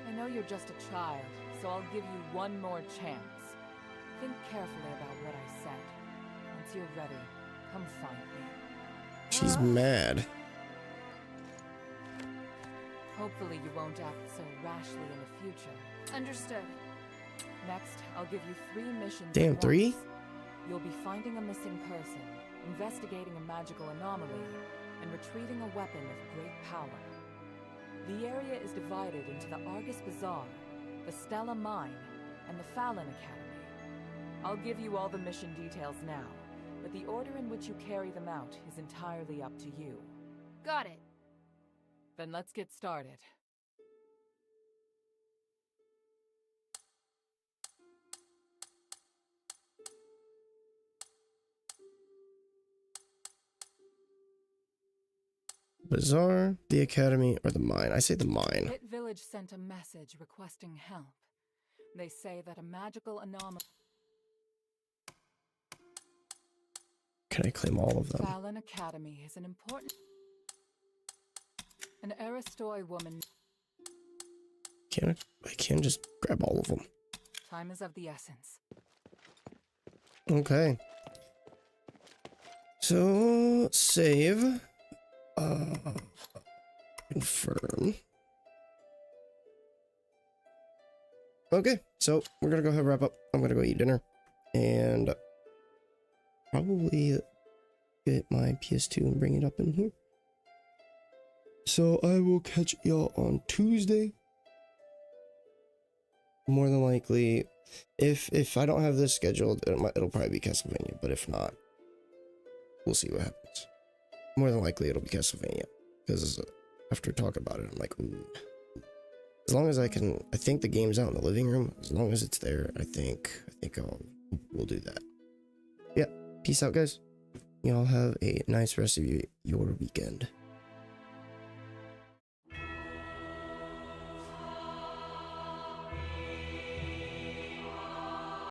I know you're just a child, so I'll give you one more chance. Think carefully about what I said. Once you're ready, come find me. She's mad. Hopefully you won't act so rashly in the future. Understood. Next, I'll give you 3 missions. Damn, at 3? once. You'll be finding a missing person, investigating a magical anomaly, and retrieving a weapon of great power. The area is divided into the Argus Bazaar, the Stella Mine, and the Fallon Academy. I'll give you all the mission details now, but the order in which you carry them out is entirely up to you. Got it. Then let's get started. Bazaar, the academy, or the mine? I say the mine. Pit Village sent a message requesting help. They say that a magical anomaly... Can I claim all of them? Fallon Academy is an important... An Aristoi woman... I can't just grab all of them. Time is of the essence. Okay. So, save. Confirm. Okay, so we're gonna go ahead and wrap up. I'm gonna go eat dinner and probably get my PS2 and bring it up in here. So I will catch y'all on Tuesday. More than likely, if I don't have this scheduled, it'll probably be Castlevania. But if not, we'll see what happens. More than likely, it'll be Castlevania because after talking about it, I'm like, ooh. As long as I can, I think the game's out in the living room. As long as it's there, I think we'll do that. Yeah, peace out, guys. Y'all have a nice rest of your weekend.